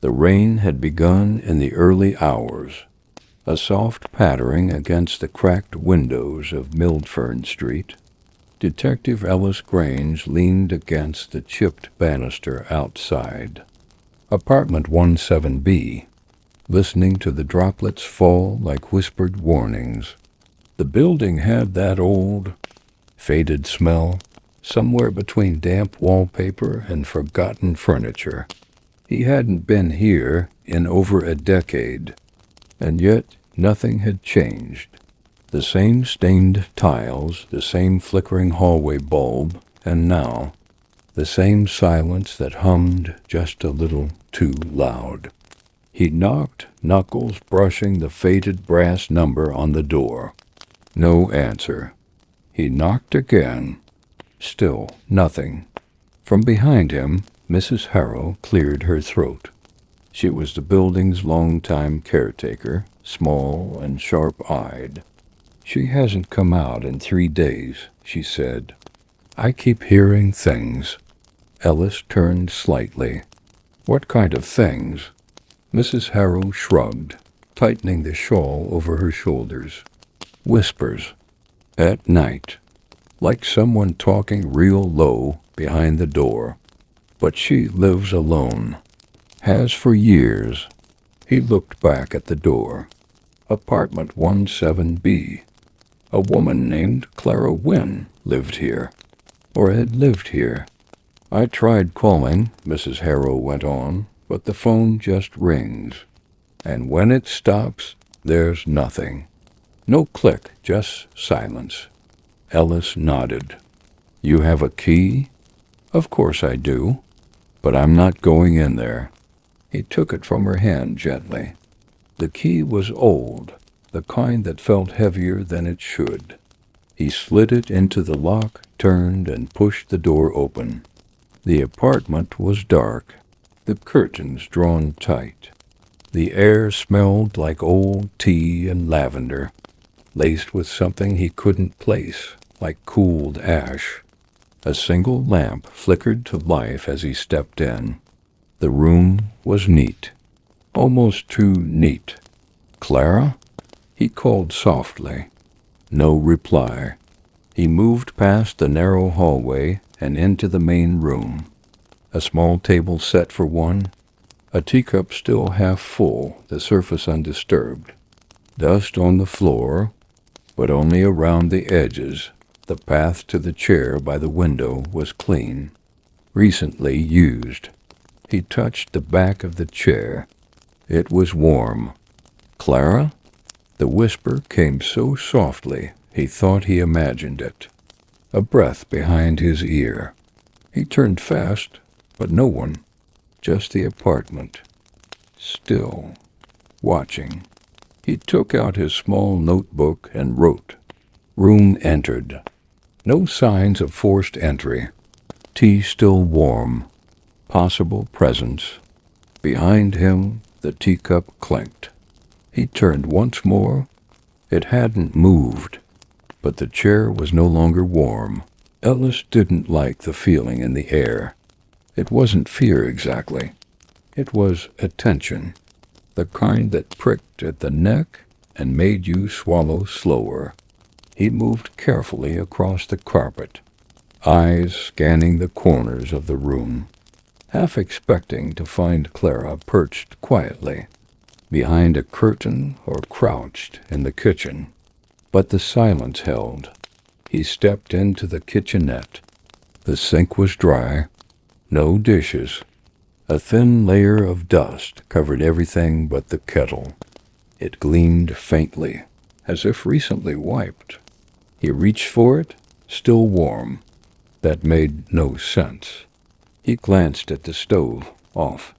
The rain had begun in the early hours, a soft pattering against the cracked windows of Mildfern Street. Detective Ellis Grange leaned against the chipped banister outside Apartment 17B, listening to the droplets fall like whispered warnings. The building had that old, faded smell, somewhere between damp wallpaper and forgotten furniture. He hadn't been here in over a decade, and yet nothing had changed. The same stained tiles, the same flickering hallway bulb, and now, the same silence that hummed just a little too loud. He knocked, knuckles brushing the faded brass number on the door. No answer. He knocked again. Still nothing. From behind him, Mrs. Harrow cleared her throat. She was the building's longtime caretaker, small and sharp-eyed. "She hasn't come out in 3 days," she said. "I keep hearing things." Ellis turned slightly. "What kind of things?" Mrs. Harrow shrugged, tightening the shawl over her shoulders. "Whispers. At night. Like someone talking real low behind the door. But she lives alone. Has for years." He looked back at the door. Apartment 17B. A woman named Clara Wynne lived here, or had lived here. "I tried calling," Mrs. Harrow went on, "but the phone just rings. And when it stops, there's nothing. No click, just silence." Ellis nodded. "You have a key?" "Of course I do, but I'm not going in there." He took it from her hand gently. The key was old, the kind that felt heavier than it should. He slid it into the lock, turned, and pushed the door open. The apartment was dark, the curtains drawn tight. The air smelled like old tea and lavender, laced with something he couldn't place, like cooled ash. A single lamp flickered to life as he stepped in. The room was neat, almost too neat. "Clara?" he called softly. No reply. He moved past the narrow hallway and into the main room. A small table set for one, a teacup still half full, the surface undisturbed. Dust on the floor, but only around the edges. The path to the chair by the window was clean, recently used. He touched the back of the chair. It was warm. "Clara?" The whisper came so softly he thought he imagined it. A breath behind his ear. He turned fast, but no one. Just the apartment. Still. Watching. He took out his small notebook and wrote. Room entered. No signs of forced entry. Tea still warm. Possible presence. Behind him, the teacup clinked. He turned once more. It hadn't moved, but the chair was no longer warm. Ellis didn't like the feeling in the air. It wasn't fear exactly. It was attention, the kind that pricked at the neck and made you swallow slower. He moved carefully across the carpet, eyes scanning the corners of the room, half expecting to find Clara perched quietly behind a curtain or crouched in the kitchen. But the silence held. He stepped into the kitchenette. The sink was dry, no dishes. A thin layer of dust covered everything but the kettle. It gleamed faintly, as if recently wiped. He reached for it, still warm. That made no sense. He glanced at the stove, off.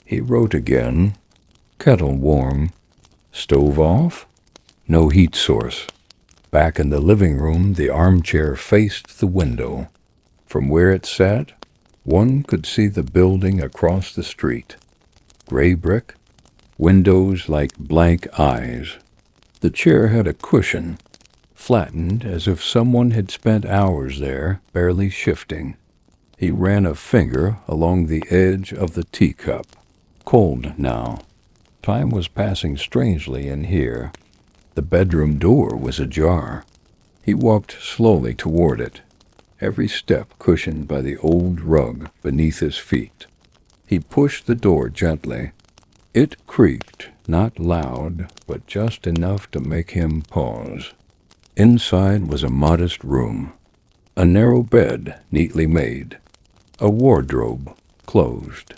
He wrote again. Kettle warm. Stove off? No heat source. Back in the living room, the armchair faced the window. From where it sat, one could see the building across the street. Gray brick, windows like blank eyes. The chair had a cushion, flattened as if someone had spent hours there, barely shifting. He ran a finger along the edge of the teacup. Cold now. Time was passing strangely in here. The bedroom door was ajar. He walked slowly toward it, every step cushioned by the old rug beneath his feet. He pushed the door gently. It creaked, not loud, but just enough to make him pause. Inside was a modest room, a narrow bed neatly made, a wardrobe closed,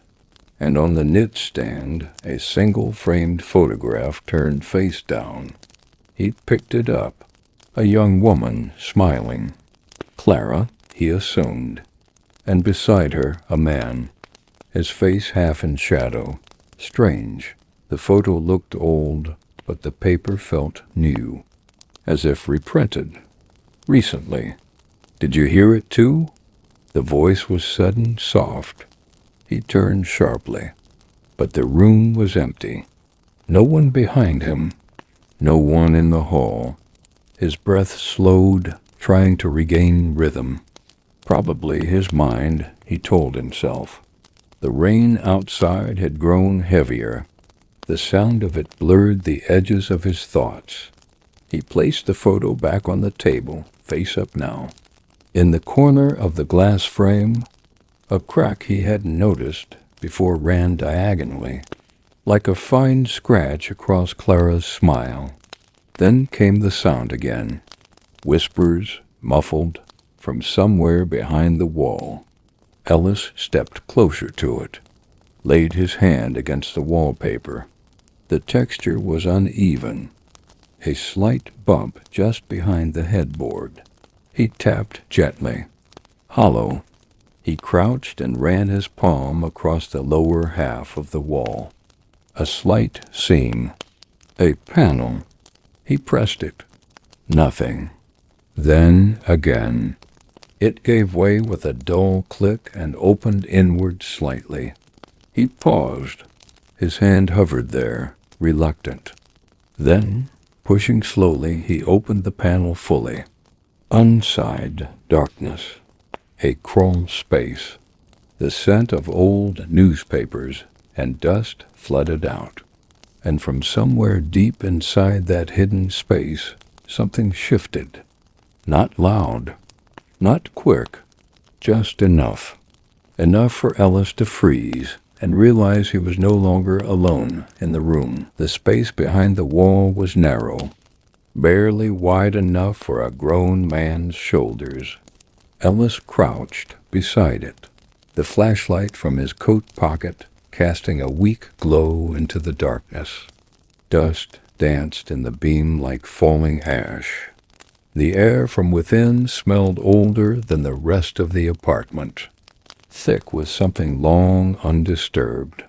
and on the knit stand a single framed photograph turned face down. He picked it up, a young woman smiling. Clara, he assumed, and beside her a man, his face half in shadow. Strange. The photo looked old, but the paper felt new, as if reprinted. Recently. Did you hear it too? The voice was sudden, soft. He turned sharply, but the room was empty. No one behind him, no one in the hall. His breath slowed, trying to regain rhythm. Probably his mind, he told himself. The rain outside had grown heavier. The sound of it blurred the edges of his thoughts. He placed the photo back on the table, face up now. In the corner of the glass frame, a crack he hadn't noticed before ran diagonally, like a fine scratch across Clara's smile. Then came the sound again, whispers, muffled, from somewhere behind the wall. Ellis stepped closer to it, laid his hand against the wallpaper. The texture was uneven, a slight bump just behind the headboard. He tapped gently, hollow. He crouched and ran his palm across the lower half of the wall. A slight seam, a panel. He pressed it. Nothing. Then again. It gave way with a dull click and opened inward slightly. He paused. His hand hovered there, reluctant. Then, pushing slowly, he opened the panel fully. Inside, darkness. A crawl space. The scent of old newspapers and dust flooded out. And from somewhere deep inside that hidden space, something shifted. Not loud. Not quick, just enough. Enough for Ellis to freeze and realize he was no longer alone in the room. The space behind the wall was narrow, barely wide enough for a grown man's shoulders. Ellis crouched beside it, the flashlight from his coat pocket casting a weak glow into the darkness. Dust danced in the beam like falling ash. The air from within smelled older than the rest of the apartment, thick with something long undisturbed.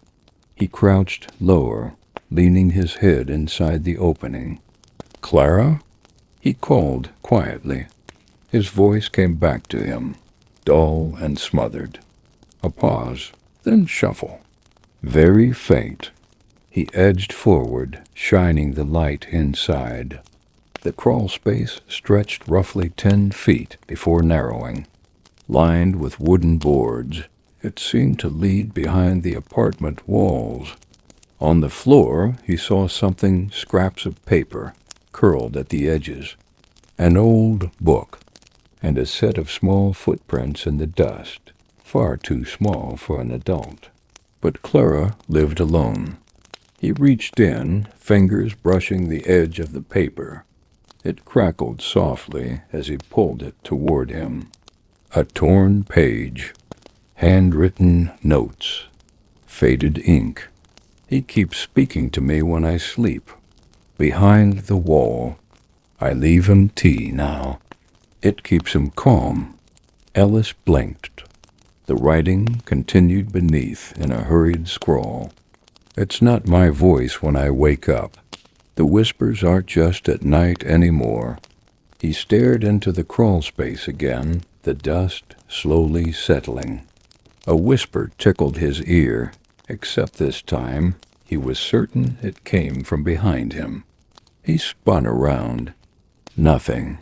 He crouched lower, leaning his head inside the opening. "Clara?" he called quietly. His voice came back to him, dull and smothered. A pause, then shuffle. Very faint. He edged forward, shining the light inside. The crawl space stretched roughly 10 feet before narrowing. Lined with wooden boards, it seemed to lead behind the apartment walls. On the floor, he saw something, scraps of paper, curled at the edges. An old book, and a set of small footprints in the dust, far too small for an adult. But Clara lived alone. He reached in, fingers brushing the edge of the paper. It crackled softly as he pulled it toward him. A torn page, handwritten notes, faded ink. He keeps speaking to me when I sleep. Behind the wall. I leave him tea now. It keeps him calm. Ellis blinked. The writing continued beneath in a hurried scrawl. It's not my voice when I wake up. The whispers aren't just at night anymore. He stared into the crawl space again, the dust slowly settling. A whisper tickled his ear, except this time he was certain it came from behind him. He spun around. Nothing.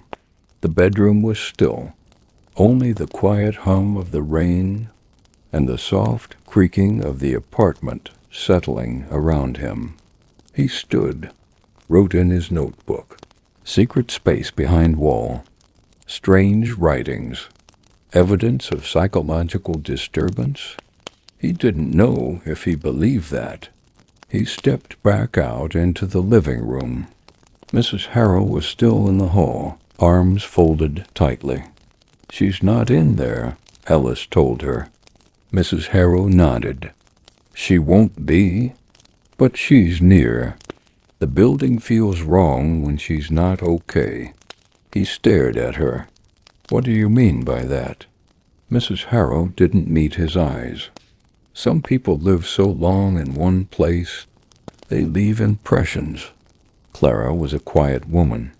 The bedroom was still. Only the quiet hum of the rain and the soft creaking of the apartment settling around him. He stood, wrote in his notebook. Secret space behind wall. Strange writings. Evidence of psychological disturbance? He didn't know if he believed that. He stepped back out into the living room. Mrs. Harrow was still in the hall, arms folded tightly. "She's not in there," Ellis told her. Mrs. Harrow nodded. "She won't be, but she's near. The building feels wrong when she's not okay." He stared at her. "What do you mean by that?" Mrs. Harrow didn't meet his eyes. "Some people live so long in one place, they leave impressions." Clara was a quiet woman,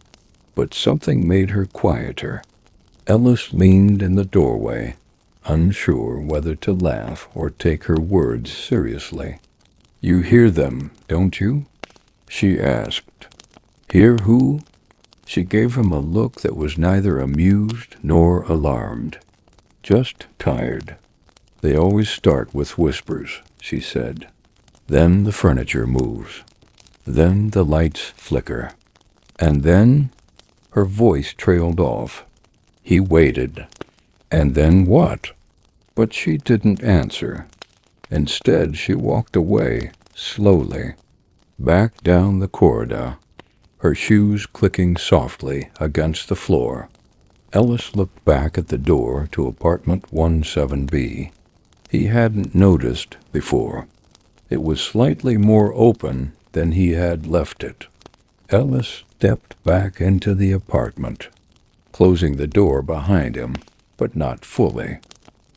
but something made her quieter. Ellis leaned in the doorway, unsure whether to laugh or take her words seriously. "You hear them, don't you?" she asked. "Hear who?" She gave him a look that was neither amused nor alarmed, just tired. "They always start with whispers," she said. "Then the furniture moves. Then the lights flicker. And then—" her voice trailed off. He waited. "And then what?" But she didn't answer. Instead, she walked away, slowly, back down the corridor, her shoes clicking softly against the floor. Ellis looked back at the door to apartment 17B. He hadn't noticed before. It was slightly more open than he had left it. Ellis stepped back into the apartment, closing the door behind him, but not fully.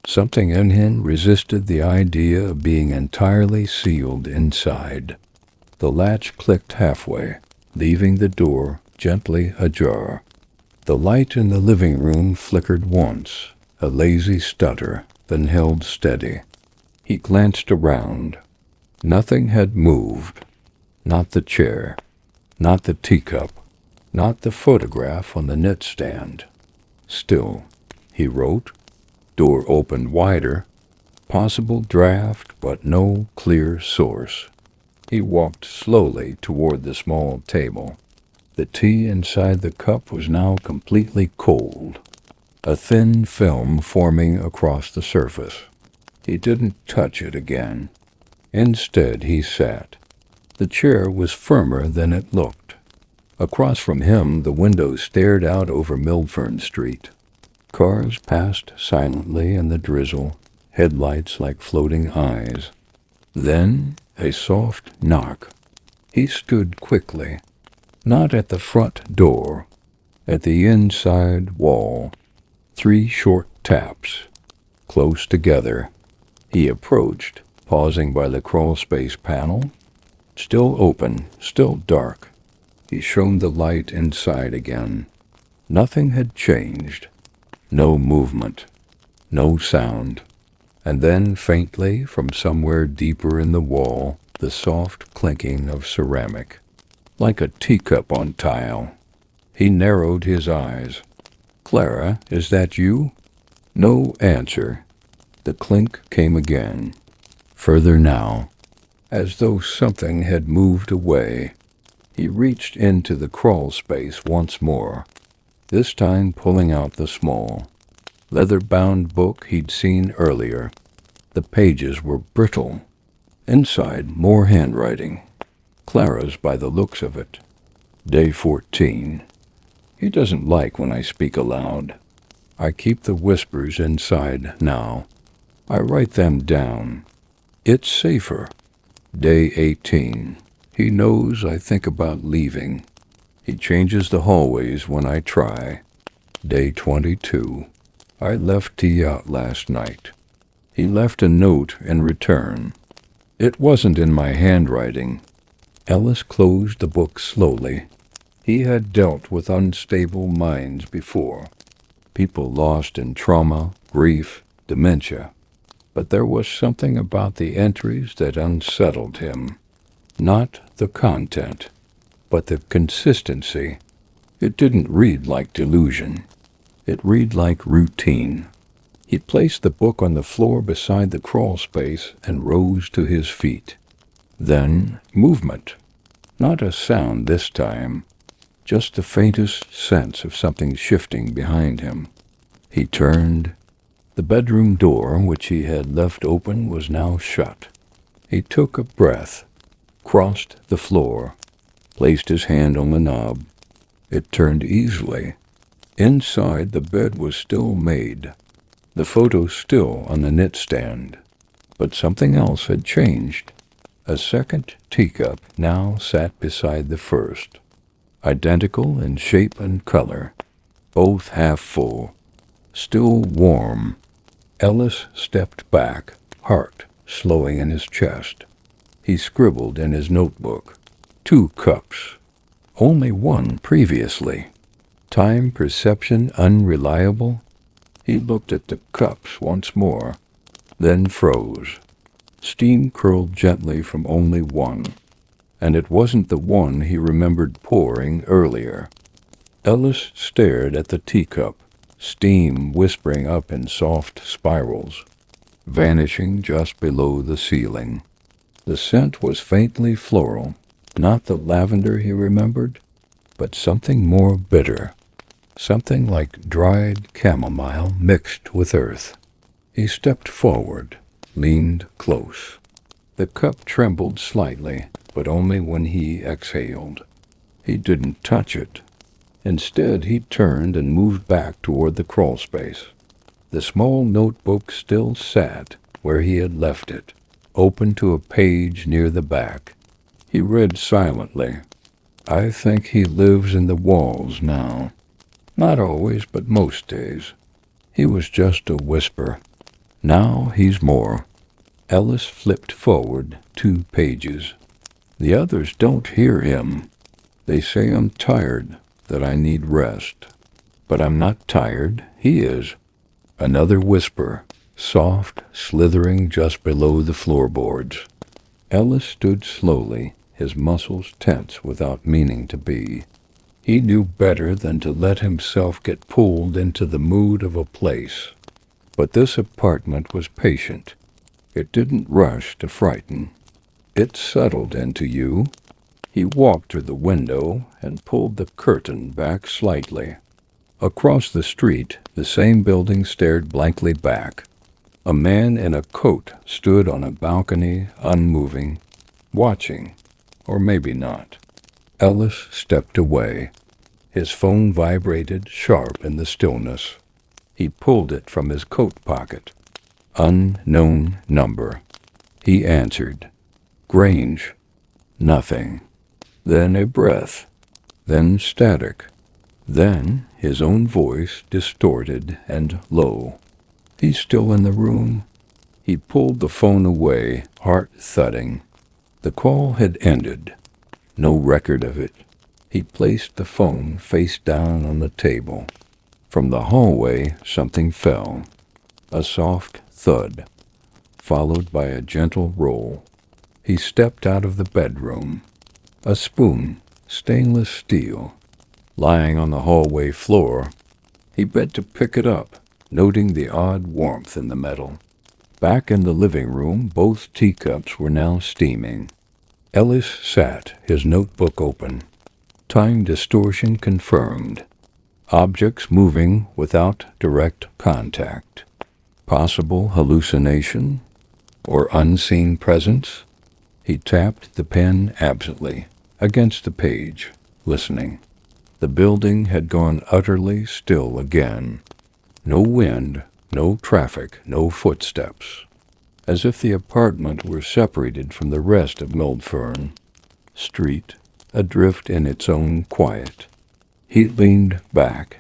Something in him resisted the idea of being entirely sealed inside. The latch clicked halfway, leaving the door gently ajar. The light in the living room flickered once, a lazy stutter, then held steady. He glanced around. Nothing had moved. Not the chair, not the teacup, not the photograph on the knitstand. Still, he wrote. Door opened wider. Possible draft, but no clear source. He walked slowly toward the small table. The tea inside the cup was now completely cold, a thin film forming across the surface. He didn't touch it again. Instead, he sat. The chair was firmer than it looked. Across from him, the window stared out over Milfern Street. Cars passed silently in the drizzle, headlights like floating eyes. Then a soft knock. He stood quickly, not at the front door, at the inside wall. 3 short taps, close together. He approached, pausing by the crawlspace panel. Still open, still dark. He shone the light inside again. Nothing had changed. No movement. No sound. And then, faintly, from somewhere deeper in the wall, the soft clinking of ceramic, like a teacup on tile. He narrowed his eyes. "Clara, is that you?" No answer. The clink came again. Further now, as though something had moved away. He reached into the crawl space once more, this time pulling out the small, leather-bound book he'd seen earlier. The pages were brittle. Inside, more handwriting. Clara's by the looks of it. Day 14. He doesn't like when I speak aloud. I keep the whispers inside now. I write them down. It's safer. Day 18. He knows I think about leaving. He changes the hallways when I try. Day 22. I left tea out last night. He left a note in return. It wasn't in my handwriting. Ellis closed the book slowly. He had dealt with unstable minds before. People lost in trauma, grief, dementia. But there was something about the entries that unsettled him. Not the content, but the consistency. It didn't read like delusion. It read like routine. He placed the book on the floor beside the crawl space and rose to his feet. Then movement. Not a sound this time, just the faintest sense of something shifting behind him. He turned. The bedroom door, which he had left open, was now shut. He took a breath, crossed the floor, placed his hand on the knob. It turned easily. Inside, the bed was still made, the photo still on the knit stand. But something else had changed. A second teacup now sat beside the first, identical in shape and color, both half full, still warm. Ellis stepped back, heart slowing in his chest. He scribbled in his notebook, 2 cups, only 1 previously. Time perception unreliable. He looked at the cups once more, then froze. Steam curled gently from only 1, and it wasn't the one he remembered pouring earlier. Ellis stared at the teacup, steam whispering up in soft spirals, vanishing just below the ceiling. The scent was faintly floral, not the lavender he remembered, but something more bitter, something like dried chamomile mixed with earth. He stepped forward, leaned close. The cup trembled slightly, but only when he exhaled. He didn't touch it. Instead, he turned and moved back toward the crawl space. The small notebook still sat where he had left it, open to a page near the back. He read silently. I think he lives in the walls now. Not always, but most days. He was just a whisper. Now he's more. Ellis flipped forward 2 pages. The others don't hear him. They say I'm tired, that I need rest. But I'm not tired. He is. Another whisper, soft, slithering just below the floorboards. Ellis stood slowly, his muscles tense without meaning to be. He knew better than to let himself get pulled into the mood of a place. But this apartment was patient. It didn't rush to frighten. It settled into you. He walked to the window and pulled the curtain back slightly. Across the street, the same building stared blankly back. A man in a coat stood on a balcony, unmoving, watching, or maybe not. Ellis stepped away. His phone vibrated sharp in the stillness. He pulled it from his coat pocket. Unknown number. He answered. Grange. Nothing. Then a breath. Then static. Then his own voice, distorted and low. He's still in the room. He pulled the phone away, heart thudding. The call had ended. No record of it. He placed the phone face down on the table. From the hallway, something fell. A soft thud, followed by a gentle roll. He stepped out of the bedroom. A spoon, stainless steel, lying on the hallway floor. He bent to pick it up, noting the odd warmth in the metal. Back in the living room, both teacups were now steaming. Ellis sat, his notebook open. Time distortion confirmed. Objects moving without direct contact. Possible hallucination or unseen presence? He tapped the pen absently against the page, listening. The building had gone utterly still again. No wind, no traffic, no footsteps. As if the apartment were separated from the rest of Mildfern. Street, adrift in its own quiet. He leaned back,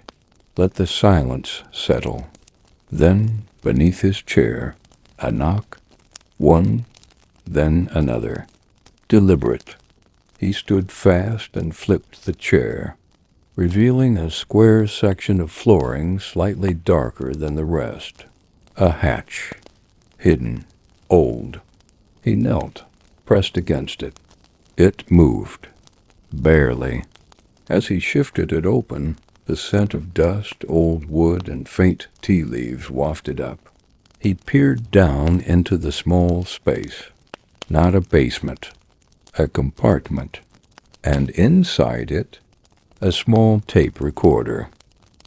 let the silence settle. Then, beneath his chair, a knock, one, then another. Deliberate. He stood fast and flipped the chair, revealing a square section of flooring slightly darker than the rest. A hatch. Hidden. Old. He knelt, pressed against it. It moved. Barely. As he shifted it open, the scent of dust, old wood, and faint tea leaves wafted up. He peered down into the small space. Not a basement. a compartment, and inside it, a small tape recorder,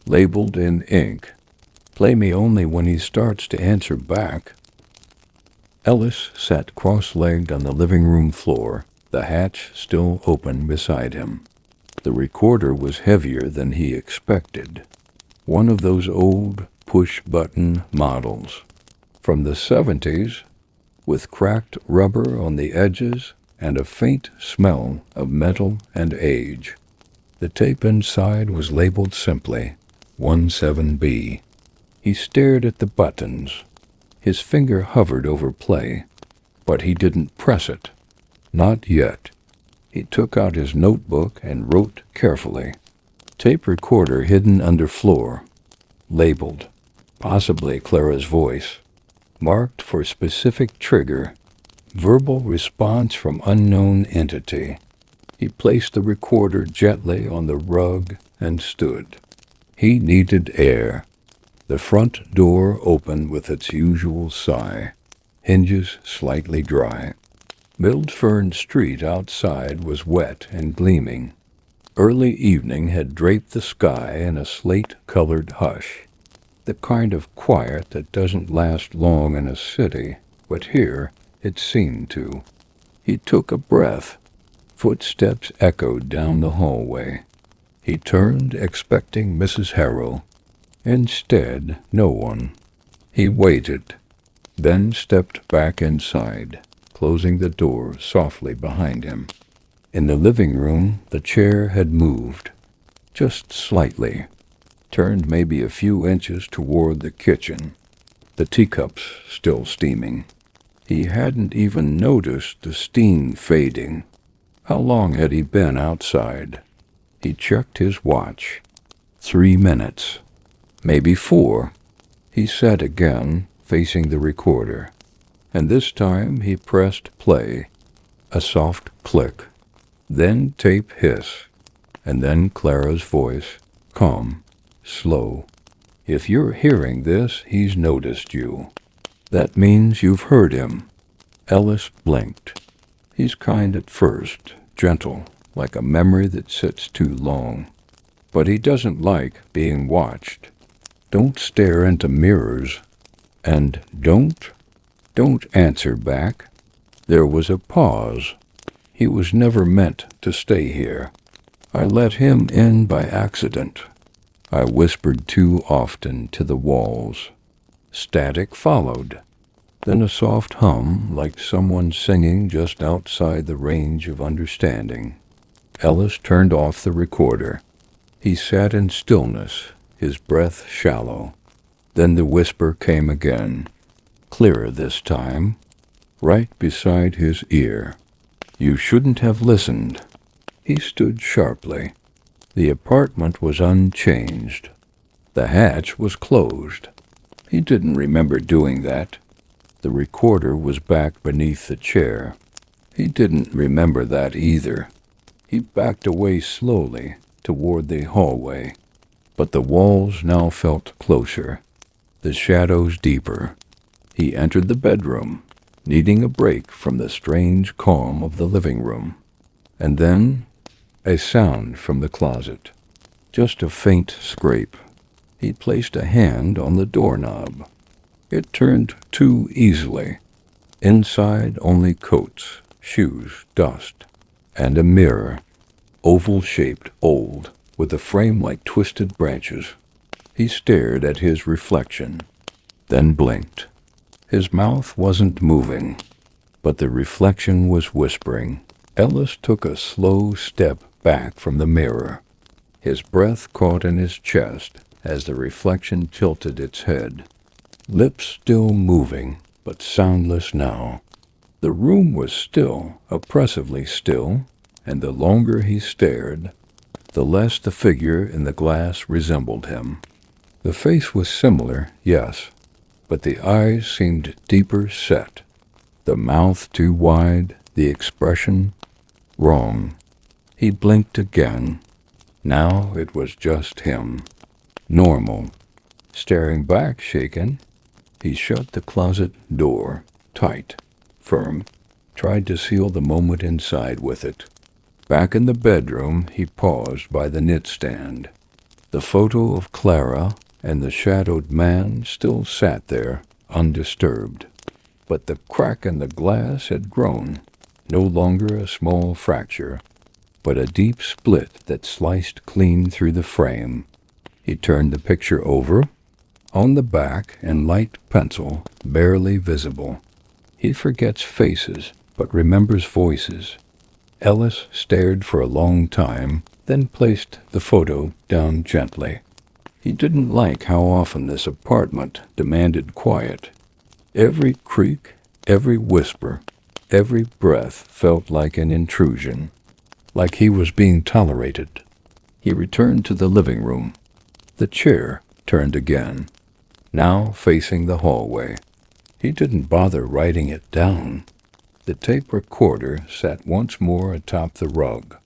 labeled in ink, "Play me only when he starts to answer back." Ellis sat cross-legged on the living room floor, the hatch still open beside him. The recorder was heavier than he expected. One of those old push-button models from the 70s, with cracked rubber on the edges and a faint smell of metal and age. The tape inside was labeled simply 17B. He stared at the buttons. His finger hovered over play, but he didn't press it. Not yet. He took out his notebook and wrote carefully. Tape recorder hidden under floor. Labeled. Possibly Clara's voice. Marked for specific trigger. Verbal response from unknown entity. He placed the recorder gently on the rug and stood. He needed air. The front door opened with its usual sigh. Hinges slightly dry. Mildfern Street outside was wet and gleaming. Early evening had draped the sky in a slate-colored hush. The kind of quiet that doesn't last long in a city, but here it seemed to. He took a breath. Footsteps echoed down the hallway. He turned, expecting Mrs. Harrow. Instead, no one. He waited, then stepped back inside, closing the door softly behind him. In the living room, the chair had moved, just slightly, turned maybe a few inches toward the kitchen, the teacups still steaming. He hadn't even noticed the steam fading. How long had he been outside? He checked his watch. 3 minutes. Maybe 4. He sat again, facing the recorder. And this time he pressed play. A soft click. Then tape hiss. And then Clara's voice, calm, slow. "If you're hearing this, he's noticed you. That means you've heard him." Ellis blinked. He's kind at first, gentle, like a memory that sits too long. But he doesn't like being watched. Don't stare into mirrors. And don't answer back. There was a pause. He was never meant to stay here. I let him in by accident. I whispered too often to the walls. Static followed. Then a soft hum, like someone singing just outside the range of understanding. Ellis turned off the recorder. He sat in stillness, his breath shallow. Then the whisper came again, clearer this time, right beside his ear. "You shouldn't have listened." He stood sharply. The apartment was unchanged. The hatch was closed. He didn't remember doing that. The recorder was back beneath the chair. He didn't remember that either. He backed away slowly toward the hallway, but the walls now felt closer, the shadows deeper. He entered the bedroom, needing a break from the strange calm of the living room. And then a sound from the closet, just a faint scrape. He placed a hand on the doorknob. It turned too easily. Inside only coats, shoes, dust, and a mirror, oval-shaped, old, with a frame like twisted branches. He stared at his reflection, then blinked. His mouth wasn't moving, but the reflection was whispering. Ellis took a slow step back from the mirror. His breath caught in his chest as the reflection tilted its head. Lips still moving, but soundless now. The room was still, oppressively still, and the longer he stared, the less the figure in the glass resembled him. The face was similar, yes, but the eyes seemed deeper set, the mouth too wide, the expression wrong. He blinked again. Now it was just him. Normal. Staring back, shaken, he shut the closet door, tight, firm, tried to seal the moment inside with it. Back in the bedroom, he paused by the knit stand. The photo of Clara and the shadowed man still sat there, undisturbed. But the crack in the glass had grown, no longer a small fracture, but a deep split that sliced clean through the frame. He turned the picture over. On the back, in light pencil, barely visible. He forgets faces, but remembers voices. Ellis stared for a long time, then placed the photo down gently. He didn't like how often this apartment demanded quiet. Every creak, every whisper, every breath felt like an intrusion, like he was being tolerated. He returned to the living room. The chair turned again, now facing the hallway. He didn't bother writing it down. The tape recorder sat once more atop the rug,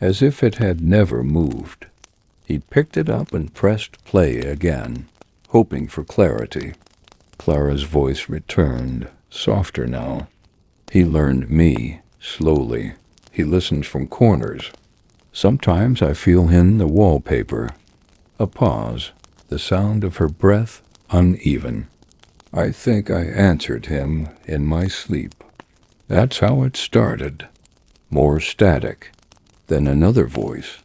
as if it had never moved. He picked it up and pressed play again, hoping for clarity. Clara's voice returned, softer now. He learned me, slowly. He listened from corners. Sometimes I feel in the wallpaper. A pause, the sound of her breath uneven. I think I answered him in my sleep. That's how it started. More static. Then another voice.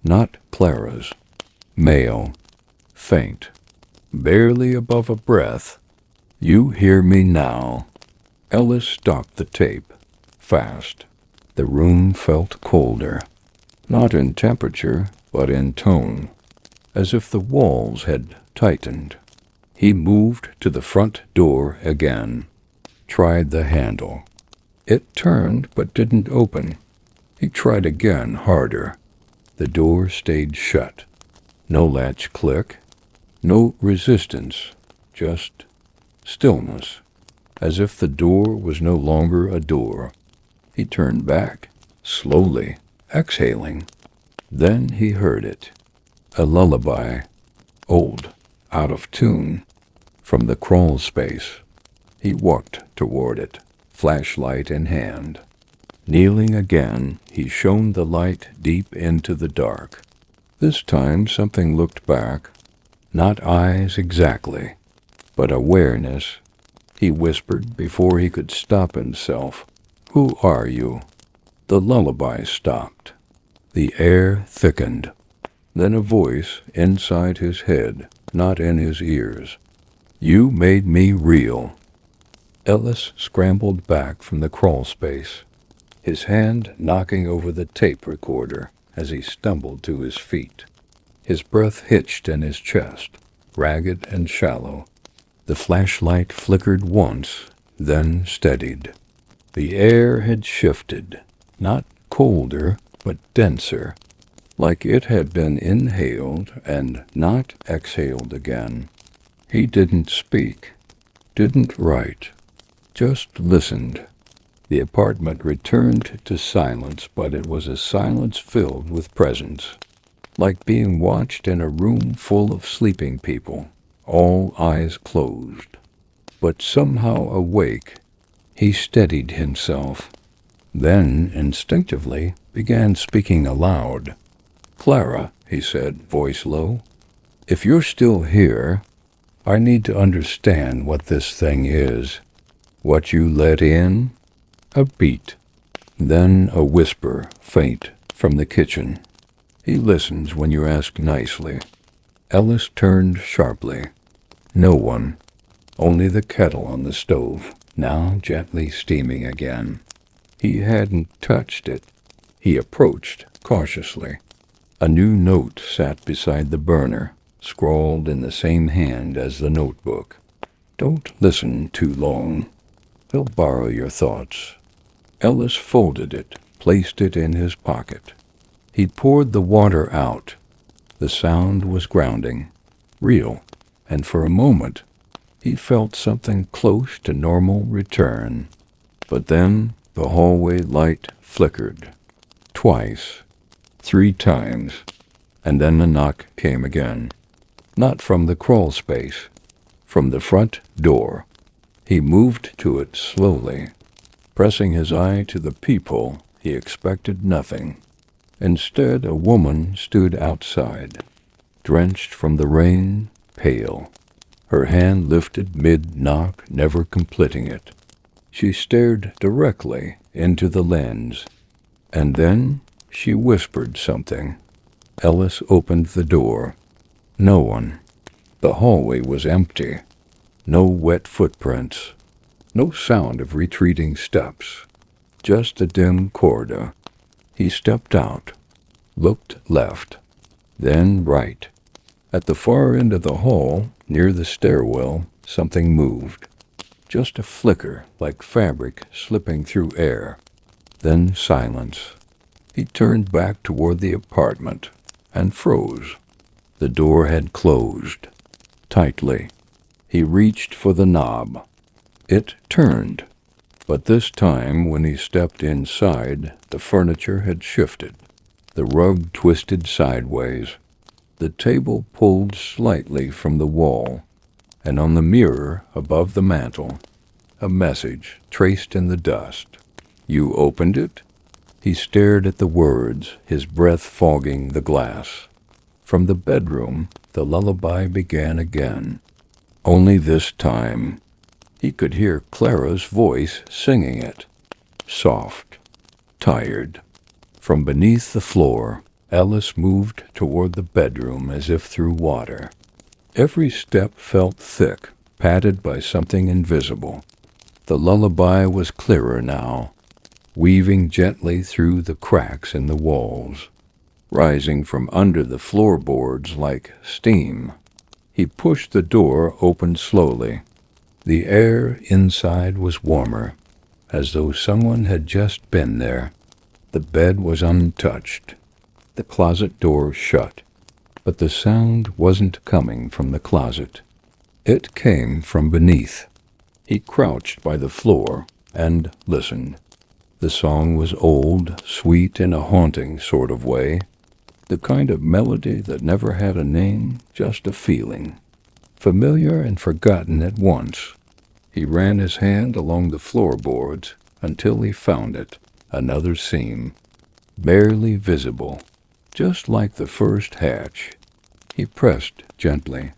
Not Clara's. Male. Faint. Barely above a breath. You hear me now. Ellis stopped the tape. Fast. The room felt colder. Not in temperature, but in tone. As if the walls had tightened. He moved to the front door again. Tried the handle. It turned but didn't open. He tried again, harder. The door stayed shut. No latch click. No resistance. Just stillness. As if the door was no longer a door. He turned back, slowly, exhaling. Then he heard it. A lullaby. Old, out of tune. From the crawl space. He walked toward it, flashlight in hand. Kneeling again, he shone the light deep into the dark. This time something looked back. Not eyes exactly, but awareness. He whispered before he could stop himself. Who are you? The lullaby stopped. The air thickened. Then a voice inside his head, not in his ears. You made me real. Ellis scrambled back from the crawl space, his hand knocking over the tape recorder as he stumbled to his feet. His breath hitched in his chest, ragged and shallow. The flashlight flickered once, then steadied. The air had shifted, not colder, but denser, like it had been inhaled and not exhaled again. He didn't speak, didn't write, just listened. The apartment returned to silence, but it was a silence filled with presence, like being watched in a room full of sleeping people, all eyes closed. But somehow awake, he steadied himself, then instinctively began speaking aloud. Clara, he said, voice low, if you're still here, I need to understand what this thing is. What you let in? A beat. Then a whisper, faint, from the kitchen. He listens when you ask nicely. Ellis turned sharply. No one. Only the kettle on the stove, now gently steaming again. He hadn't touched it. He approached cautiously. A new note sat beside the burner, scrawled in the same hand as the notebook. Don't listen too long. He'll borrow your thoughts. Ellis folded it, placed it in his pocket. He poured the water out. The sound was grounding, real, and for a moment he felt something close to normal return. But then the hallway light flickered. Twice. 3 times. And then the knock came again. Not from the crawl space. From the front door. He moved to it slowly. Pressing his eye to the peephole, he expected nothing. Instead, a woman stood outside, drenched from the rain, pale, her hand lifted mid-knock, never completing it. She stared directly into the lens, and then she whispered something. Ellis opened the door. No one. The hallway was empty. No wet footprints. No sound of retreating steps. Just a dim corridor. He stepped out, looked left, then right. At the far end of the hall, near the stairwell, something moved. Just a flicker, like fabric slipping through air. Then silence. He turned back toward the apartment and froze. The door had closed. Tightly. He reached for the knob. It turned. But this time, when he stepped inside, the furniture had shifted. The rug twisted sideways. The table pulled slightly from the wall, and on the mirror above the mantel, a message traced in the dust. You opened it? He stared at the words, his breath fogging the glass. From the bedroom, the lullaby began again. Only this time, he could hear Clara's voice singing it. Soft, tired. From beneath the floor, Ellis moved toward the bedroom as if through water. Every step felt thick, padded by something invisible. The lullaby was clearer now, weaving gently through the cracks in the walls, rising from under the floorboards like steam. He pushed the door open slowly. The air inside was warmer, as though someone had just been there. The bed was untouched, the closet door shut, but the sound wasn't coming from the closet. It came from beneath. He crouched by the floor and listened. The song was old, sweet in a haunting sort of way, the kind of melody that never had a name, just a feeling, familiar and forgotten at once. He ran his hand along the floorboards until he found it, another seam, barely visible, just like the first hatch. He pressed gently.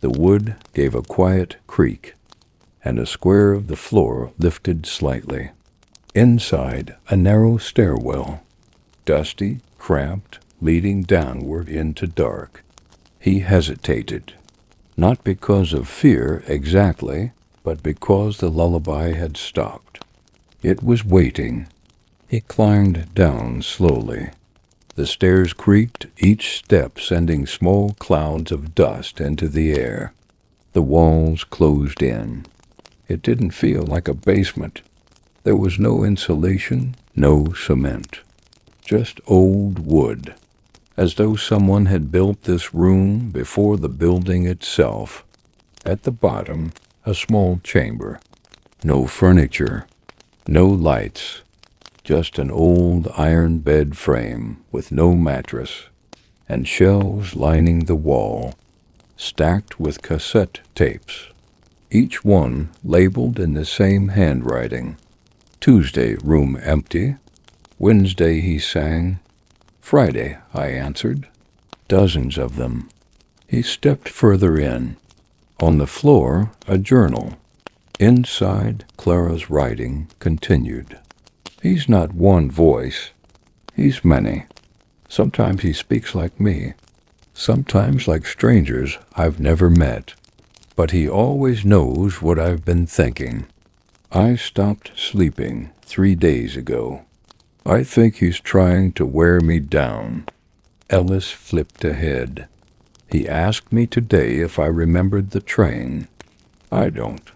The wood gave a quiet creak, and a square of the floor lifted slightly. Inside, a narrow stairwell, dusty, cramped, leading downward into dark. He hesitated, not because of fear exactly, but because the lullaby had stopped. It was waiting. He climbed down slowly. The stairs creaked, each step sending small clouds of dust into the air. The walls closed in. It didn't feel like a basement. There was no insulation, no cement. Just old wood, as though someone had built this room before the building itself. At the bottom, a small chamber. No furniture, no lights, just an old iron bed frame with no mattress, and shelves lining the wall, stacked with cassette tapes, each one labeled in the same handwriting. Tuesday, room empty. Wednesday, he sang. Friday, I answered. Dozens of them. He stepped further in. On the floor, a journal. Inside, Clara's writing continued. He's not one voice. He's many. Sometimes he speaks like me. Sometimes like strangers I've never met. But he always knows what I've been thinking. I stopped sleeping 3 days ago. I think he's trying to wear me down. Ellis flipped ahead. He asked me today if I remembered the train. I don't,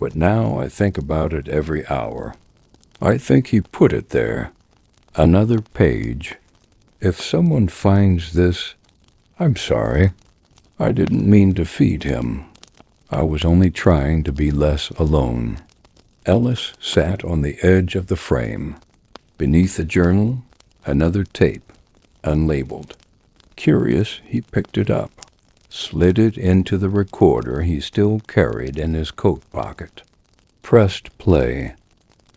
but now I think about it every hour. I think he put it there. Another page. If someone finds this, I'm sorry. I didn't mean to feed him. I was only trying to be less alone. Ellis sat on the edge of the frame. Beneath the journal, another tape, unlabeled. Curious, he picked it up, slid it into the recorder he still carried in his coat pocket. Pressed play.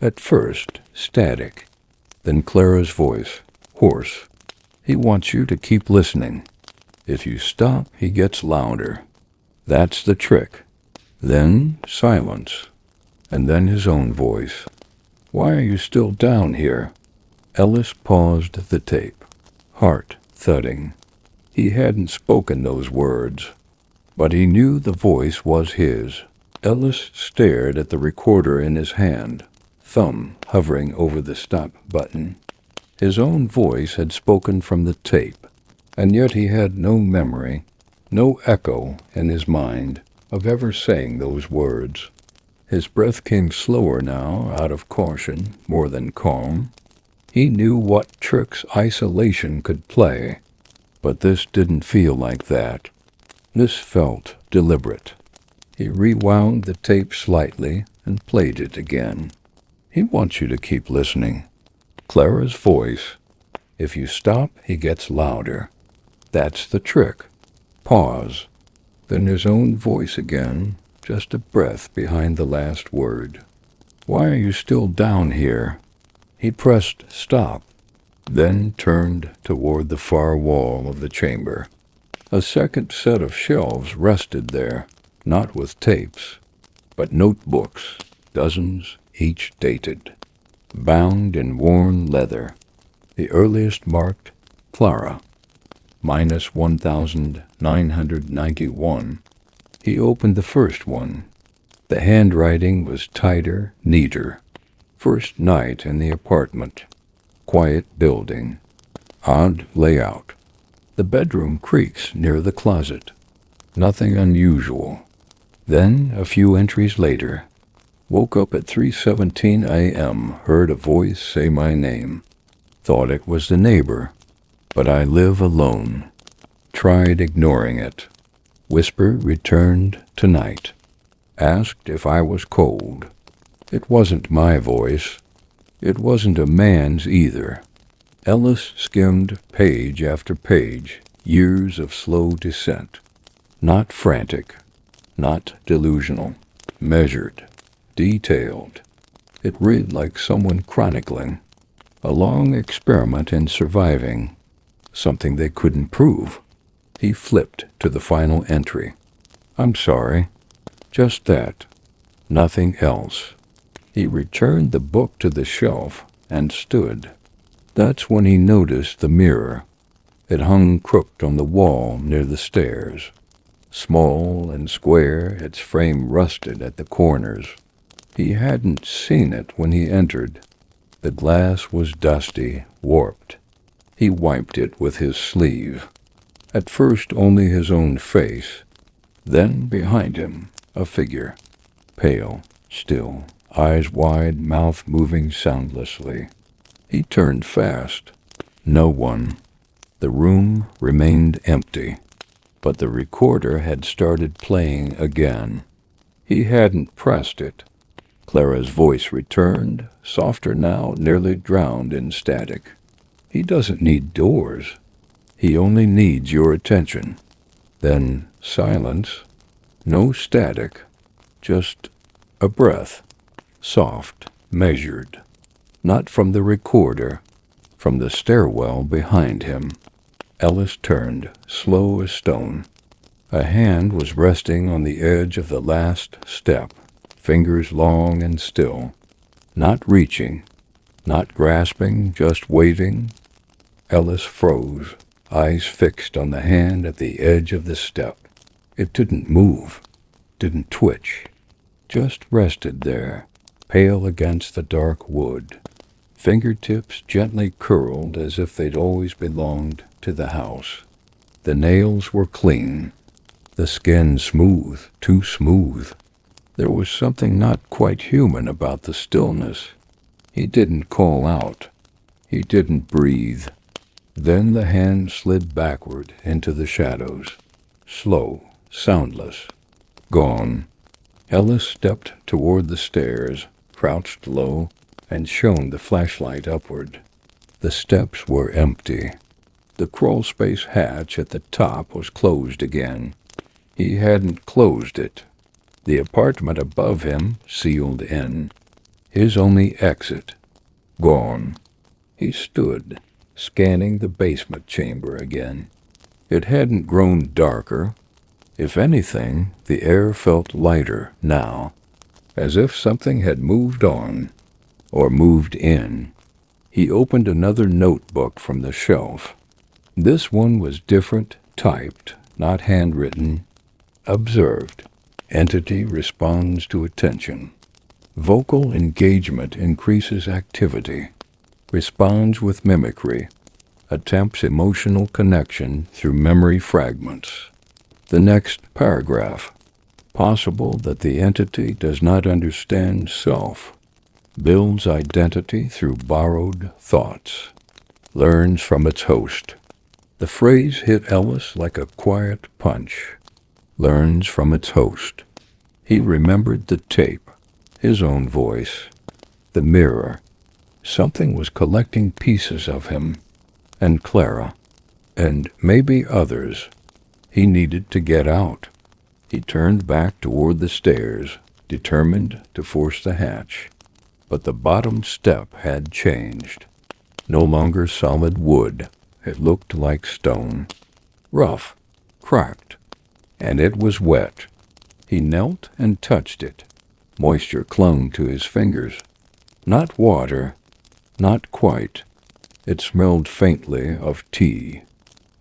At first, static. Then Clara's voice, hoarse. He wants you to keep listening. If you stop, he gets louder. That's the trick. Then silence. And then his own voice. Why are you still down here? Ellis paused the tape, heart thudding. He hadn't spoken those words, but he knew the voice was his. Ellis stared at the recorder in his hand, thumb hovering over the stop button. His own voice had spoken from the tape, and yet he had no memory, no echo in his mind of ever saying those words. His breath came slower now, out of caution more than calm. He knew what tricks isolation could play, but this didn't feel like that. This felt deliberate. He rewound the tape slightly and played it again. He wants you to keep listening. Clara's voice. If you stop, he gets louder. That's the trick. Pause. Then his own voice again, just a breath behind the last word. Why are you still down here? He pressed stop, then turned toward the far wall of the chamber. A second set of shelves rested there, not with tapes, but notebooks, dozens, each dated, bound in worn leather. The earliest marked Clara, minus 1991. He opened the first one. The handwriting was tighter, neater. First night in the apartment. Quiet building. Odd layout. The bedroom creaks near the closet. Nothing unusual. Then, a few entries later, woke up at 3:17 a.m., heard a voice say my name. Thought it was the neighbor, but I live alone. Tried ignoring it. Whisper returned tonight. Asked if I was cold. It wasn't my voice. It wasn't a man's either. Ellis skimmed page after page, years of slow descent. Not frantic, not delusional, measured, detailed. It read like someone chronicling. A long experiment in surviving. Something they couldn't prove. He flipped to the final entry. I'm sorry. Just that. Nothing else. He returned the book to the shelf and stood. That's when he noticed the mirror. It hung crooked on the wall near the stairs. Small and square, its frame rusted at the corners. He hadn't seen it when he entered. The glass was dusty, warped. He wiped it with his sleeve. At first only his own face. Then behind him, a figure. Pale, still, eyes wide, mouth moving soundlessly. He turned fast. No one. The room remained empty. But the recorder had started playing again. He hadn't pressed it. Clara's voice returned, softer now, nearly drowned in static. He doesn't need doors. He only needs your attention. Then silence. No static. Just a breath. Soft, measured. Not from the recorder. From the stairwell behind him. Ellis turned, slow as stone. A hand was resting on the edge of the last step, fingers long and still. Not reaching, not grasping, just waiting. Ellis froze, eyes fixed on the hand at the edge of the step. It didn't move, didn't twitch, just rested there, pale against the dark wood. Fingertips gently curled as if they'd always belonged to the house. The nails were clean, the skin smooth, too smooth. There was something not quite human about the stillness. He didn't call out. He didn't breathe. Then the hand slid backward into the shadows. Slow, soundless. Gone. Ellis stepped toward the stairs, crouched low, and shone the flashlight upward. The steps were empty. The crawlspace hatch at the top was closed again. He hadn't closed it. The apartment above him sealed in. His only exit gone. He stood, scanning the basement chamber again. It hadn't grown darker. If anything, the air felt lighter now, as if something had moved on, or moved in. He opened another notebook from the shelf. This one was different, typed, not handwritten. Observed. Entity responds to attention. Vocal engagement increases activity. Responds with mimicry. Attempts emotional connection through memory fragments. The next paragraph. Possible that the entity does not understand self. Builds identity through borrowed thoughts. Learns from its host. The phrase hit Ellis like a quiet punch. Learns from its host. He remembered the tape, his own voice, the mirror. Something was collecting pieces of him, and Clara, and maybe others. He needed to get out. He turned back toward the stairs, determined to force the hatch. But the bottom step had changed. No longer solid wood. It looked like stone. Rough, cracked, and it was wet. He knelt and touched it. Moisture clung to his fingers. Not water, not quite. It smelled faintly of tea.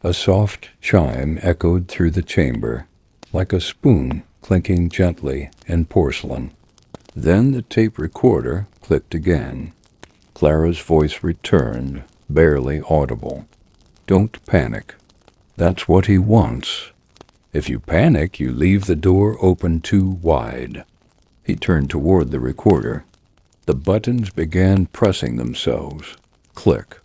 A soft chime echoed through the chamber, like a spoon clinking gently in porcelain. Then the tape recorder clicked again. Clara's voice returned, barely audible. Don't panic. That's what he wants. If you panic, you leave the door open too wide. He turned toward the recorder. The buttons began pressing themselves. Click.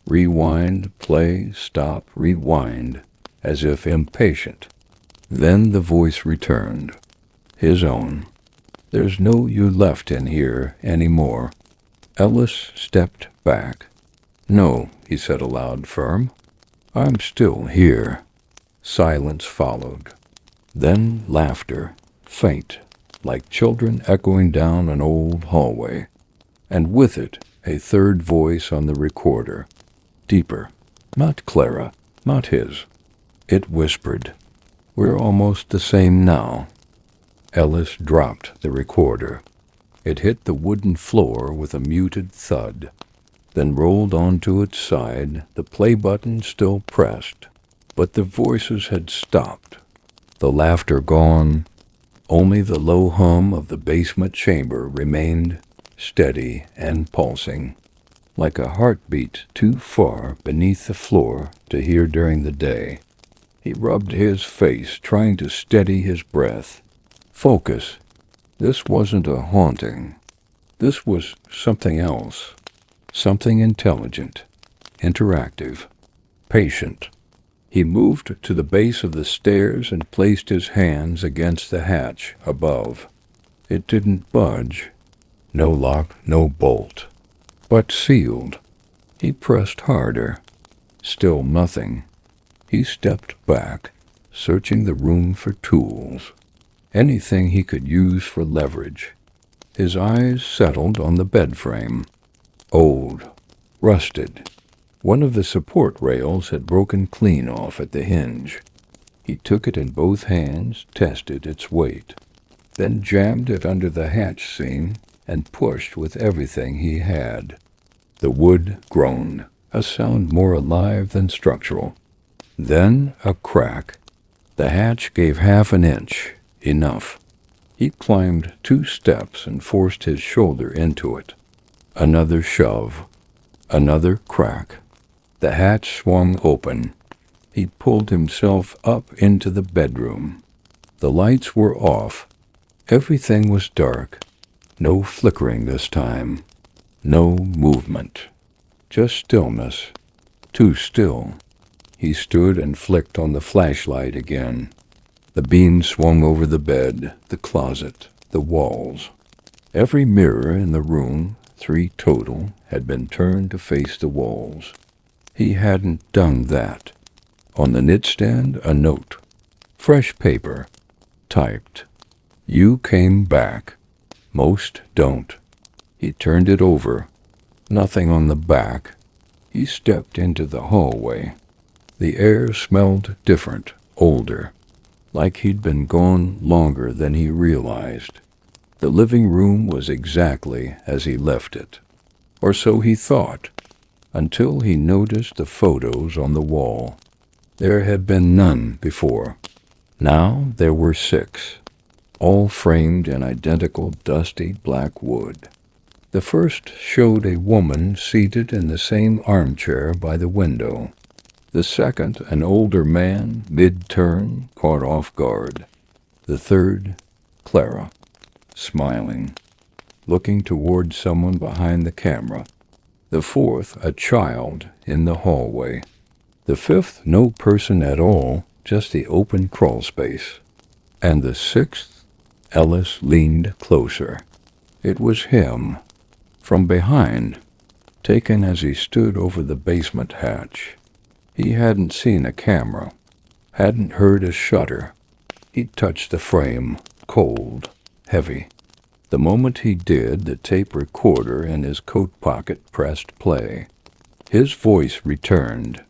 Rewind, play, stop, rewind, as if impatient. Then the voice returned. His own. There's no you left in here anymore. Ellis stepped back. No, he said aloud, firm. I'm still here. Silence followed. Then laughter, faint, like children echoing down an old hallway. And with it, a third voice on the recorder. Deeper. Not Clara, not his. It whispered, We're almost the same now. Ellis dropped the recorder. It hit the wooden floor with a muted thud, then rolled onto its side, the play button still pressed. But the voices had stopped, the laughter gone. Only the low hum of the basement chamber remained, steady and pulsing, like a heartbeat too far beneath the floor to hear during the day. He rubbed his face, trying to steady his breath. Focus. This wasn't a haunting. This was something else. Something intelligent, interactive, patient. He moved to the base of the stairs and placed his hands against the hatch above. It didn't budge. No lock, no bolt. But sealed. He pressed harder. Still nothing. He stepped back, searching the room for tools. Anything he could use for leverage. His eyes settled on the bed frame. Old, rusted. One of the support rails had broken clean off at the hinge. He took it in both hands, tested its weight, then jammed it under the hatch seam and pushed with everything he had. The wood groaned, a sound more alive than structural. Then a crack. The hatch gave half an inch, enough. He climbed 2 steps and forced his shoulder into it. Another shove. Another crack. The hatch swung open. He pulled himself up into the bedroom. The lights were off. Everything was dark. No flickering this time. No movement. Just stillness. Too still. He stood and flicked on the flashlight again. The beam swung over the bed, the closet, the walls. Every mirror in the room, 3 total, had been turned to face the walls. He hadn't done that. On the knitstand, a note. Fresh paper. Typed. You came back. Most don't. He turned it over. Nothing on the back. He stepped into the hallway. The air smelled different, older, like he'd been gone longer than he realized. The living room was exactly as he left it, or so he thought, until he noticed the photos on the wall. There had been none before. Now there were 6, all framed in identical dusty black wood. The first showed a woman seated in the same armchair by the window. The second, an older man, mid-turn, caught off guard. The third, Clara, smiling, looking toward someone behind the camera. The fourth, a child in the hallway. The fifth, no person at all, just the open crawl space. And the sixth, Ellis leaned closer. It was him, from behind, taken as he stood over the basement hatch. He hadn't seen a camera, hadn't heard a shutter. He touched the frame, cold, heavy. The moment he did, the tape recorder in his coat pocket pressed play. His voice returned.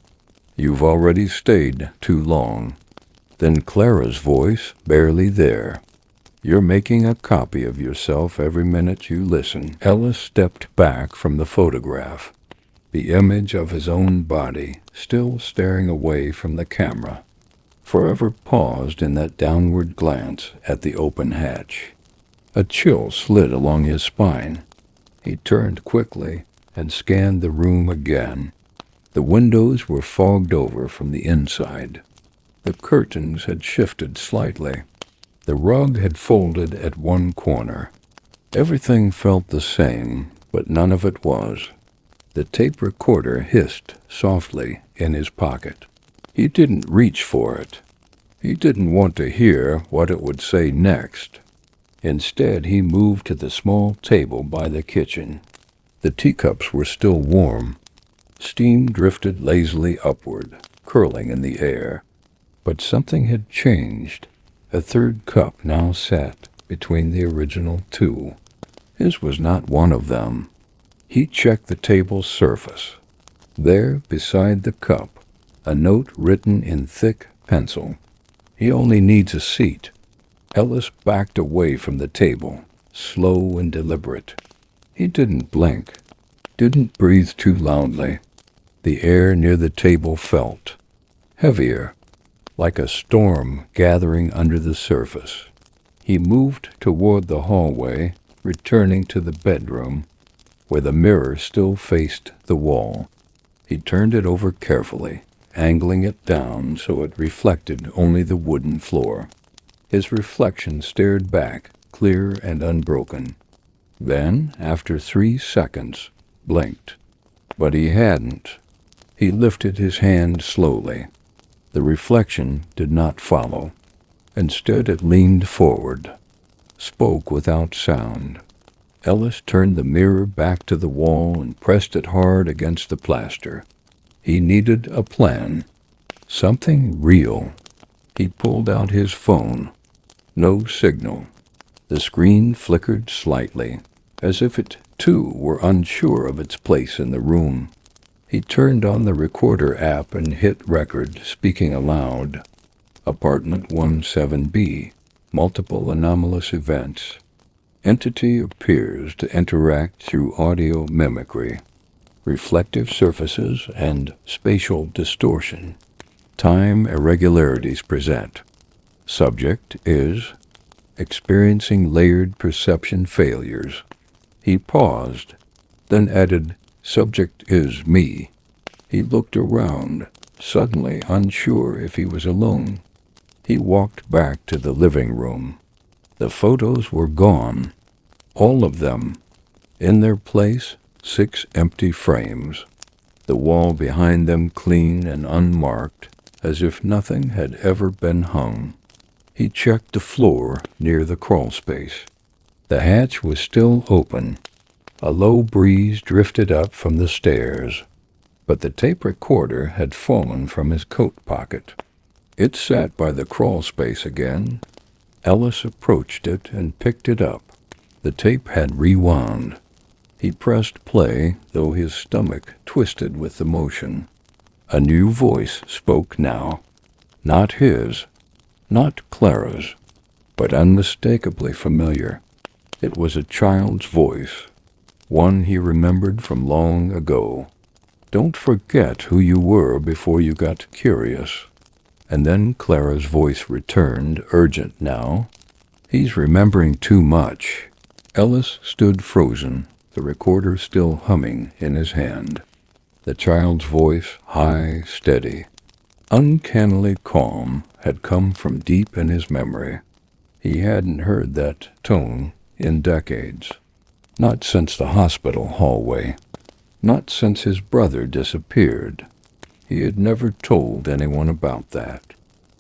"You've already stayed too long." Then Clara's voice, barely there. "You're making a copy of yourself every minute you listen." Ellis stepped back from the photograph, the image of his own body still staring away from the camera, forever paused in that downward glance at the open hatch. A chill slid along his spine. He turned quickly and scanned the room again. The windows were fogged over from the inside. The curtains had shifted slightly. The rug had folded at one corner. Everything felt the same, but none of it was. The tape recorder hissed softly in his pocket. He didn't reach for it. He didn't want to hear what it would say next. Instead, he moved to the small table by the kitchen. The teacups were still warm. Steam drifted lazily upward, curling in the air. But something had changed. A third cup now sat between the original 2. His was not one of them. He checked the table's surface. There, beside the cup, a note written in thick pencil. "He only needs a seat." Ellis backed away from the table, slow and deliberate. He didn't blink, didn't breathe too loudly. The air near the table felt heavier, like a storm gathering under the surface. He moved toward the hallway, returning to the bedroom, where the mirror still faced the wall. He turned it over carefully, angling it down so it reflected only the wooden floor. His reflection stared back, clear and unbroken. Then, after 3 seconds, blinked. But he hadn't. He lifted his hand slowly. The reflection did not follow. Instead, it leaned forward, spoke without sound. Ellis turned the mirror back to the wall and pressed it hard against the plaster. He needed a plan, something real. He pulled out his phone. No signal. The screen flickered slightly, as if it, too, were unsure of its place in the room. He turned on the recorder app and hit record, speaking aloud. Apartment 17B. Multiple anomalous events. Entity appears to interact through audio mimicry, reflective surfaces, and spatial distortion. Time irregularities present. Subject is experiencing layered perception failures. He paused, then added, "Subject is me." He looked around, suddenly unsure if he was alone. He walked back to the living room. The photos were gone, all of them. In their place, 6 empty frames, the wall behind them clean and unmarked, as if nothing had ever been hung. He checked the floor near the crawl space. The hatch was still open. A low breeze drifted up from the stairs, but the tape recorder had fallen from his coat pocket. It sat by the crawl space again. Ellis approached it and picked it up. The tape had rewound. He pressed play, though his stomach twisted with emotion. A new voice spoke now. Not his, not Clara's, but unmistakably familiar. It was a child's voice, one he remembered from long ago. Don't forget who you were before you got curious. And then Clara's voice returned, urgent now. He's remembering too much. Ellis stood frozen, the recorder still humming in his hand. The child's voice, high, steady, uncannily calm, had come from deep in his memory. He hadn't heard that tone in decades. Not since the hospital hallway. Not since his brother disappeared. He had never told anyone about that.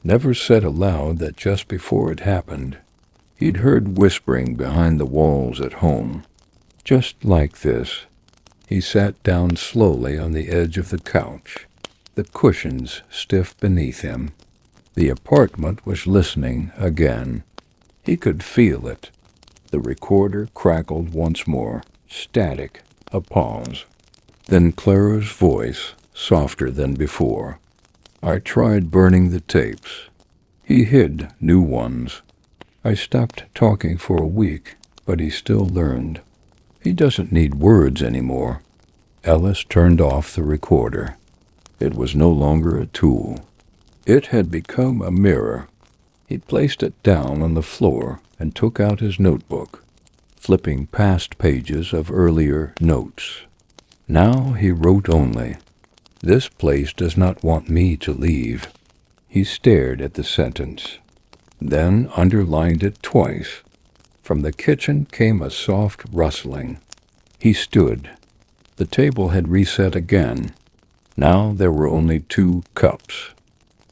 Never said aloud that just before it happened, he'd heard whispering behind the walls at home. Just like this. He sat down slowly on the edge of the couch, the cushions stiff beneath him. The apartment was listening again. He could feel it. The recorder crackled once more, static, a pause. Then Clara's voice, softer than before. I tried burning the tapes. He hid new ones. I stopped talking for a week, but he still learned. He doesn't need words anymore. Ellis turned off the recorder. It was no longer a tool. It had become a mirror. He placed it down on the floor and took out his notebook, flipping past pages of earlier notes. Now he wrote only, "This place does not want me to leave." He stared at the sentence, then underlined it twice. From the kitchen came a soft rustling. He stood. The table had reset again. Now there were only 2 cups,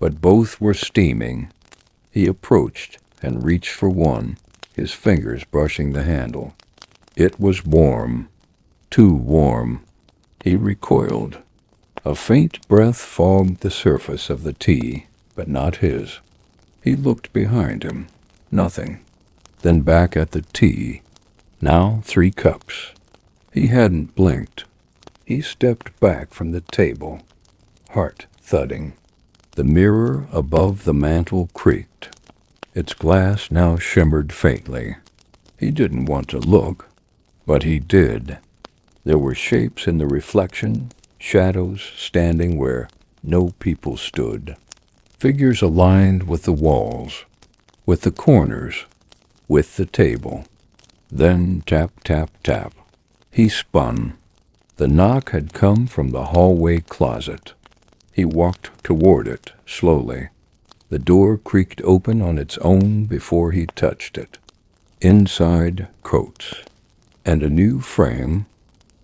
but both were steaming. He approached and reached for one, his fingers brushing the handle. It was warm, too warm. He recoiled. A faint breath fogged the surface of the tea, but not his. He looked behind him. Nothing. Then back at the tea. Now 3 cups. He hadn't blinked. He stepped back from the table, heart thudding. The mirror above the mantel creaked. Its glass now shimmered faintly. He didn't want to look, but he did. There were shapes in the reflection, shadows standing where no people stood. Figures aligned with the walls, with the corners, with the table. Then tap, tap, tap. He spun. The knock had come from the hallway closet. He walked toward it, slowly. The door creaked open on its own before he touched it. Inside, coats. And a new frame.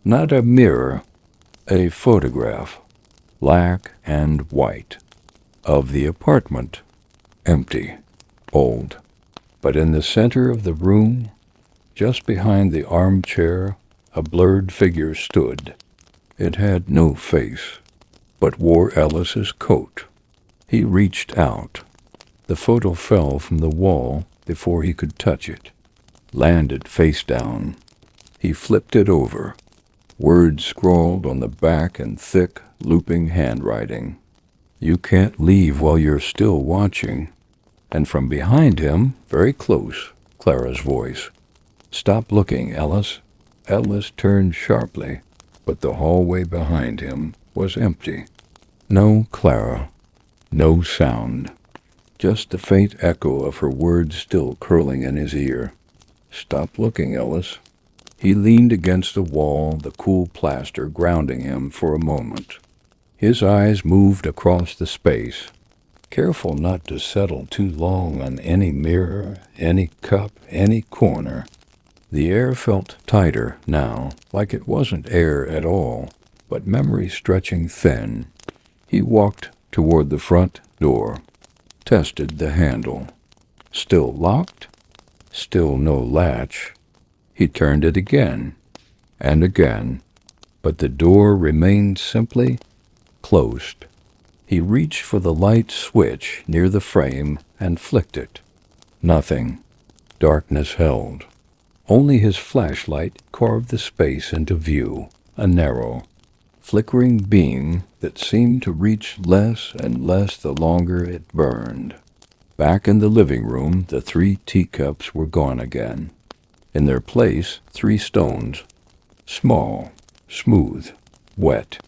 Not a mirror, a photograph. Black and white. Of the apartment. Empty. Old. But in the center of the room, just behind the armchair, a blurred figure stood. It had no face, but wore Ellis's coat. He reached out. The photo fell from the wall before he could touch it, landed face down. He flipped it over. Words scrawled on the back in thick, looping handwriting. You can't leave while you're still watching. And from behind him, very close, Clara's voice. Stop looking, Ellis. Ellis turned sharply, but the hallway behind him was empty. No Clara, no sound, just the faint echo of her words still curling in his ear. Stop looking, Ellis. He leaned against the wall, the cool plaster grounding him for a moment. His eyes moved across the space, careful not to settle too long on any mirror, any cup, any corner. The air felt tighter now, like it wasn't air at all, but memory stretching thin. He walked toward the front door, tested the handle. Still locked? Still no latch. He turned it again, and again, but the door remained simply closed. He reached for the light switch near the frame and flicked it. Nothing. Darkness held. Only his flashlight carved the space into view, a narrow, flickering beam that seemed to reach less and less the longer it burned. Back in the living room, the 3 teacups were gone again. In their place, 3 stones, small, smooth, wet.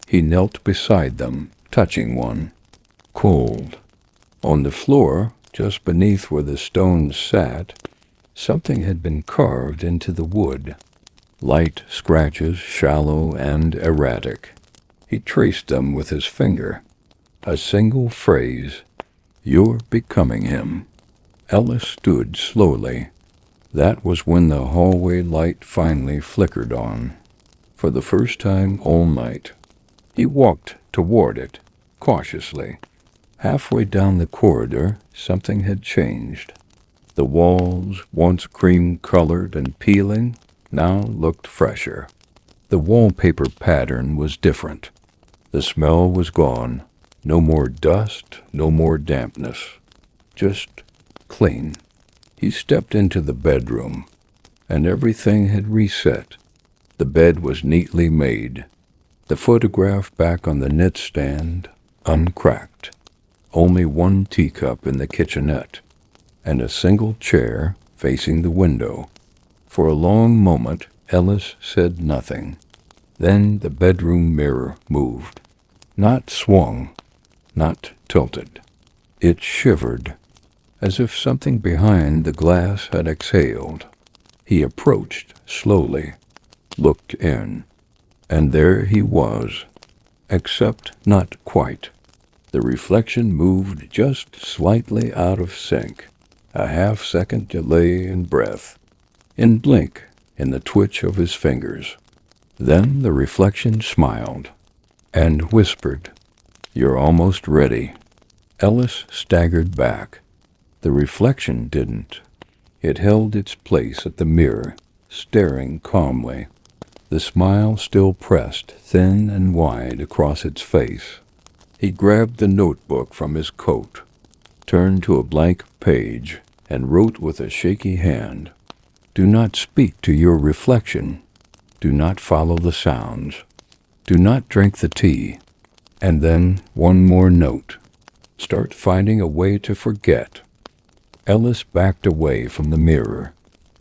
He knelt beside them, touching one, cold. On the floor, just beneath where the stones sat, something had been carved into the wood. Light scratches, shallow and erratic. He traced them with his finger. A single phrase, "You're becoming him." Ellis stood slowly. That was when the hallway light finally flickered on. For the first time all night. He walked toward it, cautiously. Halfway down the corridor, something had changed. The walls, once cream-colored and peeling, now looked fresher. The wallpaper pattern was different. The smell was gone. No more dust, no more dampness. Just clean. He stepped into the bedroom, and everything had reset. The bed was neatly made. The photograph back on the knit-stand, uncracked. Only 1 teacup in the kitchenette, and a single chair facing the window. For a long moment, Ellis said nothing. Then the bedroom mirror moved. Not swung, not tilted. It shivered, as if something behind the glass had exhaled. He approached slowly, looked in, and there he was, except not quite. The reflection moved just slightly out of sync, a half-second delay in breath, in blink, in the twitch of his fingers. Then the reflection smiled and whispered, "You're almost ready." Ellis staggered back. The reflection didn't. It held its place at the mirror, staring calmly. The smile still pressed thin and wide across its face. He grabbed the notebook from his coat, turned to a blank page, and wrote with a shaky hand, "Do not speak to your reflection. Do not follow the sounds. Do not drink the tea." And then one more note. Start finding a way to forget. Ellis backed away from the mirror,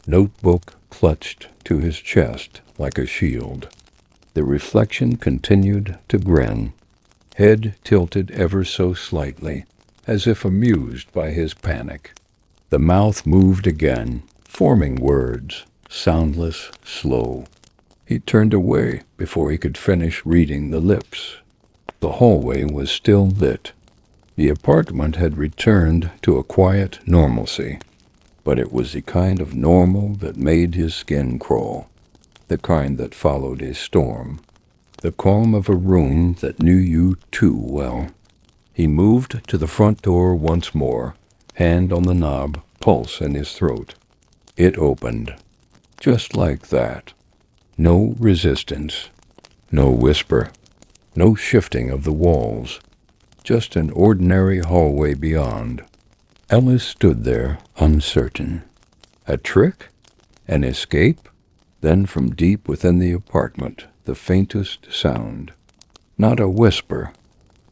notebook clutched to his chest like a shield. The reflection continued to grin, head tilted ever so slightly, as if amused by his panic. The mouth moved again, forming words, soundless, slow. He turned away before he could finish reading the lips. The hallway was still lit. The apartment had returned to a quiet normalcy, but it was the kind of normal that made his skin crawl, the kind that followed a storm, the calm of a room that knew you too well. He moved to the front door once more, hand on the knob, pulse in his throat. It opened, just like that. No resistance, no whisper, no shifting of the walls, just an ordinary hallway beyond. Ellis stood there, uncertain. A trick? An escape? Then from deep within the apartment, the faintest sound. Not a whisper,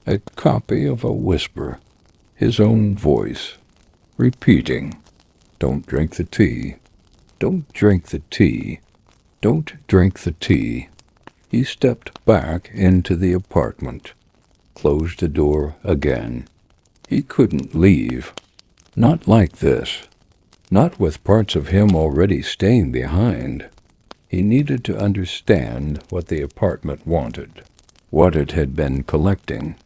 a copy of a whisper, his own voice, repeating, "Don't drink the tea. Don't drink the tea. Don't drink the tea." He stepped back into the apartment, closed the door again. He couldn't leave. Not like this. Not with parts of him already staying behind. He needed to understand what the apartment wanted, what it had been collecting.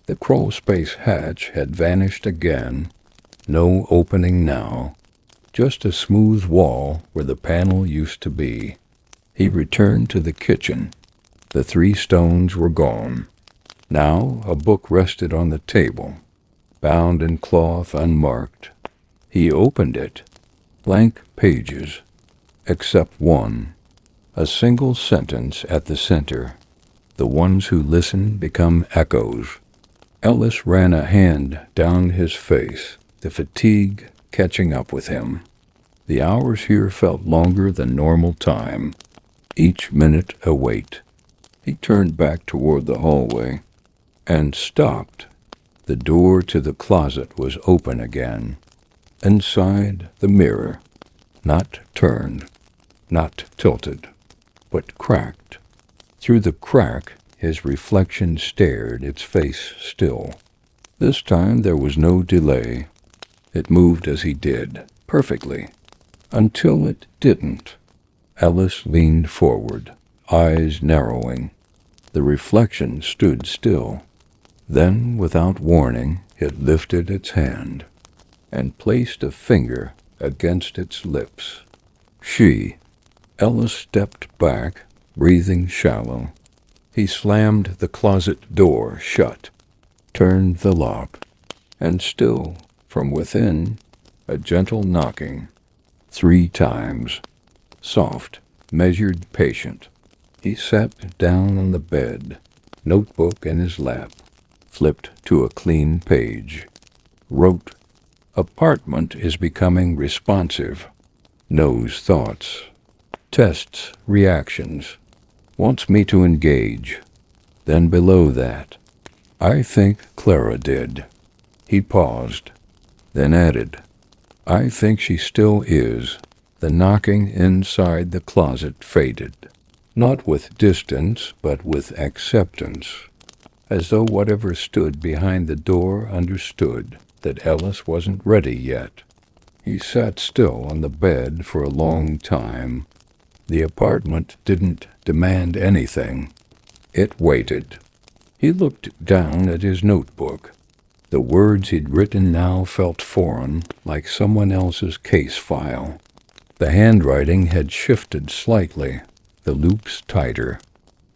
The crawl space hatch had vanished again. No opening now. Just a smooth wall where the panel used to be. He returned to the kitchen. The 3 stones were gone. Now a book rested on the table, bound in cloth unmarked. He opened it. Blank pages, except one. A single sentence at the center. The ones who listen become echoes. Ellis ran a hand down his face, the fatigue catching up with him. The hours here felt longer than normal time, each minute a wait. He turned back toward the hallway and stopped. The door to the closet was open again. Inside, the mirror, not turned, not tilted, but cracked. Through the crack, his reflection stared, its face still. This time there was no delay. It moved as he did, perfectly, until it didn't. Ellis leaned forward, eyes narrowing. The reflection stood still. Then, without warning, it lifted its hand and placed a finger against its lips. Ellis stepped back, breathing shallow. He slammed the closet door shut, turned the lock, and still, from within, a gentle knocking. 3 times. Soft, measured, patient. He sat down on the bed, notebook in his lap, flipped to a clean page. Wrote, "Apartment is becoming responsive. Knows thoughts. Tests reactions. Wants me to engage." Then below that, "I think Clara did." He paused, then added, "I think she still is." The knocking inside the closet faded, not with distance, but with acceptance, as though whatever stood behind the door understood that Ellis wasn't ready yet. He sat still on the bed for a long time. The apartment didn't demand anything. It waited. He looked down at his notebook. The words he'd written now felt foreign, like someone else's case file. The handwriting had shifted slightly, the loops tighter,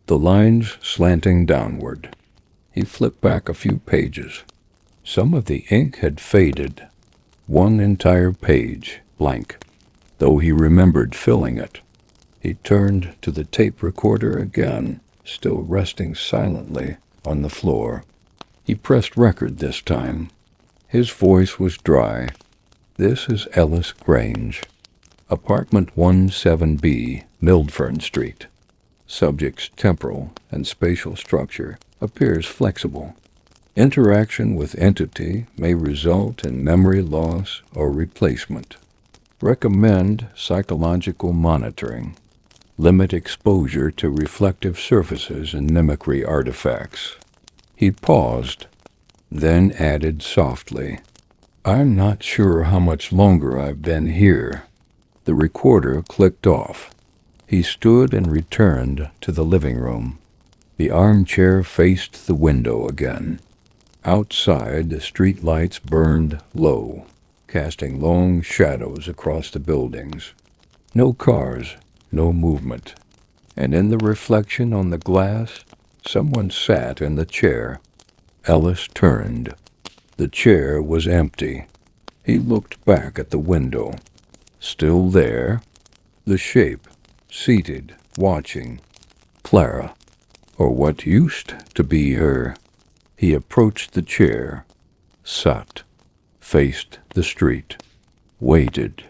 the lines slanting downward. He flipped back a few pages. Some of the ink had faded. One entire page, blank, though he remembered filling it. He turned to the tape recorder again, still resting silently on the floor. He pressed record this time. His voice was dry. "This is Ellis Grange. Apartment 17B, Mildfern Street. Subject's temporal and spatial structure appears flexible. Interaction with entity may result in memory loss or replacement. Recommend psychological monitoring. Limit exposure to reflective surfaces and mimicry artifacts." He paused, then added softly, "I'm not sure how much longer I've been here." The recorder clicked off. He stood and returned to the living room. The armchair faced the window again. Outside, the street lights burned low, casting long shadows across the buildings. No cars, no movement. And in the reflection on the glass, someone sat in the chair. Ellis turned. The chair was empty. He looked back at the window. Still there, the shape, seated, watching. Clara, or what used to be her. He approached the chair, sat, faced the street, waited,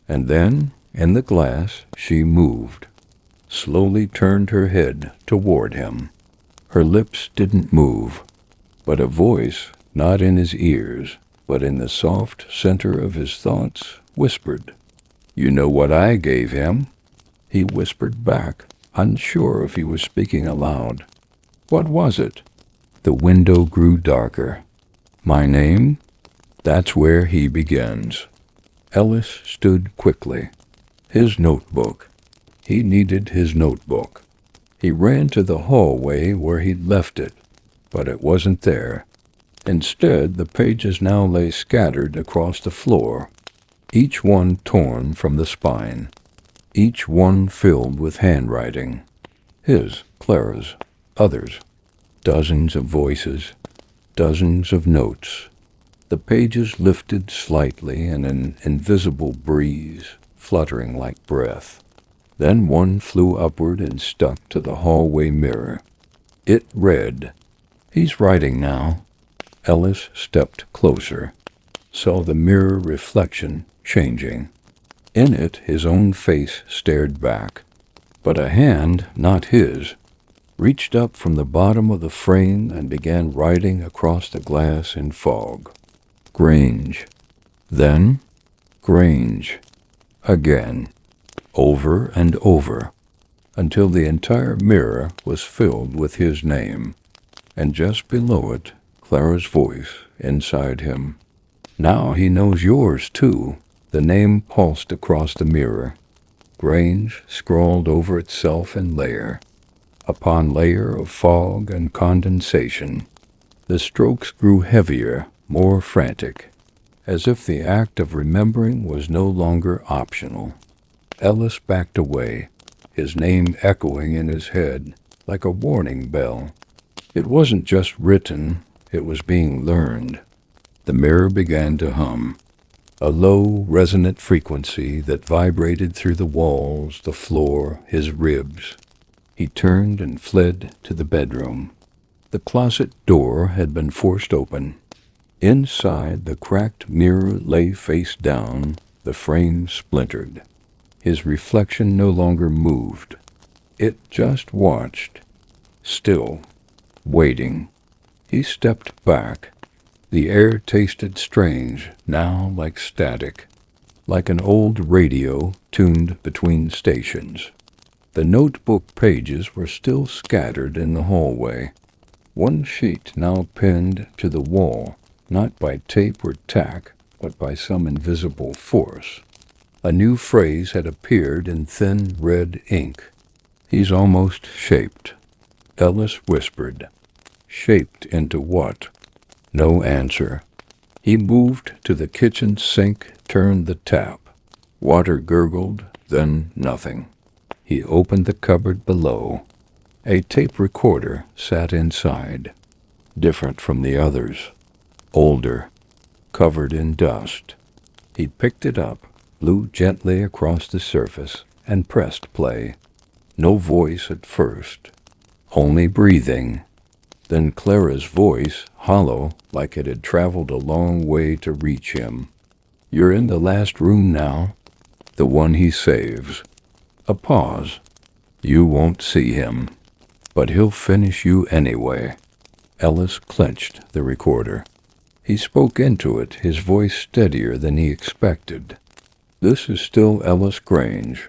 and then, in the glass, she moved, slowly turned her head toward him. Her lips didn't move, but a voice, not in his ears, but in the soft center of his thoughts, whispered, "You know what I gave him?" He whispered back, unsure if he was speaking aloud. "What was it?" The window grew darker. "My name? That's where he begins." Ellis stood quickly. His notebook. He needed his notebook. He ran to the hallway where he'd left it, but it wasn't there. Instead, the pages now lay scattered across the floor, each one torn from the spine, each one filled with handwriting. His, Clara's, others. Dozens of voices, dozens of notes. The pages lifted slightly in an invisible breeze, fluttering like breath. Then one flew upward and stuck to the hallway mirror. It read, "He's writing now." Ellis stepped closer, saw the mirror reflection changing. In it, his own face stared back, but a hand, not his, reached up from the bottom of the frame and began writing across the glass in fog. Grange. Then Grange. Again. Over and over, until the entire mirror was filled with his name, and just below it, Clara's voice inside him. Now he knows yours, too. The name pulsed across the mirror. Grange scrawled over itself in layer upon layer of fog and condensation. The strokes grew heavier, more frantic, as if the act of remembering was no longer optional. Ellis backed away, his name echoing in his head like a warning bell. It wasn't just written, it was being learned. The mirror began to hum, a low, resonant frequency that vibrated through the walls, the floor, his ribs. He turned and fled to the bedroom. The closet door had been forced open. Inside, the cracked mirror lay face down, the frame splintered. His reflection no longer moved. It just watched, still, waiting. He stepped back. The air tasted strange, now like static, like an old radio tuned between stations. The notebook pages were still scattered in the hallway, one sheet now pinned to the wall, not by tape or tack, but by some invisible force. A new phrase had appeared in thin red ink. He's almost shaped. Ellis whispered. Shaped into what? No answer. He moved to the kitchen sink, turned the tap. Water gurgled, then nothing. He opened the cupboard below. A tape recorder sat inside, different from the others, older, covered in dust. He picked it up, blew gently across the surface, and pressed play. No voice at first, only breathing. Then Clara's voice, hollow, like it had traveled a long way to reach him. You're in the last room now, the one he saves. A pause. You won't see him, but he'll finish you anyway. Ellis clenched the recorder. He spoke into it, his voice steadier than he expected. This is still Ellis Grange.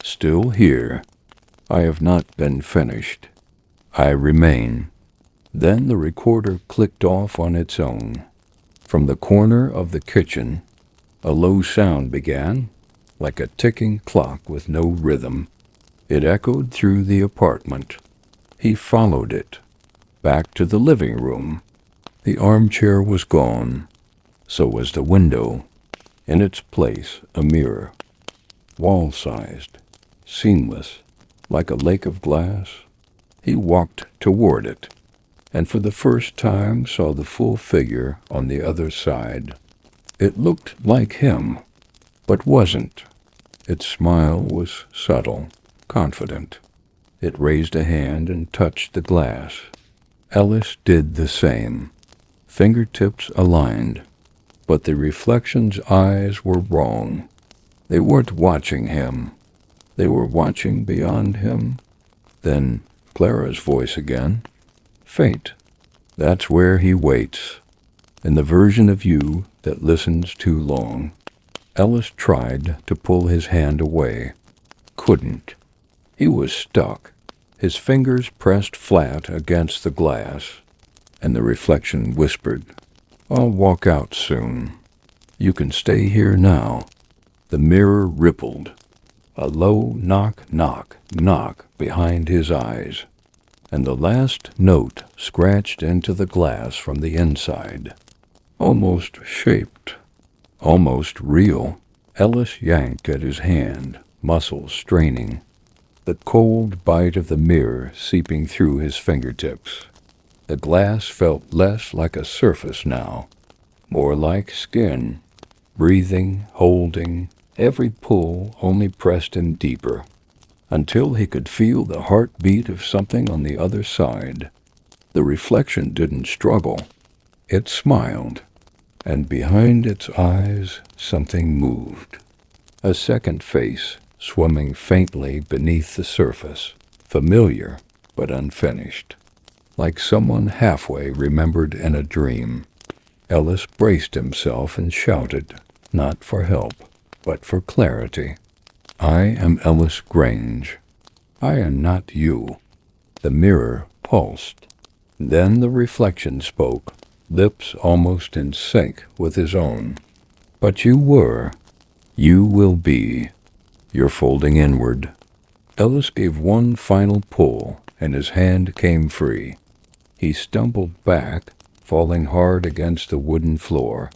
Still here. I have not been finished. I remain. Then the recorder clicked off on its own. From the corner of the kitchen, a low sound began, like a ticking clock with no rhythm. It echoed through the apartment. He followed it, back to the living room. The armchair was gone. So was the window. In its place, a mirror, wall-sized, seamless, like a lake of glass. He walked toward it, and for the first time saw the full figure on the other side. It looked like him, but wasn't. Its smile was subtle, confident. It raised a hand and touched the glass. Ellis did the same, fingertips aligned. But the reflection's eyes were wrong. They weren't watching him. They were watching beyond him. Then Clara's voice again. Faint. That's where he waits. In the version of you that listens too long. Ellis tried to pull his hand away. Couldn't. He was stuck. His fingers pressed flat against the glass. And the reflection whispered, I'll walk out soon. You can stay here now. The mirror rippled. A low knock, knock, knock behind his eyes. And the last note scratched into the glass from the inside. Almost shaped. Almost real. Ellis yanked at his hand, muscles straining. The cold bite of the mirror seeping through his fingertips. The glass felt less like a surface now, more like skin, breathing, holding, every pull only pressed him deeper, until he could feel the heartbeat of something on the other side. The reflection didn't struggle. It smiled, and behind its eyes something moved. A second face swimming faintly beneath the surface, familiar but unfinished, like someone halfway remembered in a dream. Ellis braced himself and shouted, not for help, but for clarity. "I am Ellis Grange. I am not you." The mirror pulsed. Then the reflection spoke, lips almost in sync with his own. "But you were. You will be." You're folding inward. Ellis gave one final pull, and his hand came free. He stumbled back, falling hard against the wooden floor.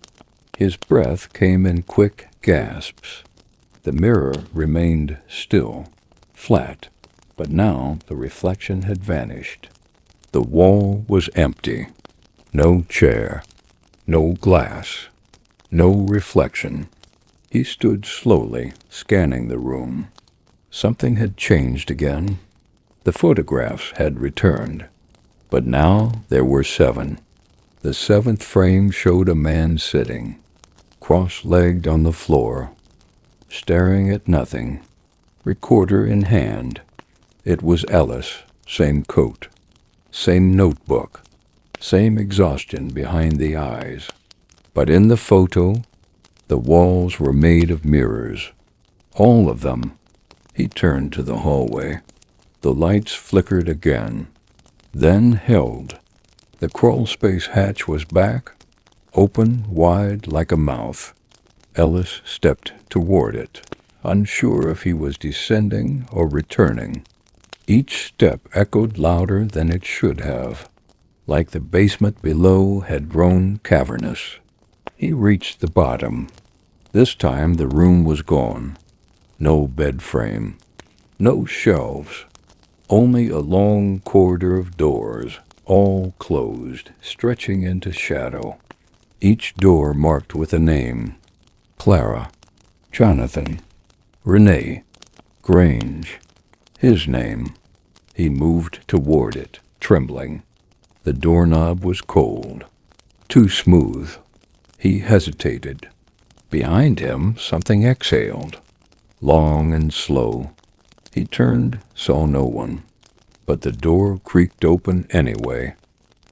His breath came in quick gasps. The mirror remained still, flat, but now the reflection had vanished. The wall was empty. No chair, no glass, no reflection. He stood slowly, scanning the room. Something had changed again. The photographs had returned, but now there were 7. The 7th frame showed a man sitting, cross-legged on the floor, staring at nothing, recorder in hand. It was Ellis, same coat, same notebook, same exhaustion behind the eyes. But in the photo, the walls were made of mirrors, all of them. He turned to the hallway. The lights flickered again, then held. The crawlspace hatch was back, open wide like a mouth. Ellis stepped toward it, unsure if he was descending or returning. Each step echoed louder than it should have, like the basement below had grown cavernous. He reached the bottom. This time the room was gone. No bed frame, no shelves, only a long corridor of doors, all closed, stretching into shadow. Each door marked with a name: Clara, Jonathan, Renee, Grange. His name. He moved toward it, trembling. The doorknob was cold, too smooth. He hesitated. Behind him, something exhaled, long and slow. He turned, saw no one, but the door creaked open anyway.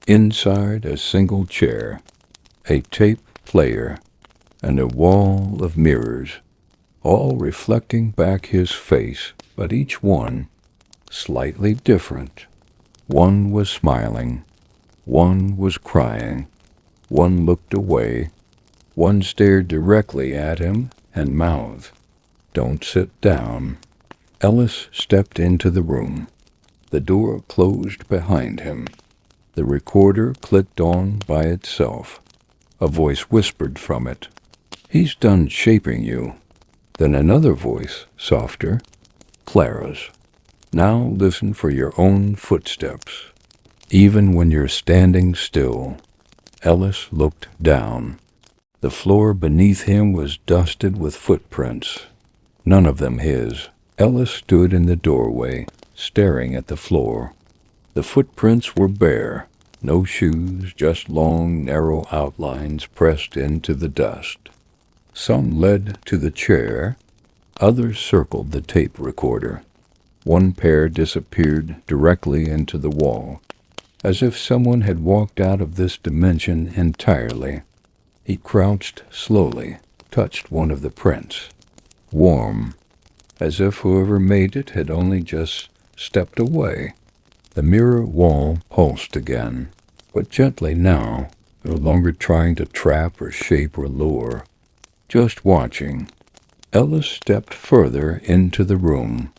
Inside, a single chair, a tape player, and a wall of mirrors, all reflecting back his face, but each one slightly different. One was smiling, one was crying, one looked away, one stared directly at him and mouthed, "Don't sit down." Ellis stepped into the room. The door closed behind him. The recorder clicked on by itself. A voice whispered from it, "He's done shaping you." Then another voice, softer, Clara's. "Now listen for your own footsteps, even when you're standing still." Ellis looked down. The floor beneath him was dusted with footprints, none of them his. Ellis stood in the doorway, staring at the floor. The footprints were bare, no shoes, just long, narrow outlines pressed into the dust. Some led to the chair, others circled the tape recorder. One pair disappeared directly into the wall, as if someone had walked out of this dimension entirely. He crouched slowly, touched one of the prints. Warm, as if whoever made it had only just stepped away. The mirror wall pulsed again, but gently now, no longer trying to trap or shape or lure. Just watching. Ellis stepped further into the room.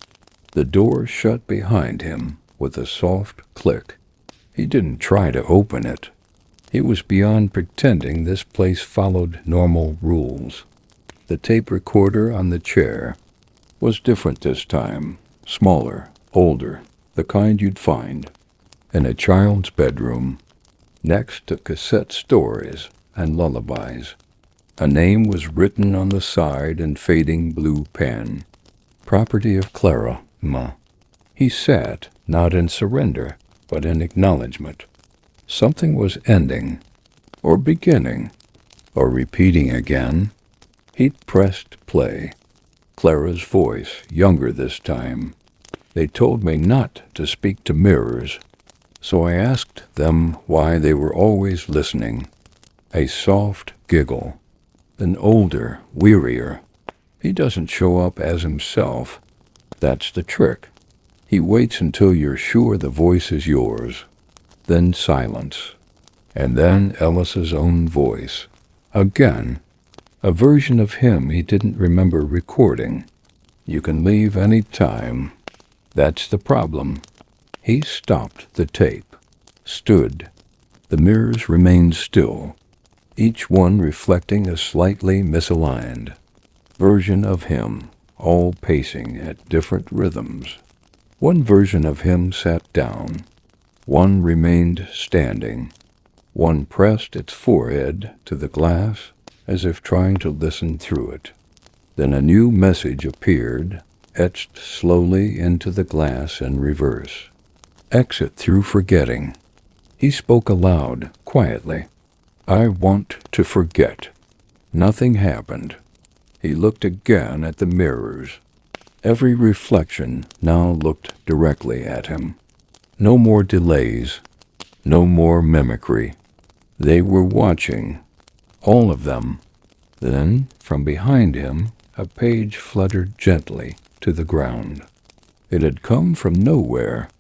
The door shut behind him with a soft click. He didn't try to open it. He was beyond pretending this place followed normal rules. The tape recorder on the chair was different this time, smaller, older, the kind you'd find in a child's bedroom, next to cassette stories and lullabies. A name was written on the side in fading blue pen, "Property of Clara, Ma." He sat, not in surrender, but in acknowledgement. Something was ending, or beginning, or repeating again. He'd pressed play. Clara's voice, younger this time. They told me not to speak to mirrors, so I asked them why they were always listening. A soft giggle. Then older, wearier. He doesn't show up as himself. That's the trick. He waits until you're sure the voice is yours. Then silence. And then Ellis's own voice. Again. A version of him he didn't remember recording. You can leave any time. That's the problem. He stopped the tape. Stood. The mirrors remained still, each one reflecting a slightly misaligned version of him, all pacing at different rhythms. One version of him sat down. One remained standing. One pressed its forehead to the glass as if trying to listen through it. Then a new message appeared, etched slowly into the glass in reverse. Exit through forgetting. He spoke aloud, quietly. I want to forget. Nothing happened. He looked again at the mirrors. Every reflection now looked directly at him. No more delays. No more mimicry. They were watching. All of them. Then, from behind him, a page fluttered gently to the ground. It had come from nowhere.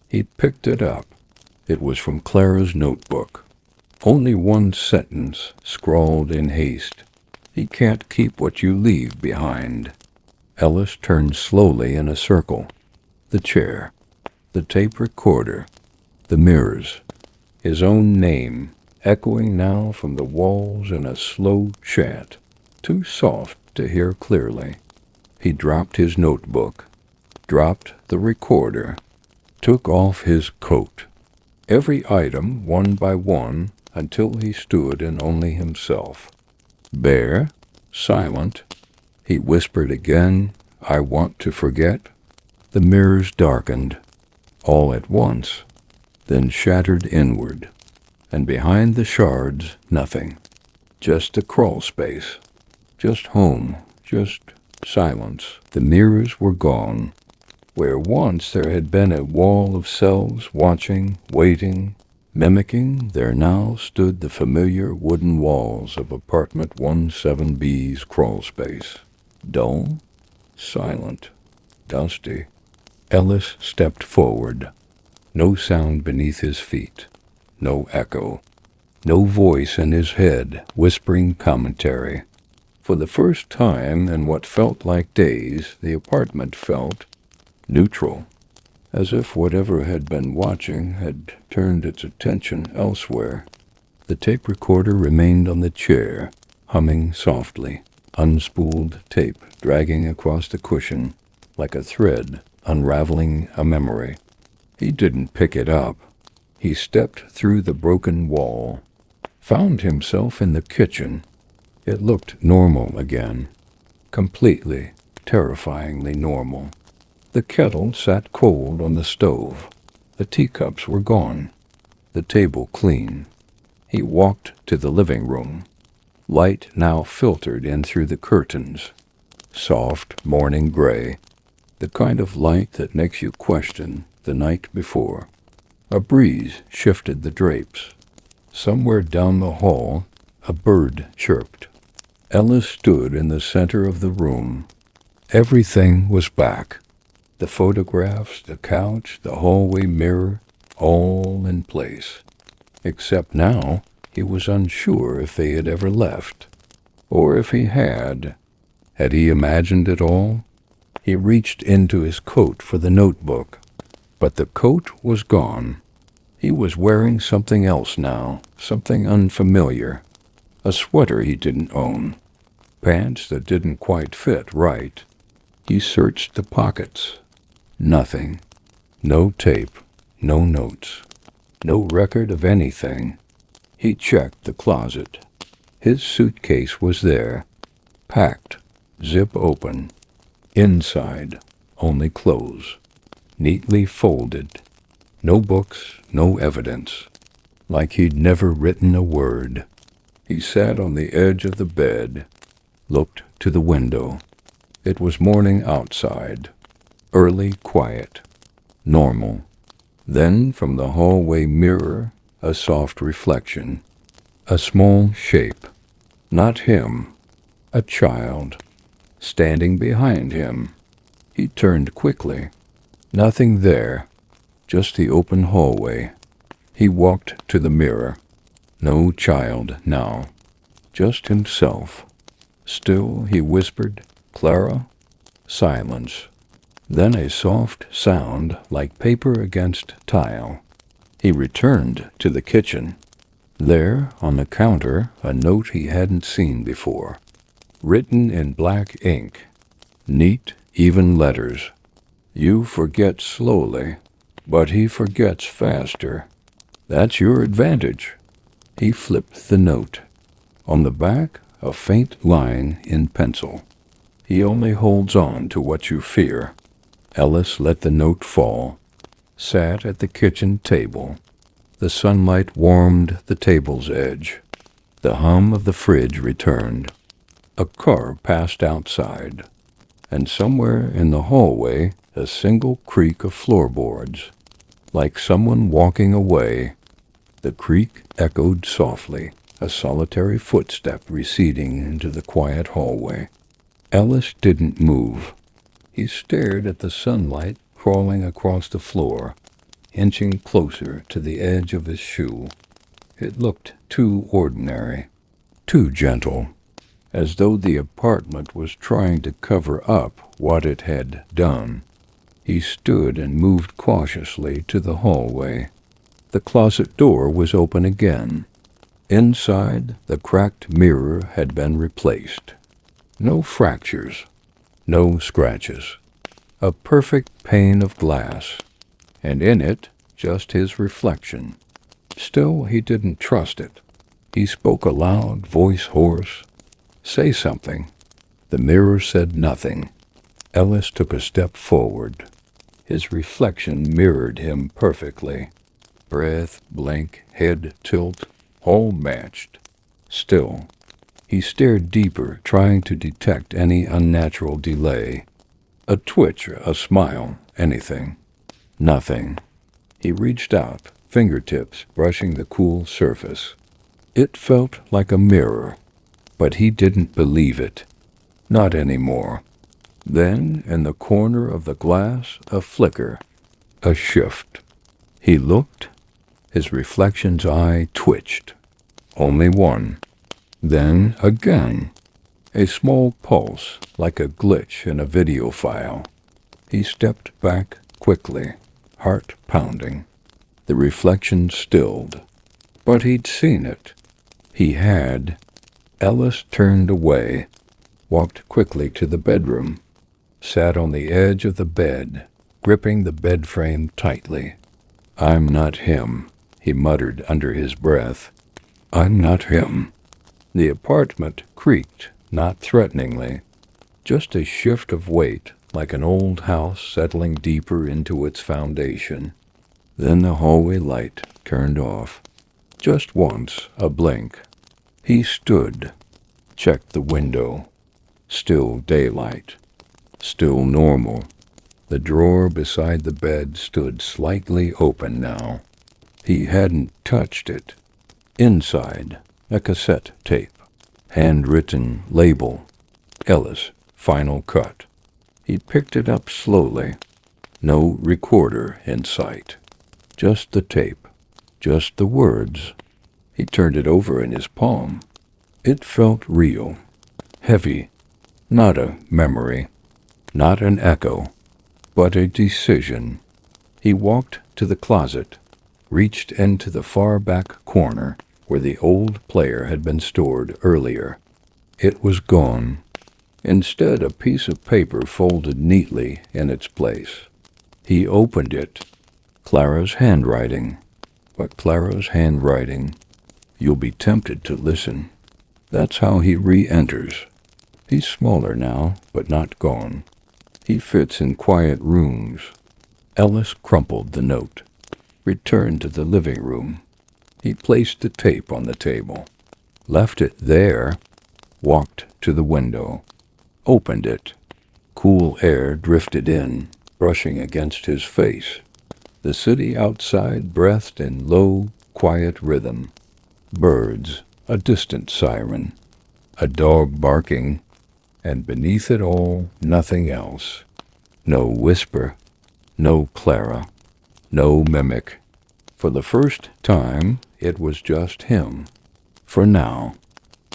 He picked it up. It was from Clara's notebook. Only one sentence, scrawled in haste. He can't keep what you leave behind. Ellis turned slowly in a circle. The chair. The tape recorder. The mirrors. His own name, echoing now from the walls in a slow chant, too soft to hear clearly. He dropped his notebook, dropped the recorder, took off his coat. Every item, one by one, until he stood in only himself. Bare, silent, he whispered again, I want to forget. The mirrors darkened, all at once, then shattered inward. And behind the shards, nothing. Just a crawl space. Just home. Just silence. The mirrors were gone. Where once there had been a wall of cells watching, waiting, mimicking, there now stood the familiar wooden walls of apartment 17B's crawl space. Dull, silent, dusty. Ellis stepped forward. No sound beneath his feet. No echo. No voice in his head whispering commentary. For the first time in what felt like days, the apartment felt neutral, as if whatever had been watching had turned its attention elsewhere. The tape recorder remained on the chair, humming softly, unspooled tape dragging across the cushion, like a thread unraveling a memory. He didn't pick it up. He stepped through the broken wall, found himself in the kitchen. It looked normal again, completely, terrifyingly normal. The kettle sat cold on the stove. The teacups were gone. The table clean. He walked to the living room. Light now filtered in through the curtains. Soft morning gray. The kind of light that makes you question the night before. A breeze shifted the drapes. Somewhere down the hall, a bird chirped. Ellis stood in the center of the room. Everything was back. The photographs, the couch, the hallway mirror, all in place. Except now, he was unsure if they had ever left. Or if he had. Had he imagined it all? He reached into his coat for the notebook. But the coat was gone. He was wearing something else now, something unfamiliar. A sweater he didn't own. Pants that didn't quite fit right. He searched the pockets. Nothing. No tape. No notes. No record of anything. He checked the closet. His suitcase was there. Packed. Zip open. Inside, only clothes. Neatly folded. No books, no evidence. Like he'd never written a word. He sat on the edge of the bed, looked to the window. It was morning outside. Early, quiet. Normal. Then, from the hallway mirror, a soft reflection. A small shape. Not him. A child. Standing behind him. He turned quickly. Nothing there. Just the open hallway. He walked to the mirror. No child now. Just himself. Still, he whispered, "Clara?" Silence. Then a soft sound like paper against tile. He returned to the kitchen. There, on the counter, a note he hadn't seen before. Written in black ink. Neat, even letters. "You forget slowly, but he forgets faster. That's your advantage." He flipped the note. On the back, a faint line in pencil. "He only holds on to what you fear." Ellis let the note fall. Sat at the kitchen table. The sunlight warmed the table's edge. The hum of the fridge returned. A car passed outside. And somewhere in the hallway, a single creak of floorboards. Like someone walking away. The creak echoed softly, a solitary footstep receding into the quiet hallway. Ellis didn't move. He stared at the sunlight crawling across the floor, inching closer to the edge of his shoe. It looked too ordinary, too gentle, as though the apartment was trying to cover up what it had done. He stood and moved cautiously to the hallway. The closet door was open again. Inside, the cracked mirror had been replaced. No fractures, no scratches. A perfect pane of glass, and in it, just his reflection. Still, he didn't trust it. He spoke aloud, voice hoarse. "Say something." The mirror said nothing. Ellis took a step forward. His reflection mirrored him perfectly. Breath, blink, head tilt, all matched. Still, he stared deeper, trying to detect any unnatural delay. A twitch, a smile, anything. Nothing. He reached out, fingertips brushing the cool surface. It felt like a mirror, but he didn't believe it. Not anymore. Then, in the corner of the glass, a flicker, a shift. He looked. His reflection's eye twitched. Only one. Then again. A small pulse, like a glitch in a video file. He stepped back quickly, heart pounding. The reflection stilled. But he'd seen it. He had. Ellis turned away, walked quickly to the bedroom, sat on the edge of the bed, gripping the bed frame tightly. "I'm not him," he muttered under his breath. "I'm not him." The apartment creaked, not threateningly, just a shift of weight, like an old house settling deeper into its foundation. Then the hallway light turned off. Just once, a blink. He stood, checked the window. Still daylight. Still normal. The drawer beside the bed stood slightly open now. He hadn't touched it. Inside, a cassette tape. Handwritten label. Ellis, final cut. He picked it up slowly. No recorder in sight. Just the tape. Just the words. He turned it over in his palm. It felt real. Heavy. Not a memory. Not an echo. But a decision. He walked to the closet. Reached into the far back corner where the old player had been stored earlier. It was gone. Instead, a piece of paper folded neatly in its place. He opened it. Clara's handwriting. But Clara's handwriting. You'll be tempted to listen. That's how he re-enters. He's smaller now, but not gone. He fits in quiet rooms. Ellis crumpled the note. Returned to the living room. He placed the tape on the table. Left it there. Walked to the window. Opened it. cool air drifted in, brushing against his face. The city outside breathed in low, quiet rhythm. Birds, a distant siren, a dog barking, and beneath it all, nothing else. No whisper, no Clara, no mimic. For the first time, it was just him. For now.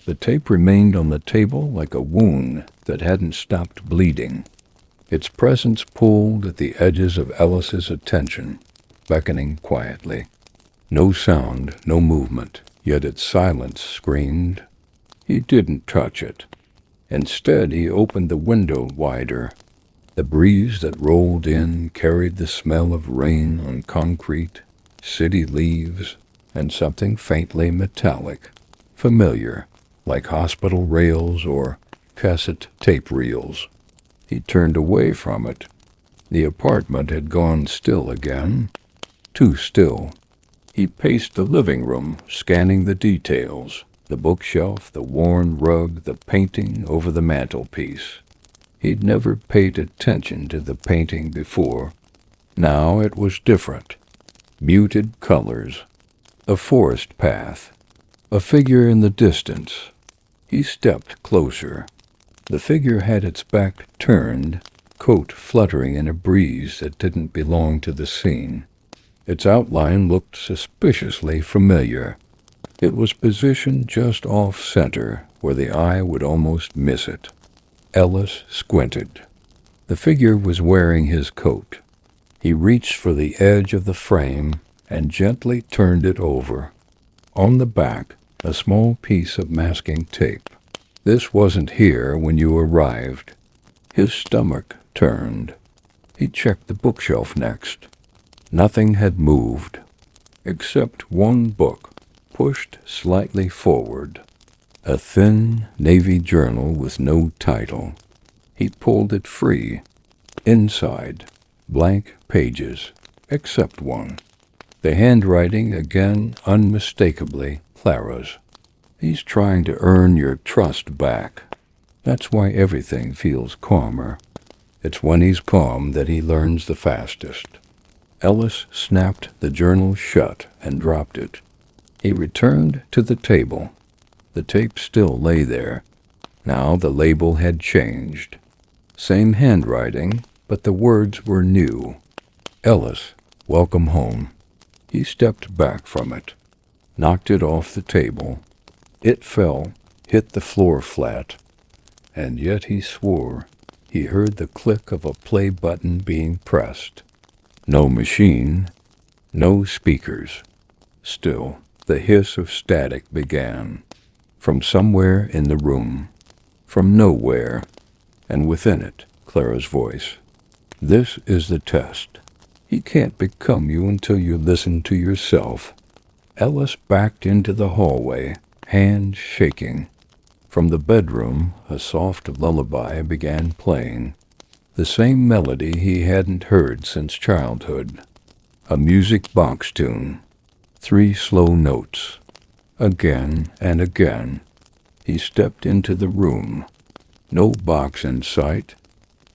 The tape remained on the table like a wound that hadn't stopped bleeding. Its presence pulled at the edges of Ellis's attention, beckoning quietly. No sound, no movement, yet its silence screamed. He didn't touch it. Instead, he opened the window wider. The breeze that rolled in carried the smell of rain on concrete, city leaves, and something faintly metallic, familiar, like hospital rails or cassette tape reels. He turned away from it. The apartment had gone still again, too still. He paced the living room, scanning the details, the bookshelf, the worn rug, the painting over the mantelpiece. He'd never paid attention to the painting before. Now it was different. Muted colors, a forest path, a figure in the distance. He stepped closer. The figure had its back turned, coat fluttering in a breeze that didn't belong to the scene. Its outline looked suspiciously familiar. It was positioned just off-center, where the eye would almost miss it. Ellis squinted. The figure was wearing his coat. He reached for the edge of the frame and gently turned it over. On the back, a small piece of masking tape. This wasn't here when you arrived. His stomach turned. He checked the bookshelf next. Nothing had moved, except one book, pushed slightly forward. A thin navy journal with no title. He pulled it free. Inside, blank pages, except one. The handwriting again unmistakably Clara's. He's trying to earn your trust back. That's why everything feels calmer. It's when he's calm that he learns the fastest. Ellis snapped the journal shut and dropped it. He returned to the table. The tape still lay there. Now the label had changed. Same handwriting, but the words were new. Ellis, welcome home. He stepped back from it, knocked it off the table. It fell, hit the floor flat, and yet he swore he heard the click of a play button being pressed. No machine, no speakers. Still, the hiss of static began, from somewhere in the room, from nowhere, and within it, Clara's voice. This is the test. He can't become you until you listen to yourself. Ellis backed into the hallway, hands shaking. From the bedroom, a soft lullaby began playing. The same melody he hadn't heard since childhood. A music box tune. 3 slow notes. Again and again. He stepped into the room. No box in sight,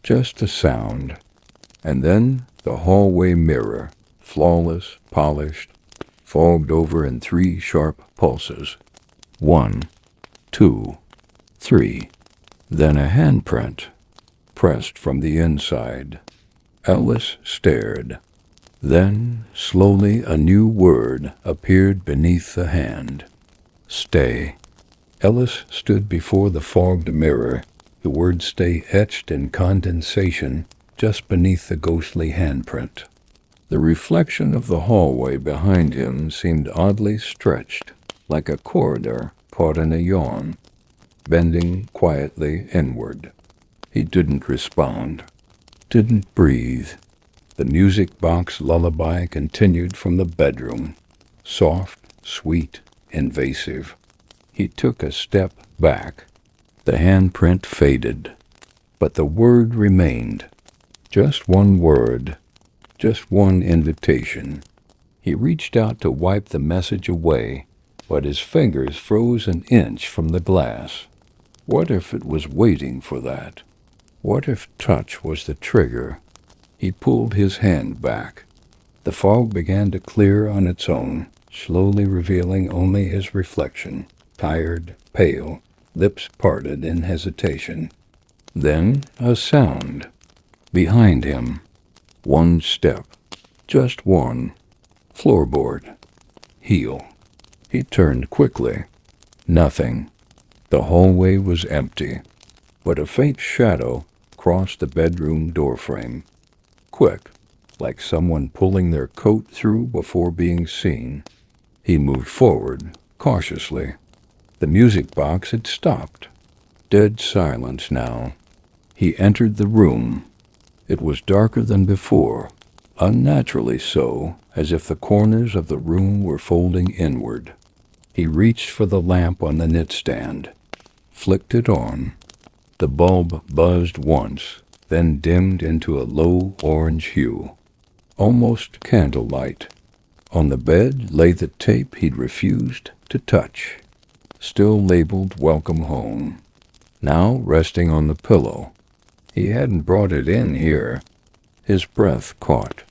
just the sound. And then the hallway mirror, flawless, polished, fogged over in 3 sharp pulses. 1, 2, 3. Then a handprint, pressed from the inside. Ellis stared. Then, slowly, a new word appeared beneath the hand. Stay. Ellis stood before the fogged mirror, the word stay etched in condensation just beneath the ghostly handprint. The reflection of the hallway behind him seemed oddly stretched, like a corridor caught in a yawn, bending quietly inward. He didn't respond, didn't breathe. The music box lullaby continued from the bedroom, soft, sweet, invasive. He took a step back. The handprint faded, but the word remained. Just one word, just one invitation. He reached out to wipe the message away, but his fingers froze an inch from the glass. What if it was waiting for that? What if touch was the trigger? He pulled his hand back. The fog began to clear on its own, slowly revealing only his reflection, tired, pale, lips parted in hesitation. Then a sound. Behind him. One step. Just one. Floorboard. Heel. He turned quickly. Nothing. The hallway was empty, but a faint shadow crossed the bedroom doorframe. Quick, like someone pulling their coat through before being seen. He moved forward, cautiously. The music box had stopped. Dead silence now. He entered the room. It was darker than before, unnaturally so, as if the corners of the room were folding inward. He reached for the lamp on the knitstand, flicked it on. The bulb buzzed once, then dimmed into a low orange hue, almost candlelight. On the bed lay the tape he'd refused to touch, still labeled Welcome Home, now resting on the pillow. He hadn't brought it in here. His breath caught.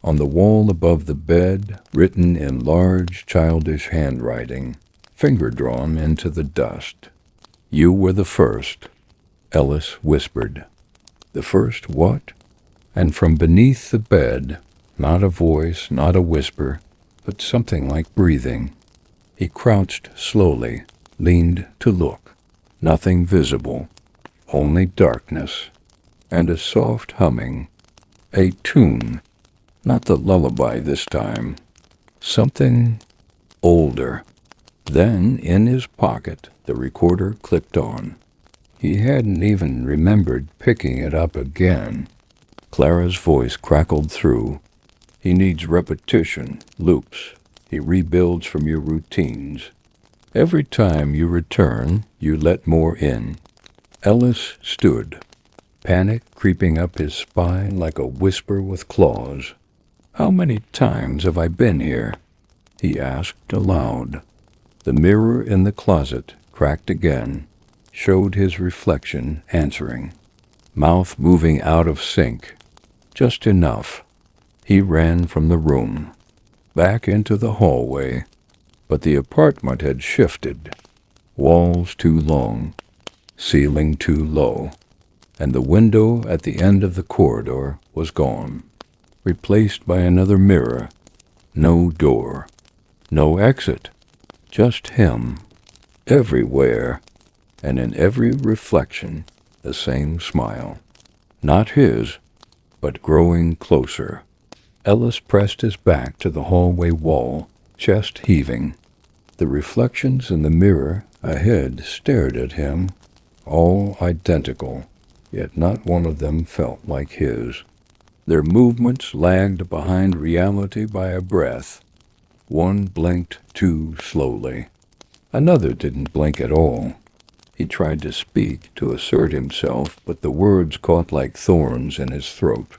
On the wall above the bed, written in large, childish handwriting, finger-drawn into the dust. "You were the first," Ellis whispered. "The first what?" And from beneath the bed, not a voice, not a whisper, but something like breathing. He crouched slowly, leaned to look. Nothing visible, only darkness, and a soft humming. A tune. Not the lullaby this time. Something older. Then, in his pocket, the recorder clicked on. He hadn't even remembered picking it up again. Clara's voice crackled through. "He needs repetition, loops. He rebuilds from your routines. Every time you return, you let more in." Ellis stood, panic creeping up his spine like a whisper with claws. "How many times have I been here?" he asked aloud. The mirror in the closet cracked again, showed his reflection answering. Mouth moving out of sync. Just enough. He ran from the room, back into the hallway, but the apartment had shifted. Walls too long, ceiling too low, and the window at the end of the corridor was gone, replaced by another mirror. No door, no exit, just him, everywhere, and in every reflection the same smile. Not his, but growing closer. Ellis pressed his back to the hallway wall, chest heaving. The reflections in the mirror ahead stared at him, all identical, yet not one of them felt like his. Their movements lagged behind reality by a breath. One blinked too slowly. Another didn't blink at all. He tried to speak, to assert himself, but the words caught like thorns in his throat.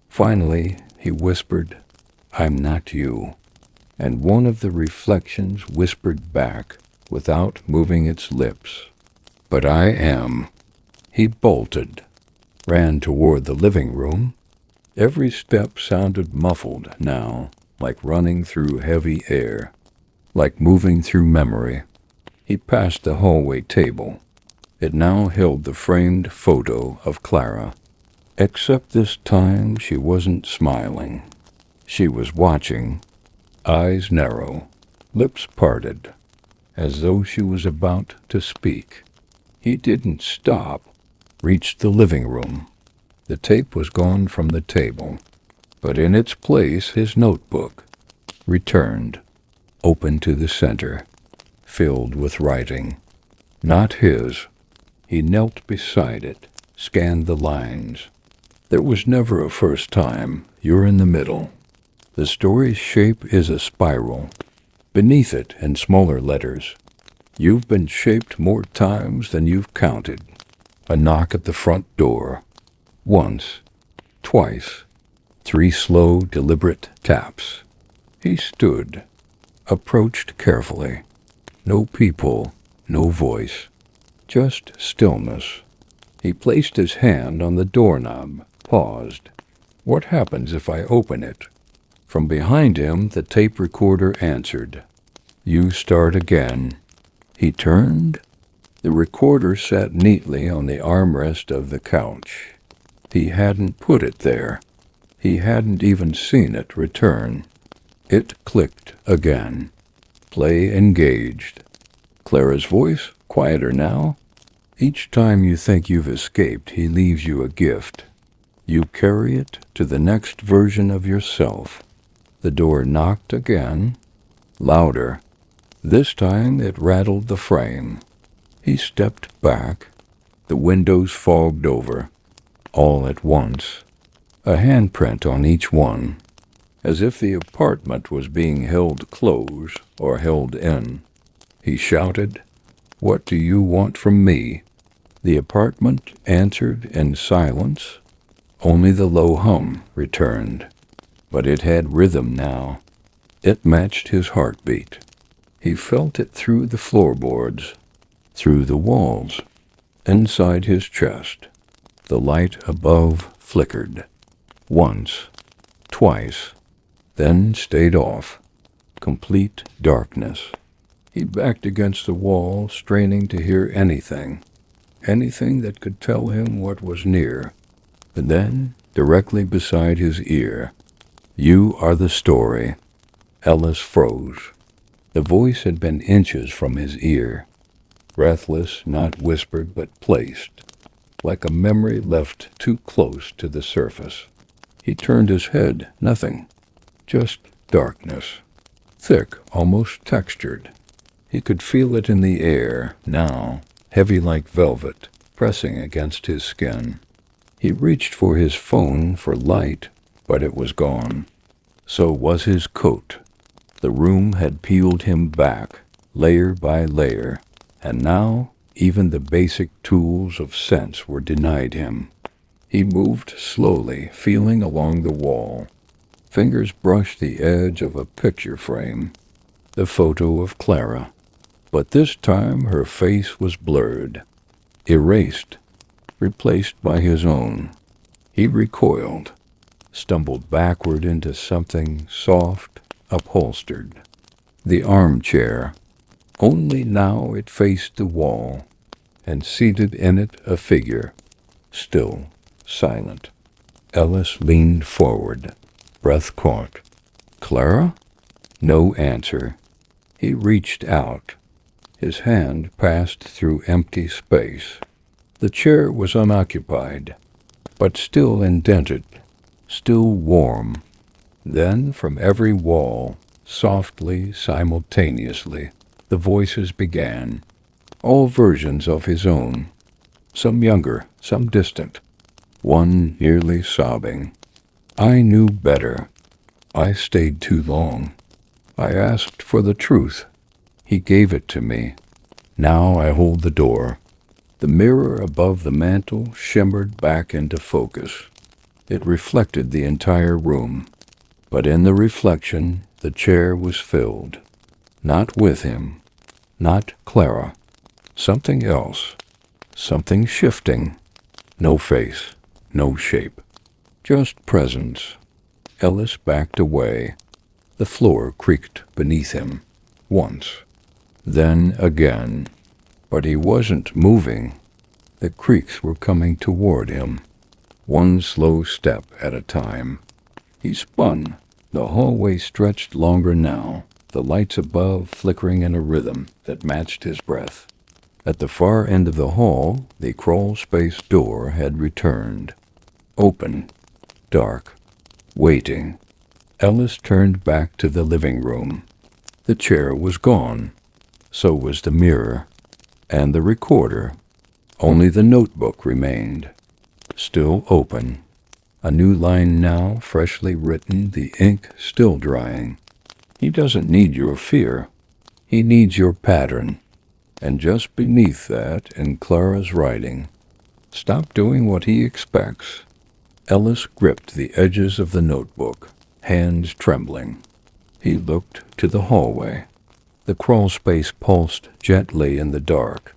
Finally, he whispered, "I'm not you." And one of the reflections whispered back, without moving its lips, "But I am." He bolted, ran toward the living room. Every step sounded muffled now, like running through heavy air, like moving through memory. He passed the hallway table. It now held the framed photo of Clara. Except this time she wasn't smiling. She was watching, eyes narrow, lips parted, as though she was about to speak. He didn't stop, reached the living room. The tape was gone from the table, but in its place his notebook, returned, open to the center, filled with writing. Not his. He knelt beside it, scanned the lines. There was never a first time. You're in the middle. The story's shape is a spiral. Beneath it, in smaller letters, "You've been shaped more times than you've counted." A knock at the front door. Once, twice, 3 slow, deliberate taps. He stood, approached carefully. No people, no voice, just stillness. He placed his hand on the doorknob, paused. What happens if I open it? From behind him, the tape recorder answered. You start again. He turned. The recorder sat neatly on the armrest of the couch. He hadn't put it there. He hadn't even seen it return. It clicked again. Play engaged. Clara's voice, quieter now. Each time you think you've escaped, he leaves you a gift. You carry it to the next version of yourself. The door knocked again, louder. This time it rattled the frame. He stepped back. The windows fogged over. All at once. A handprint on each one, as if the apartment was being held close or held in. He shouted, What do you want from me? The apartment answered in silence. Only the low hum returned. But it had rhythm now. It matched his heartbeat. He felt it through the floorboards, through the walls, inside his chest. The light above flickered. Once, twice, then stayed off. Complete darkness. He backed against the wall, straining to hear anything that could tell him what was near. And then, directly beside his ear, You are the story. Ellis froze. The voice had been inches from his ear, breathless, not whispered but placed, like a memory left too close to the surface. He turned his head, nothing, just darkness, thick, almost textured. He could feel it in the air, now, heavy like velvet, pressing against his skin. He reached for his phone for light, but it was gone. So was his coat. The room had peeled him back, layer by layer, and now even the basic tools of sense were denied him. He moved slowly, feeling along the wall. Fingers brushed the edge of a picture frame, the photo of Clara. But this time her face was blurred, erased, replaced by his own. He recoiled, stumbled backward into something soft, upholstered. The armchair. Only now it faced the wall, and seated in it a figure, still, silent. Ellis leaned forward, breath caught. Clara? No answer. He reached out. His hand passed through empty space. The chair was unoccupied, but still indented, still warm. Then from every wall, softly, simultaneously, the voices began, all versions of his own, some younger, some distant, one nearly sobbing. I knew better. I stayed too long. I asked for the truth. He gave it to me. Now I hold the door. The mirror above the mantel shimmered back into focus. It reflected the entire room, but in the reflection the chair was filled. Not with him, not Clara. Something else, something shifting. No face, no shape, just presence. Ellis backed away. The floor creaked beneath him, once, then again. But he wasn't moving. The creaks were coming toward him, one slow step at a time. He spun. The hallway stretched longer now, the lights above flickering in a rhythm that matched his breath. At the far end of the hall, the crawl-space door had returned. Open, dark, waiting. Ellis turned back to the living room. The chair was gone. So was the mirror. And the recorder. Only the notebook remained. Still open. A new line now, freshly written, the ink still drying. He doesn't need your fear. He needs your pattern. And just beneath that, in Clara's writing, stop doing what he expects. Ellis gripped the edges of the notebook, hands trembling. He looked to the hallway. The crawl space pulsed gently in the dark,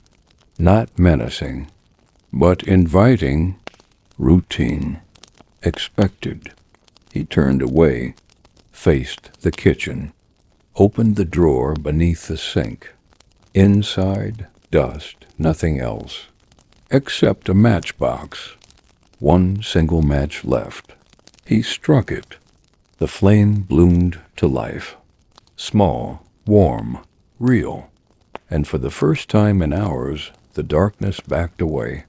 not menacing, but inviting, routine, expected. He turned away, faced the kitchen, opened the drawer beneath the sink. Inside, dust, nothing else, except a matchbox. One single match left. He struck it. The flame bloomed to life. Small, warm, real. And for the first time in hours, the darkness backed away.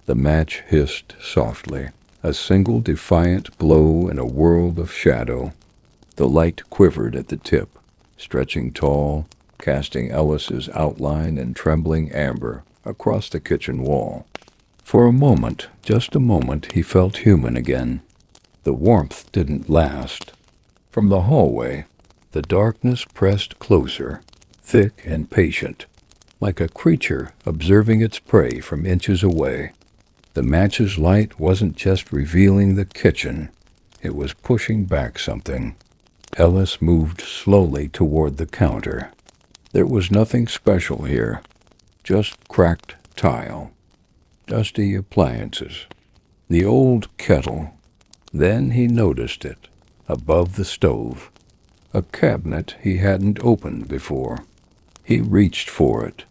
The match hissed softly, a single defiant glow in a world of shadow. The light quivered at the tip, stretching tall, casting Ellis's outline in trembling amber across the kitchen wall. For a moment, just a moment, he felt human again. The warmth didn't last. From the hallway, the darkness pressed closer, thick and patient, like a creature observing its prey from inches away. The match's light wasn't just revealing the kitchen, it was pushing back something. Ellis moved slowly toward the counter. There was nothing special here, just cracked tile, dusty appliances, the old kettle. Then he noticed it, above the stove, a cabinet he hadn't opened before. He reached for it.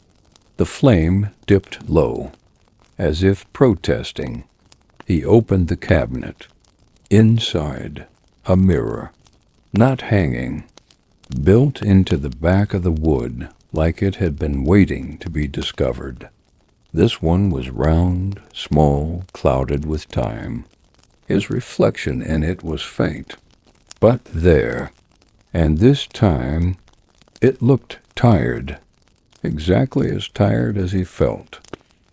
The flame dipped low, as if protesting. He opened the cabinet. Inside, a mirror, not hanging, built into the back of the wood like it had been waiting to be discovered. This one was round, small, clouded with time. His reflection in it was faint, but there. And this time, it looked tired, exactly as tired as he felt.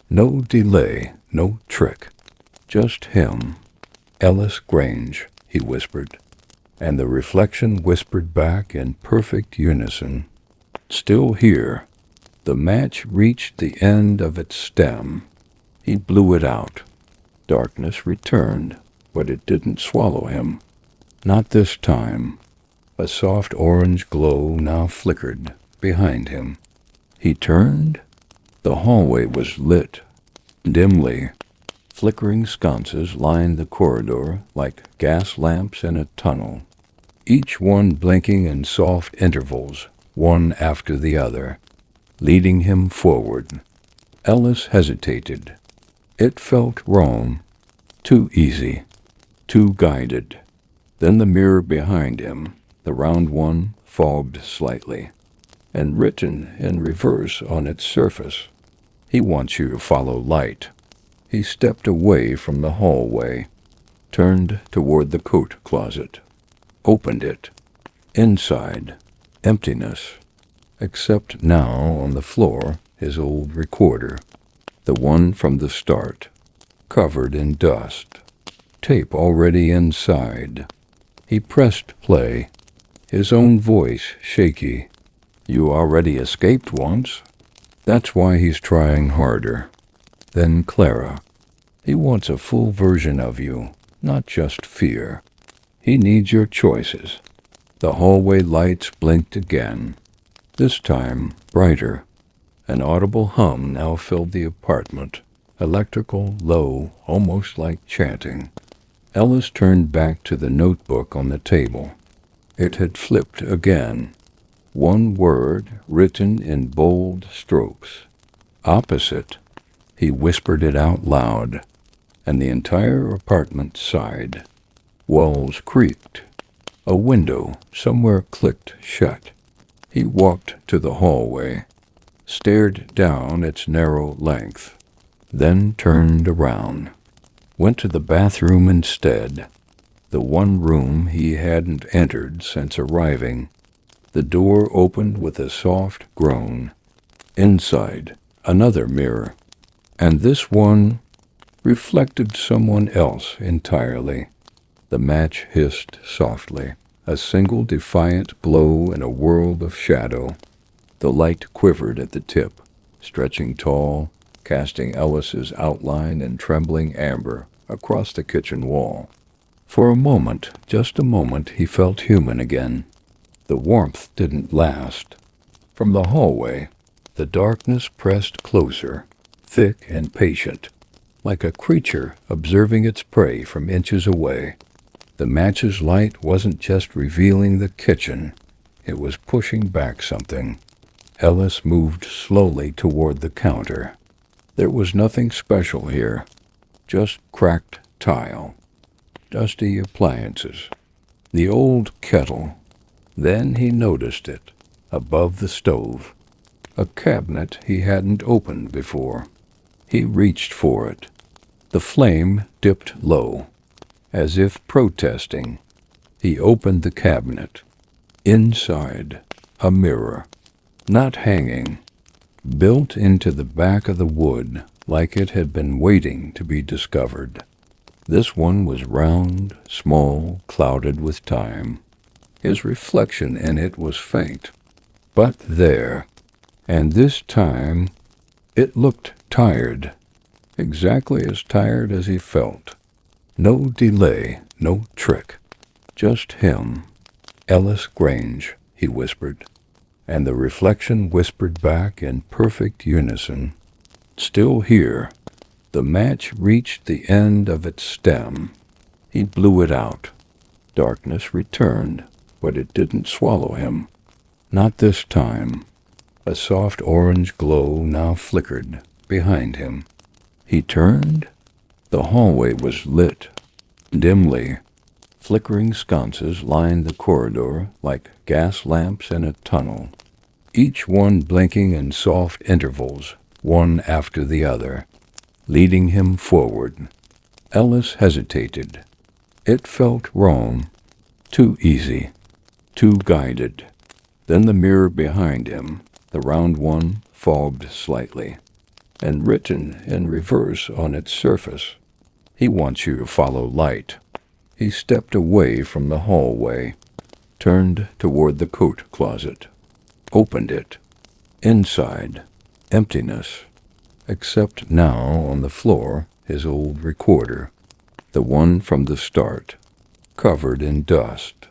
No delay, no trick, just him. Ellis Grange, he whispered, and the reflection whispered back in perfect unison. Still here. The match reached the end of its stem. He blew it out. Darkness returned, but it didn't swallow him. Not this time. A soft orange glow now flickered behind him. He turned. The hallway was lit, dimly. Flickering sconces lined the corridor like gas lamps in a tunnel, each one blinking in soft intervals, one after the other, leading him forward. Ellis hesitated. It felt wrong, too easy, too guided. Then the mirror behind him, the round one, fogged slightly, and written in reverse on its surface, "He wants you to follow light." He stepped away from the hallway, turned toward the coat closet, opened it. Inside, emptiness, except now on the floor his old recorder, the one from the start, covered in dust, tape already inside. He pressed play, his own voice shaky. "You already escaped once. That's why he's trying harder." Then Clara. "He wants a full version of you, not just fear. He needs your choices." The hallway lights blinked again, this time brighter. An audible hum now filled the apartment, electrical, low, almost like chanting. Ellis turned back to the notebook on the table. It had flipped again. One word written in bold strokes. Opposite. He whispered it out loud, and the entire apartment sighed. Walls creaked. A window somewhere clicked shut. He walked to the hallway, stared down its narrow length, then turned around, went to the bathroom instead, the one room he hadn't entered since arriving. The door opened with a soft groan. Inside, another mirror, and this one reflected someone else entirely. The match hissed softly, a single defiant glow in a world of shadow. The light quivered at the tip, stretching tall, casting Ellis's outline in trembling amber across the kitchen wall. For a moment, just a moment, he felt human again. The warmth didn't last. From the hallway, the darkness pressed closer, thick and patient. like a creature observing its prey from inches away. The match's light wasn't just revealing the kitchen, it was pushing back something. Ellis moved slowly toward the counter. There was nothing special here, just cracked tile, dusty appliances, the old kettle. Then he noticed it, above the stove, a cabinet he hadn't opened before. He reached for it. The flame dipped low, as if protesting. He opened the cabinet. Inside, a mirror, not hanging, built into the back of the wood like it had been waiting to be discovered. This one was round, small, clouded with time. His reflection in it was faint, but there, and this time it looked tired, exactly as tired as he felt. No delay, no trick, just him. Ellis Grange, he whispered, and the reflection whispered back in perfect unison. Still here. The match reached the end of its stem. He blew it out. Darkness returned, but it didn't swallow him. Not this time. A soft orange glow now flickered behind him. He turned. The hallway was lit, dimly. Flickering sconces lined the corridor like gas lamps in a tunnel, each one blinking in soft intervals, one after the other, leading him forward. Ellis hesitated. It felt wrong, too easy, too guided. Then the mirror behind him, the round one, fogged slightly, and written in reverse on its surface, "He wants you to follow light." He stepped away from the hallway, turned toward the coat closet, opened it. Inside, emptiness, except now on the floor his old recorder, the one from the start, covered in dust,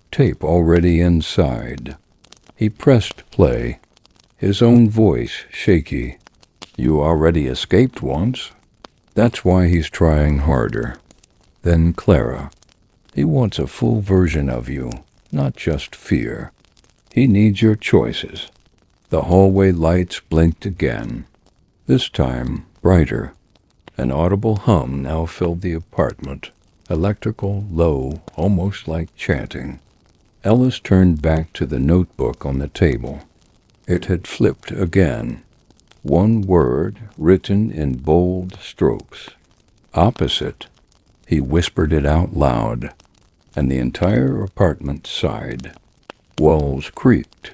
tape already inside. He pressed play, his own voice shaky. "You already escaped once. That's why he's trying harder." Then Clara. "He wants a full version of you, not just fear. He needs your choices." The hallway lights blinked again, this time brighter. An audible hum now filled the apartment, electrical, low, almost like chanting. Ellis turned back to the notebook on the table. It had flipped again. One word written in bold strokes. Opposite. He whispered it out loud, and the entire apartment sighed. Walls creaked.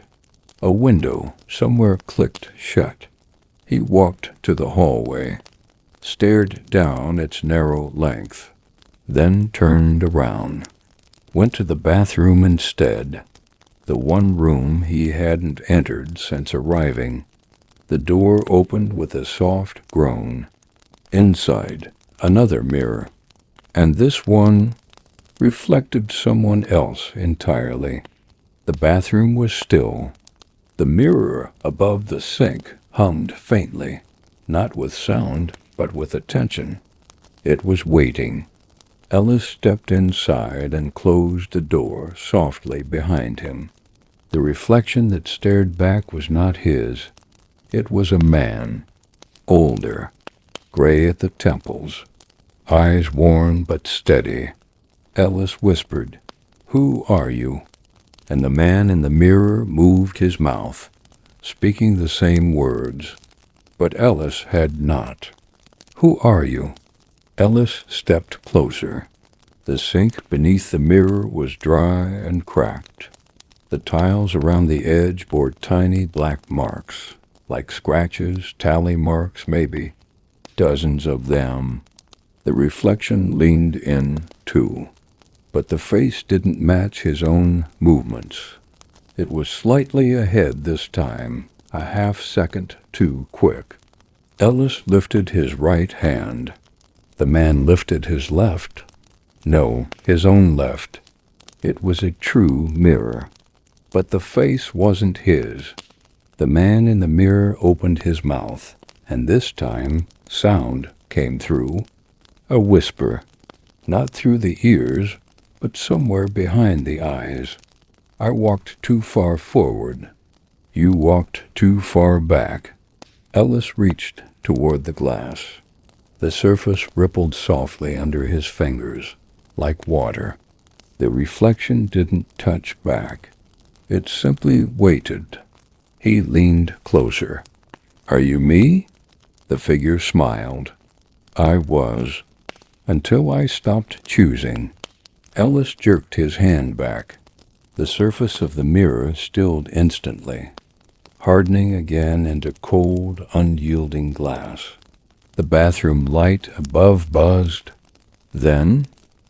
A window somewhere clicked shut. He walked to the hallway, stared down its narrow length, then turned around, went to the bathroom instead, the one room he hadn't entered since arriving. The door opened with a soft groan. Inside, another mirror, and this one reflected someone else entirely. The bathroom was still. The mirror above the sink hummed faintly, not with sound, but with attention. It was waiting. Ellis stepped inside and closed the door softly behind him. The reflection that stared back was not his. It was a man, older, gray at the temples, eyes worn but steady. Ellis whispered, "Who are you?" And the man in the mirror moved his mouth, speaking the same words, but Ellis had not. "Who are you?" Ellis stepped closer. The sink beneath the mirror was dry and cracked. The tiles around the edge bore tiny black marks, like scratches, tally marks maybe, dozens of them. The reflection leaned in, too, but the face didn't match his own movements. It was slightly ahead this time, a half-second too quick. Ellis lifted his right hand. The man lifted his left. No, his own left. It was a true mirror. But the face wasn't his. The man in the mirror opened his mouth, and this time sound came through, a whisper, not through the ears, but somewhere behind the eyes. I walked too far forward. You walked too far back. Ellis reached toward the glass. The surface rippled softly under his fingers, like water. The reflection didn't touch back. It simply waited. He leaned closer. Are you me? The figure smiled. I was, until I stopped choosing. Ellis jerked his hand back. The surface of the mirror stilled instantly, hardening again into cold, unyielding glass. The bathroom light above buzzed. Then,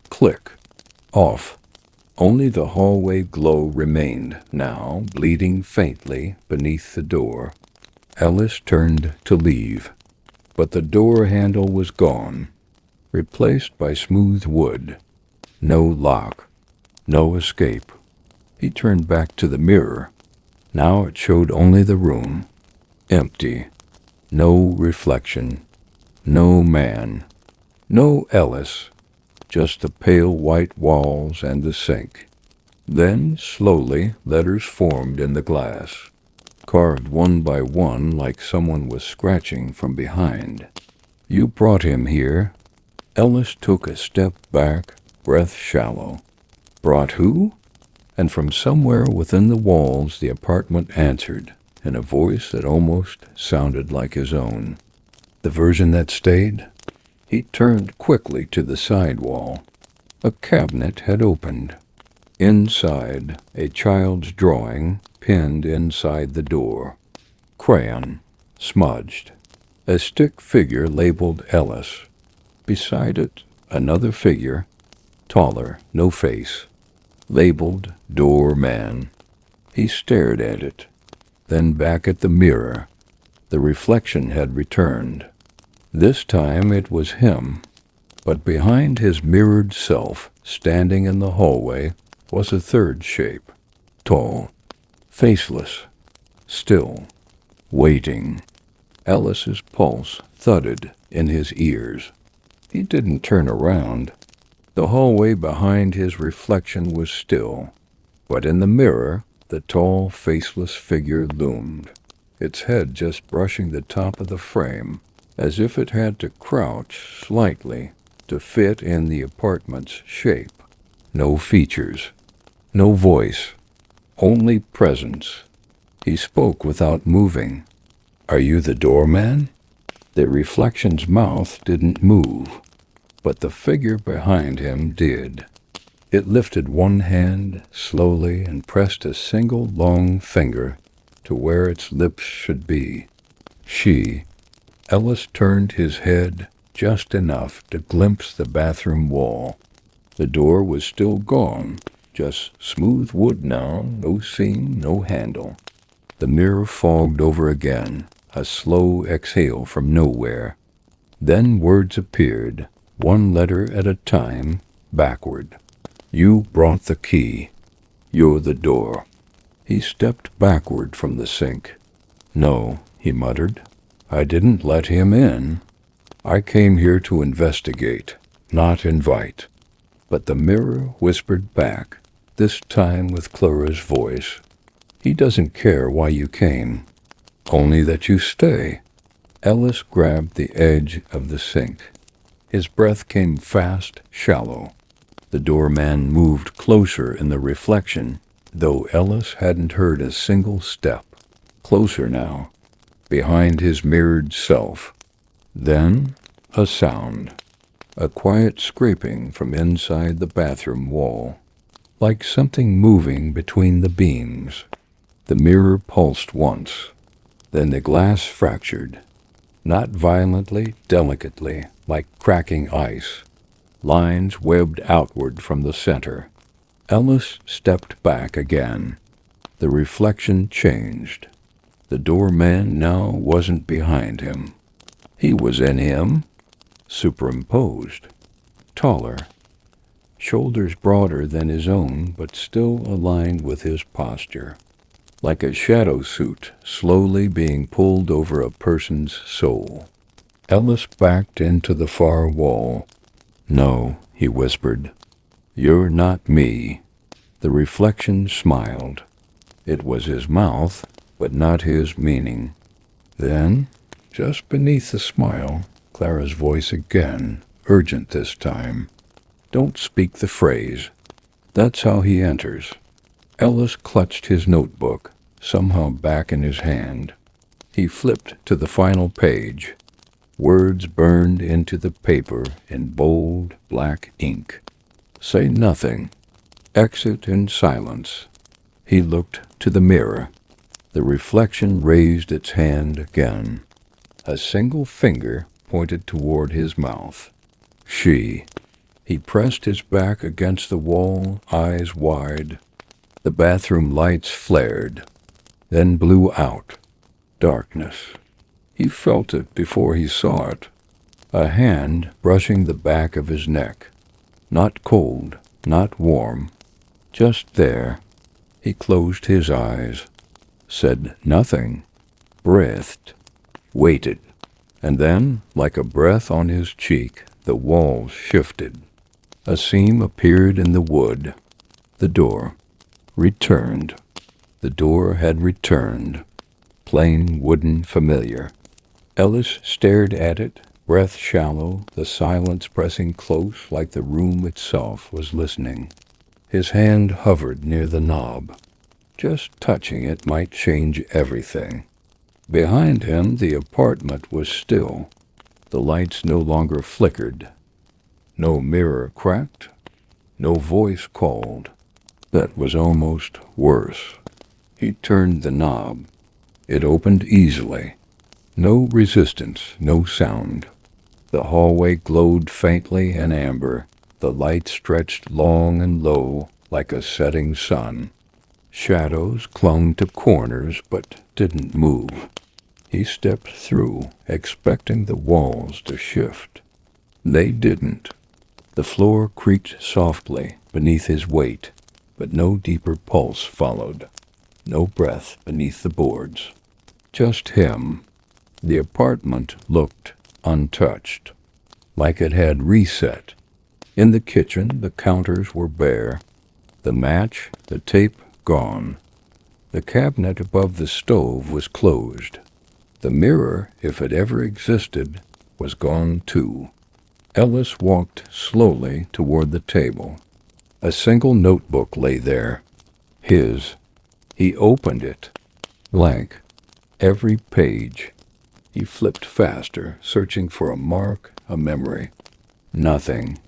click, off. Only the hallway glow remained, now bleeding faintly beneath the door. Ellis turned to leave, but the door handle was gone, replaced by smooth wood. No lock, no escape. He turned back to the mirror. Now it showed only the room, empty. No reflection, no man, no Ellis, just the pale white walls and the sink. Then, slowly, letters formed in the glass, carved one by one like someone was scratching from behind. You brought him here. Ellis took a step back, breath shallow. Brought who? And from somewhere within the walls the apartment answered, in a voice that almost sounded like his own. The version that stayed? He turned quickly to the side wall. A cabinet had opened. Inside, a child's drawing pinned inside the door. Crayon, smudged. A stick figure labeled Ellis. Beside it, another figure, taller, no face, labeled Doorman. He stared at it, then back at the mirror. The reflection had returned. This time it was him, but behind his mirrored self, standing in the hallway, was a third shape, tall, faceless, still, waiting. Ellis's pulse thudded in his ears. He didn't turn around. The hallway behind his reflection was still, but in the mirror, the tall, faceless figure loomed, its head just brushing the top of the frame, as if it had to crouch slightly to fit in the apartment's shape. No features, no voice, only presence. He spoke without moving. Are you the doorman? The reflection's mouth didn't move, but the figure behind him did. It lifted one hand slowly and pressed a single long finger to where its lips should be. Ellis turned his head just enough to glimpse the bathroom wall. The door was still gone, just smooth wood now, no seam, no handle. The mirror fogged over again, a slow exhale from nowhere. Then words appeared, one letter at a time, backward. You brought the key. You're the door. He stepped backward from the sink. No, he muttered. I didn't let him in. I came here to investigate, not invite. But the mirror whispered back, this time with Clara's voice. He doesn't care why you came, only that you stay. Ellis grabbed the edge of the sink. His breath came fast, shallow. The doorman moved closer in the reflection, though Ellis hadn't heard a single step. Closer now, behind his mirrored self. Then, a sound. A quiet scraping from inside the bathroom wall, like something moving between the beams. The mirror pulsed once. Then the glass fractured, not violently, delicately, like cracking ice. Lines webbed outward from the center. Ellis stepped back again. The reflection changed. The doorman now wasn't behind him. He was in him, superimposed, taller, shoulders broader than his own, but still aligned with his posture, like a shadow suit slowly being pulled over a person's soul. Ellis backed into the far wall. "No," he whispered. "You're not me." The reflection smiled. It was his mouth, but not his meaning. Then, just beneath the smile, Clara's voice again, urgent this time. "Don't speak the phrase. That's how he enters." Ellis clutched his notebook, somehow back in his hand. He flipped to the final page. Words burned into the paper in bold, black ink. "Say nothing. Exit in silence." He looked to the mirror. The reflection raised its hand again. A single finger pointed toward his mouth. She. He pressed his back against the wall, eyes wide. The bathroom lights flared, then blew out. Darkness. He felt it before he saw it. A hand brushing the back of his neck. Not cold, not warm. Just there. He closed his eyes. Said nothing. Breathed. Waited. And then, like a breath on his cheek, the walls shifted. A seam appeared in the wood. The door. Returned. The door had returned. Plain, wooden, familiar. Ellis stared at it, breath shallow, the silence pressing close like the room itself was listening. His hand hovered near the knob. Just touching it might change everything. Behind him, the apartment was still. The lights no longer flickered. No mirror cracked. No voice called. That was almost worse. He turned the knob. It opened easily. No resistance, no sound. The hallway glowed faintly in amber. The light stretched long and low, like a setting sun. Shadows clung to corners, but didn't move. He stepped through, expecting the walls to shift. They didn't. The floor creaked softly beneath his weight, but no deeper pulse followed. No breath beneath the boards. Just him. The apartment looked untouched, like it had reset. In the kitchen, the counters were bare. The match, the tape, gone. The cabinet above the stove was closed. The mirror, if it ever existed, was gone too. Ellis walked slowly toward the table. A single notebook lay there. His. He opened it. Blank. Every page. He flipped faster, searching for a mark, a memory. Nothing.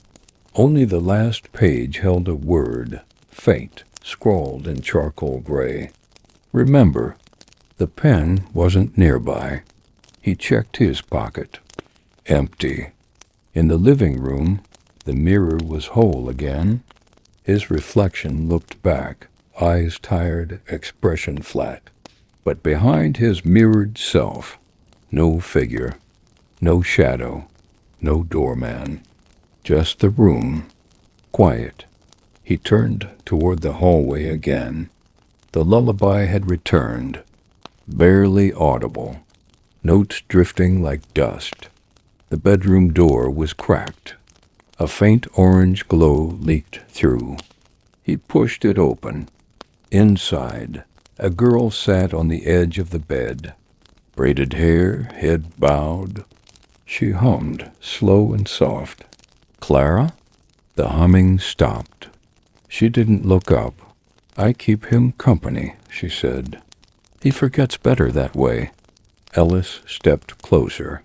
Only the last page held a word, faint, scrawled in charcoal gray. Remember. The pen wasn't nearby. He checked his pocket. Empty. In the living room, the mirror was whole again. His reflection looked back, eyes tired, expression flat. But behind his mirrored self, no figure, no shadow, no doorman. Just the room. Quiet. He turned toward the hallway again. The lullaby had returned. Barely audible. Notes drifting like dust. The bedroom door was cracked. A faint orange glow leaked through. He pushed it open. Inside, a girl sat on the edge of the bed. Braided hair, head bowed. She hummed, slow and soft. "Clara?" The humming stopped. She didn't look up. "I keep him company," she said. "He forgets better that way." Ellis stepped closer.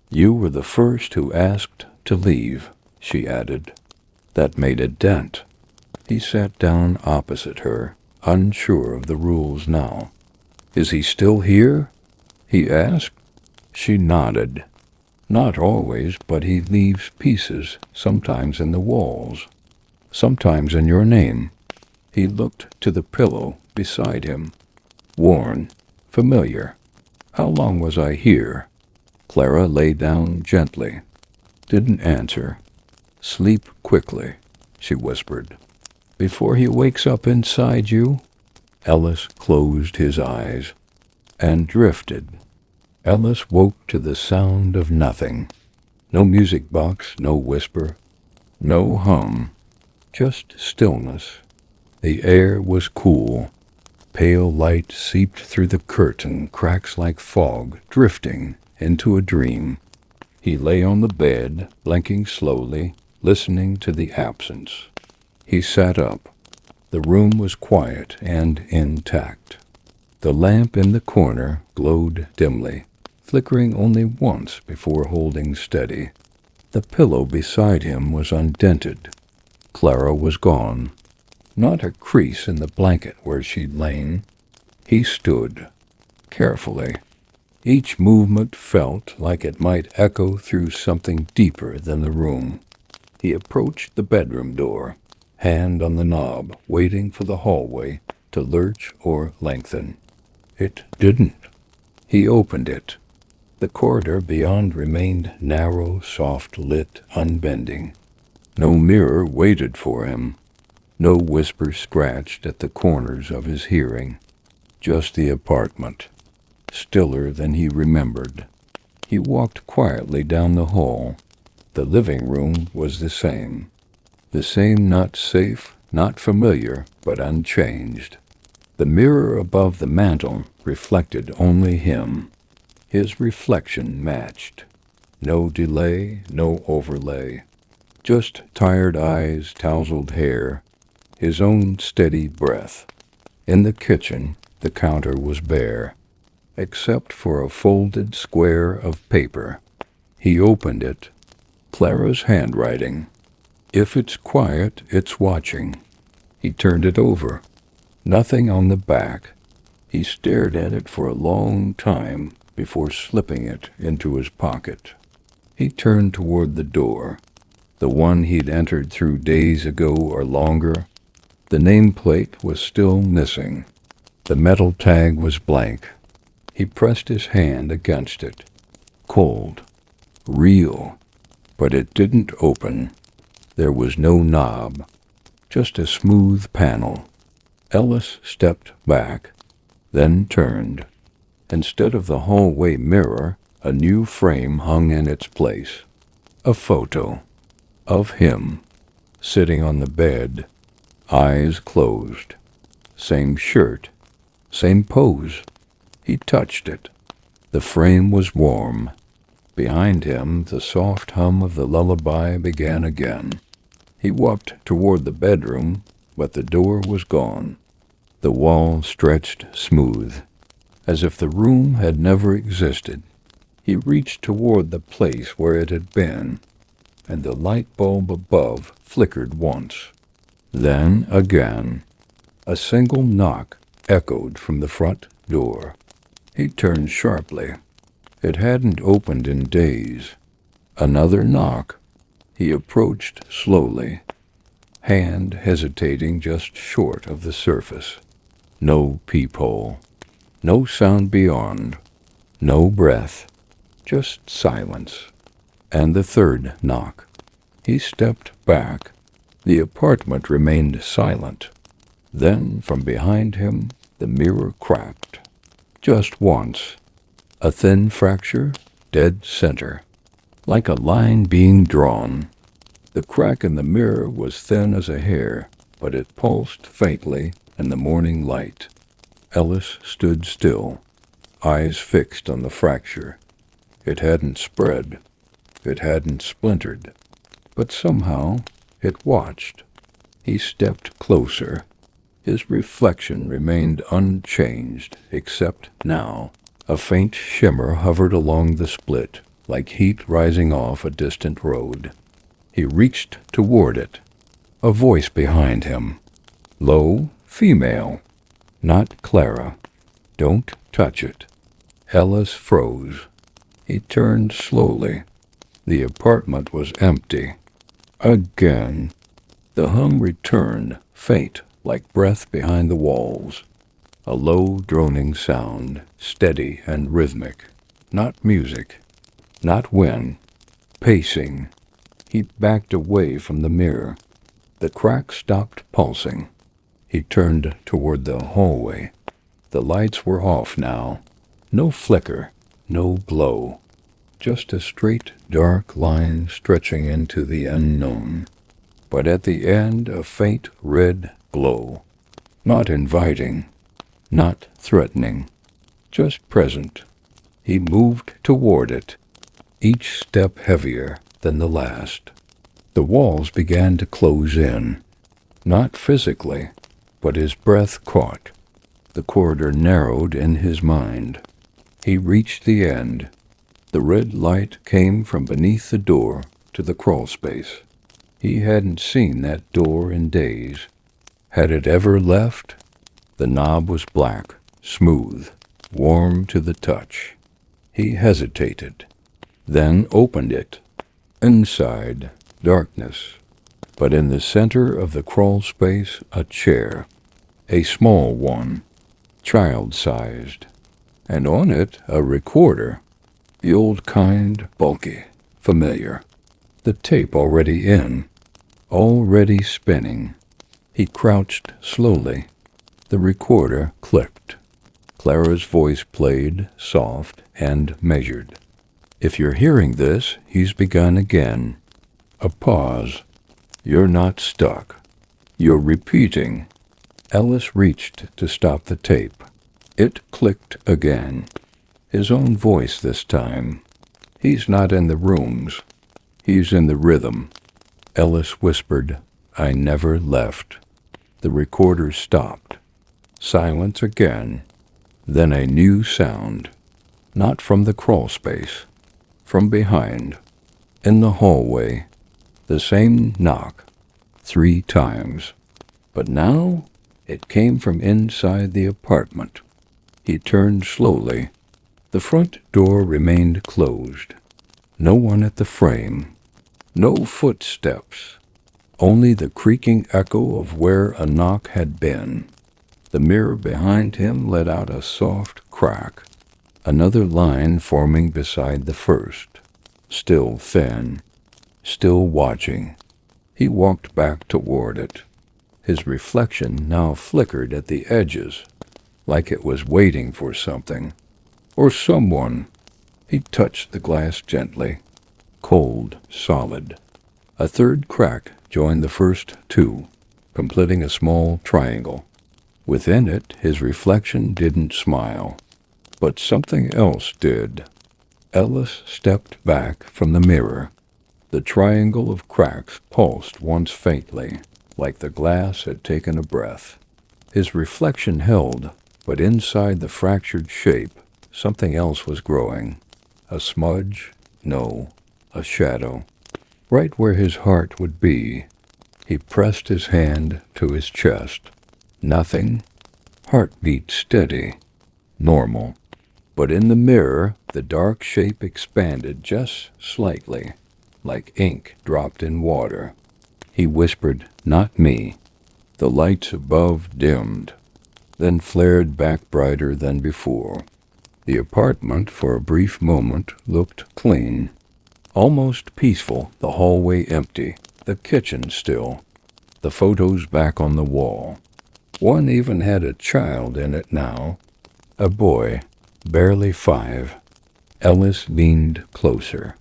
"You were the first who asked to leave," she added. That made a dent. He sat down opposite her, unsure of the rules now. "Is he still here?" he asked. She nodded. "Not always, but he leaves pieces, sometimes in the walls, sometimes in your name." He looked to the pillow beside him. Worn, familiar. "How long was I here?" Clara lay down gently. Didn't answer. "Sleep quickly," she whispered. "Before he wakes up inside you?" Ellis closed his eyes and drifted. Ellis woke to the sound of nothing. No music box, no whisper, no hum, just stillness. The air was cool. Pale light seeped through the curtain, cracks like fog, drifting into a dream. He lay on the bed, blinking slowly, listening to the absence. He sat up. The room was quiet and intact. The lamp in the corner glowed dimly, flickering only once before holding steady. The pillow beside him was undented. Clara was gone. Not a crease in the blanket where she'd lain. He stood, carefully. Each movement felt like it might echo through something deeper than the room. He approached the bedroom door, hand on the knob, waiting for the hallway to lurch or lengthen. It didn't. He opened it. The corridor beyond remained narrow, soft-lit, unbending. No mirror waited for him. No whisper scratched at the corners of his hearing. Just the apartment, stiller than he remembered. He walked quietly down the hall. The living room was the same. The same, not safe, not familiar, but unchanged. The mirror above the mantel reflected only him. His reflection matched. No delay, no overlay. Just tired eyes, tousled hair, his own steady breath. In the kitchen, the counter was bare, except for a folded square of paper. He opened it. Clara's handwriting. If it's quiet, it's watching. He turned it over. Nothing on the back. He stared at it for a long time before slipping it into his pocket. He turned toward the door, the one he'd entered through days ago or longer. The nameplate was still missing. The metal tag was blank. He pressed his hand against it. Cold. Real. But it didn't open. There was no knob. Just a smooth panel. Ellis stepped back, then turned. Instead of the hallway mirror, a new frame hung in its place. A photo of him, sitting on the bed, eyes closed. Same shirt, same pose. He touched it. The frame was warm. Behind him, the soft hum of the lullaby began again. He walked toward the bedroom, but the door was gone. The wall stretched smooth, as if the room had never existed. He reached toward the place where it had been, and the light bulb above flickered once. Then again. A single knock echoed from the front door. He turned sharply. It hadn't opened in days. Another knock. He approached slowly, hand hesitating just short of the surface. No peephole. No sound beyond. No breath. Just silence. And the third knock. He stepped back. The apartment remained silent. Then, from behind him, the mirror cracked. Just once. A thin fracture, dead center. Like a line being drawn. The crack in the mirror was thin as a hair, but it pulsed faintly in the morning light. Ellis stood still, eyes fixed on the fracture. It hadn't spread. It hadn't splintered. But somehow it watched. He stepped closer. His reflection remained unchanged, except now. A faint shimmer hovered along the split, like heat rising off a distant road. He reached toward it. A voice behind him. Low, female. Not Clara. Don't touch it. Ellis froze. He turned slowly. The apartment was empty. Again. The hum returned, faint, like breath behind the walls. A low, droning sound, steady and rhythmic. Not music. Not wind. Pacing. He backed away from the mirror. The crack stopped pulsing. He turned toward the hallway. The lights were off now. No flicker. no glow, just a straight, dark line stretching into the unknown. But at the end, a faint red glow, not inviting, not threatening, just present. He moved toward it, each step heavier than the last. The walls began to close in, not physically, but his breath caught. The corridor narrowed in his mind. He reached the end. The red light came from beneath the door to the crawl space. He hadn't seen that door in days. Had it ever left? The knob was black, smooth, warm to the touch. He hesitated, then opened it. Inside, darkness, but in the center of the crawl space, a chair, a small one, child-sized, and on it a recorder, the old kind, bulky, familiar, the tape already in, already spinning. He crouched slowly. The recorder clicked. Clara's voice played, soft and measured. If you're hearing this, he's begun again. A pause. You're not stuck. You're repeating. Ellis reached to stop the tape. It clicked again. His own voice this time. He's not in the rooms. He's in the rhythm. Ellis whispered, "I never left." The recorder stopped. Silence again. Then a new sound. Not from the crawl space. From behind. In the hallway. The same knock. 3 times. But now it came from inside the apartment. He turned slowly. The front door remained closed. No one at the frame. No footsteps. Only the creaking echo of where a knock had been. The mirror behind him let out a soft crack. Another line forming beside the first. Still thin. Still watching. He walked back toward it. His reflection now flickered at the edges, like it was waiting for something. Or someone. He touched the glass gently. Cold, solid. A third crack joined the first 2, completing a small triangle. Within it, his reflection didn't smile. But something else did. Ellis stepped back from the mirror. The triangle of cracks pulsed once faintly, like the glass had taken a breath. His reflection held, but inside the fractured shape, something else was growing. A smudge? No, a shadow. Right where his heart would be. He pressed his hand to his chest. Nothing. Heartbeat steady. Normal. But in the mirror, the dark shape expanded just slightly, like ink dropped in water. He whispered, "Not me." The lights above dimmed, then flared back brighter than before. The apartment, for a brief moment, looked clean, almost peaceful, the hallway empty, the kitchen still, the photos back on the wall. One even had a child in it now, a boy, barely 5. Ellis leaned closer.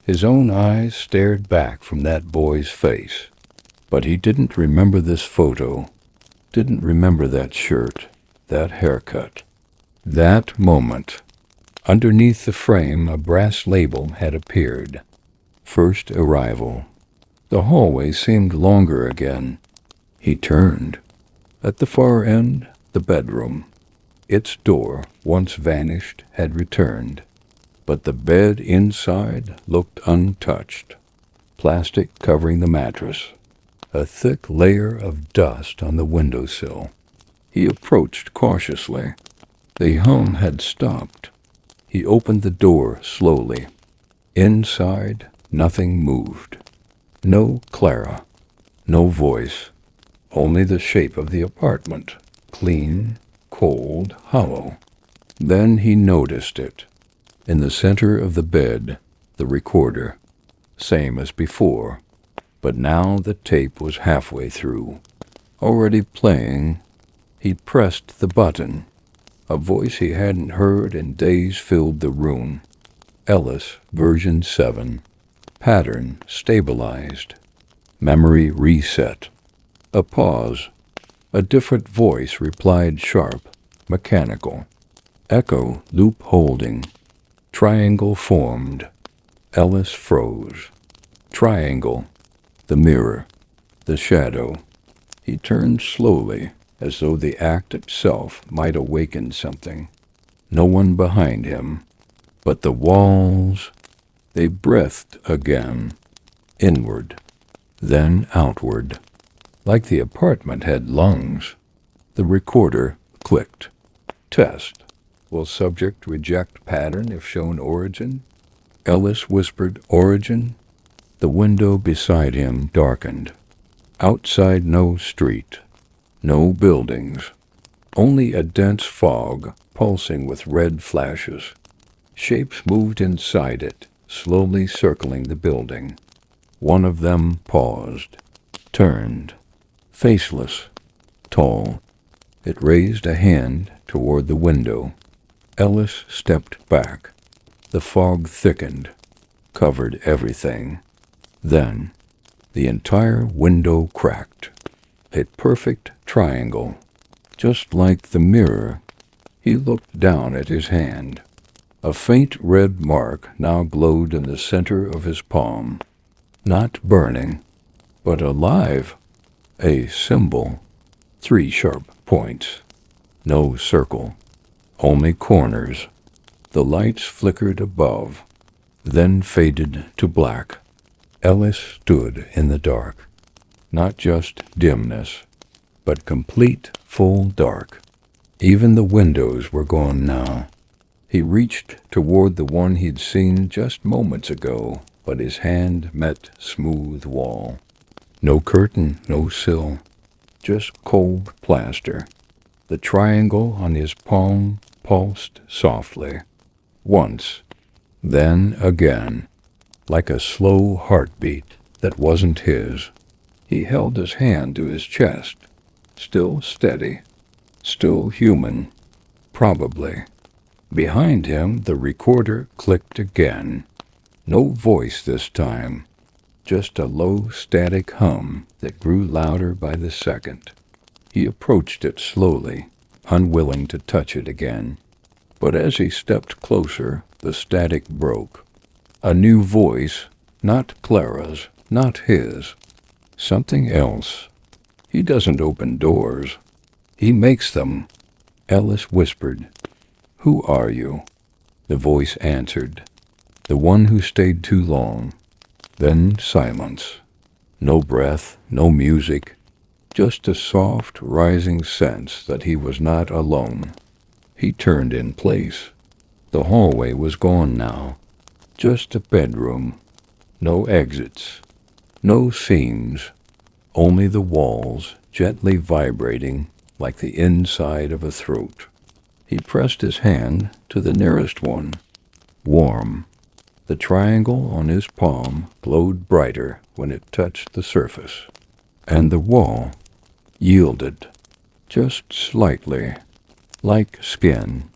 His own eyes stared back from that boy's face. But he didn't remember this photo, didn't remember that shirt, that haircut, that moment. Underneath the frame, a brass label had appeared. First arrival. The hallway seemed longer again. He turned. At the far end, the bedroom. Its door, once vanished, had returned. But the bed inside looked untouched. Plastic covering the mattress. A thick layer of dust on the windowsill. He approached cautiously. The hum had stopped. He opened the door slowly. Inside, nothing moved. No Clara. No voice. Only the shape of the apartment. Clean, cold, hollow. Then he noticed it. In the center of the bed, the recorder. Same as before. But now the tape was halfway through. Already playing. He pressed the button. A voice he hadn't heard in days filled the room. Ellis, version 7. Pattern stabilized. Memory reset. A pause. A different voice replied sharp, mechanical. Echo loop holding. Triangle formed. Ellis froze. Triangle. The mirror. The shadow. He turned slowly, as though the act itself might awaken something. No one behind him. But the walls, they breathed again. Inward. Then outward. Like the apartment had lungs. The recorder clicked. Test. Will subject reject pattern if shown origin? Ellis whispered origin. The window beside him darkened. Outside no street. No buildings. Only a dense fog pulsing with red flashes. Shapes moved inside it, slowly circling the building. One of them paused. Turned. Faceless. Tall. It raised a hand toward the window. Ellis stepped back. The fog thickened, covered everything. Then, the entire window cracked. A perfect triangle, just like the mirror. He looked down at his hand. A faint red mark now glowed in the center of his palm. Not burning, but alive. A symbol. 3 sharp points. No circle. Only corners. The lights flickered above, then faded to black. Ellis stood in the dark. Not just dimness, but complete, full dark. Even the windows were gone now. He reached toward the one he'd seen just moments ago, but his hand met smooth wall. No curtain, no sill, just cold plaster. The triangle on his palm pulsed softly. Once, then again, like a slow heartbeat that wasn't his. He held his hand to his chest, still steady, still human, probably. Behind him, the recorder clicked again. No voice this time, just a low static hum that grew louder by the second. He approached it slowly, unwilling to touch it again. But as he stepped closer, the static broke. A new voice, not Clara's, not his. Something else. He doesn't open doors. He makes them. Ellis whispered. Who are you? The voice answered. The one who stayed too long. Then silence. No breath, no music. Just a soft, rising sense that he was not alone. He turned in place. The hallway was gone now. Just a bedroom. No exits. No seams. Only the walls, gently vibrating like the inside of a throat. He pressed his hand to the nearest one. Warm. The triangle on his palm glowed brighter when it touched the surface. And the wall yielded, just slightly, like skin.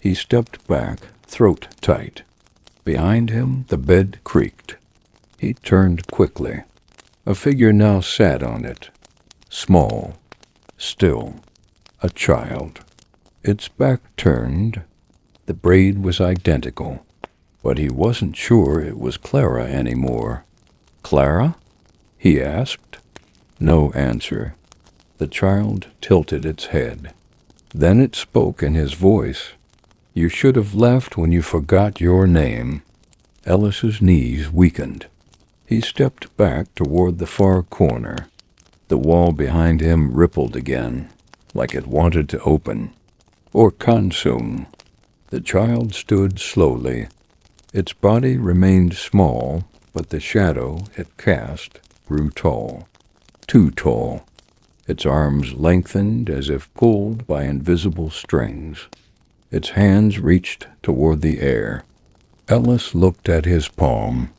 He stepped back, throat tight. Behind him, the bed creaked. He turned quickly. A figure now sat on it, small, still, a child. Its back turned. The braid was identical, but he wasn't sure it was Clara anymore. Clara? He asked. No answer. The child tilted its head. Then it spoke in his voice. You should have left when you forgot your name. Ellis's knees weakened. He stepped back toward the far corner. The wall behind him rippled again, like it wanted to open, or consume. The child stood slowly. Its body remained small, but the shadow it cast grew tall. Too tall. Its arms lengthened as if pulled by invisible strings. Its hands reached toward the air. Ellis looked at his palm.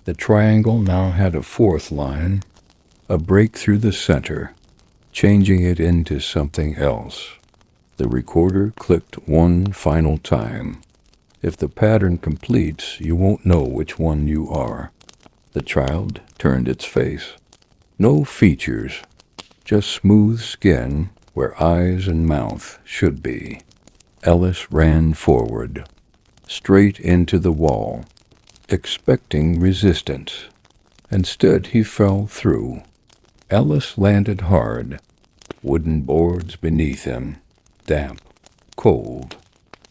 The triangle now had a fourth line, a break through the center, changing it into something else. The The recorder clicked one final time. If the pattern completes, you won't know which one you are. The child turned its face. No features, just smooth skin where eyes and mouth should be. Ellis ran forward, straight into the wall, expecting resistance. Instead, he fell through. Ellis landed hard, wooden boards beneath him, damp, cold.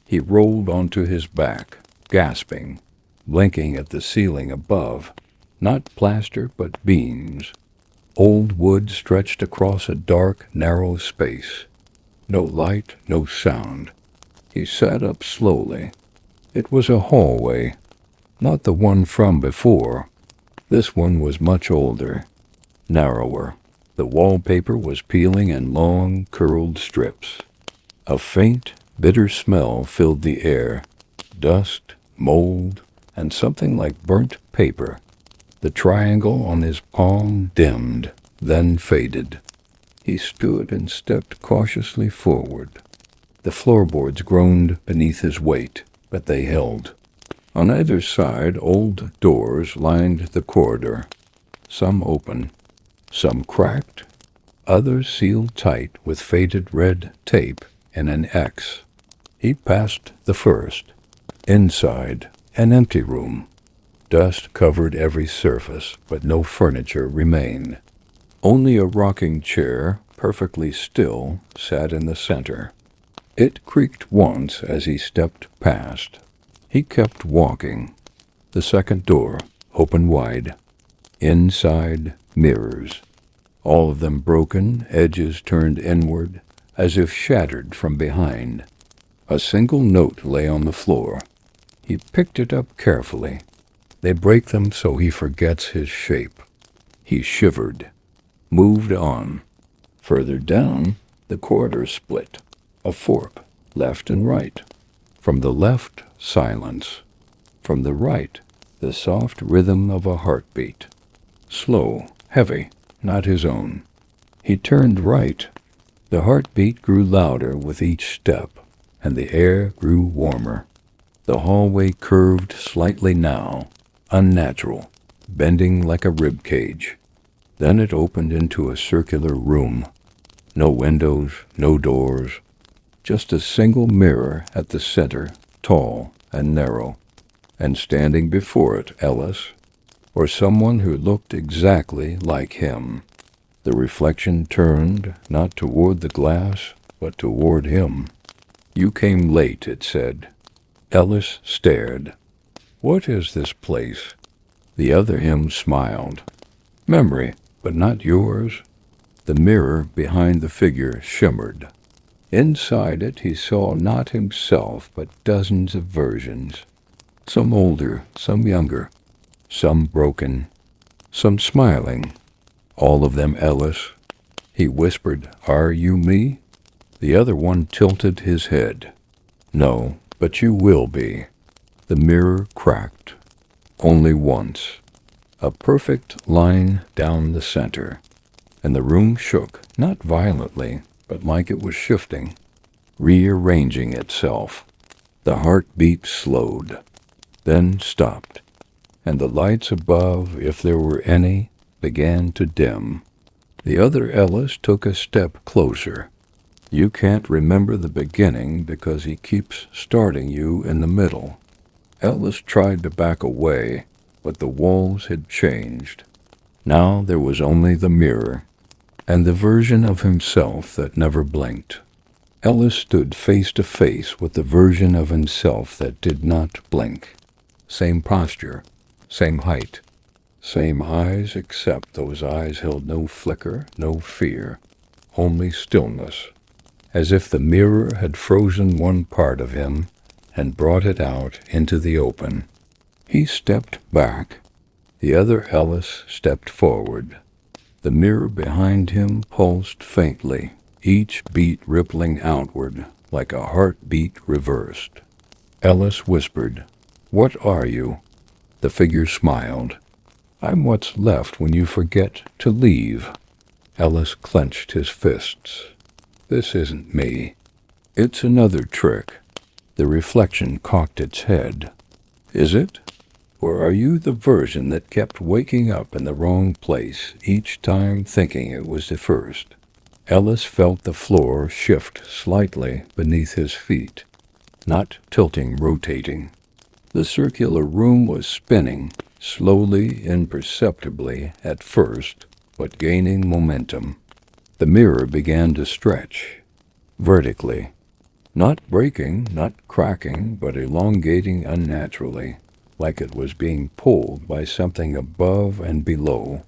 He rolled onto his back, gasping, blinking at the ceiling above. Not plaster, but beams. Old wood stretched across a dark, narrow space. No light, no sound. He sat up slowly. It was a hallway, not the one from before. This one was much older, narrower. The wallpaper was peeling in long, curled strips. A faint, bitter smell filled the air. Dust, mold, and something like burnt paper. The triangle on his palm dimmed, then faded. He stood and stepped cautiously forward. The floorboards groaned beneath his weight, but they held. On either side, old doors lined the corridor. Some open, some cracked, others sealed tight with faded red tape and an X. He passed the first. Inside, an empty room. Dust covered every surface, but no furniture remained. Only a rocking chair, perfectly still, sat in the center. It creaked once as he stepped past. He kept walking. The second door, open wide. Inside, mirrors. All of them broken, edges turned inward, as if shattered from behind. A single note lay on the floor. He picked it up carefully. They break them so he forgets his shape. He shivered, moved on. Further down, the corridor split. A fork, left and right. From the left, silence. From the right, the soft rhythm of a heartbeat. Slow, heavy, not his own. He turned right. The heartbeat grew louder with each step, and the air grew warmer. The hallway curved slightly now, unnatural, bending like a rib cage. Then it opened into a circular room. No windows, no doors, just a single mirror at the center, tall and narrow. And standing before it, Ellis, or someone who looked exactly like him. The reflection turned, not toward the glass, but toward him. "You came late," it said. Ellis stared. "What is this place?" The other him smiled. "Memory, but not yours." The mirror behind the figure shimmered. Inside it he saw not himself, but dozens of versions. Some older, some younger, some broken, some smiling. All of them Ellis. He whispered, "Are you me?" The other one tilted his head. "No, but you will be." The mirror cracked. Only once. A perfect line down the center. And the room shook, not violently, but like it was shifting, rearranging itself. The heartbeat slowed, then stopped, and the lights above, if there were any, began to dim. The other Ellis took a step closer. You can't remember the beginning because he keeps starting you in the middle. Ellis tried to back away, but the walls had changed. Now there was only the mirror, and the version of himself that never blinked. Ellis stood face to face with the version of himself that did not blink. Same posture, same height, same eyes, except those eyes held no flicker, no fear, only stillness, as if the mirror had frozen one part of him and brought it out into the open. He stepped back. The other Ellis stepped forward. The mirror behind him pulsed faintly, each beat rippling outward like a heartbeat reversed. Ellis whispered, "What are you?" The figure smiled. "I'm what's left when you forget to leave." Ellis clenched his fists. "This isn't me." It's another trick. The reflection cocked its head. Is it? Or are you the version that kept waking up in the wrong place each time thinking it was the first? Ellis felt the floor shift slightly beneath his feet, not tilting, rotating. The circular room was spinning, slowly, imperceptibly at first, but gaining momentum. The mirror began to stretch, vertically, not breaking, not cracking, but elongating unnaturally, like it was being pulled by something above and below.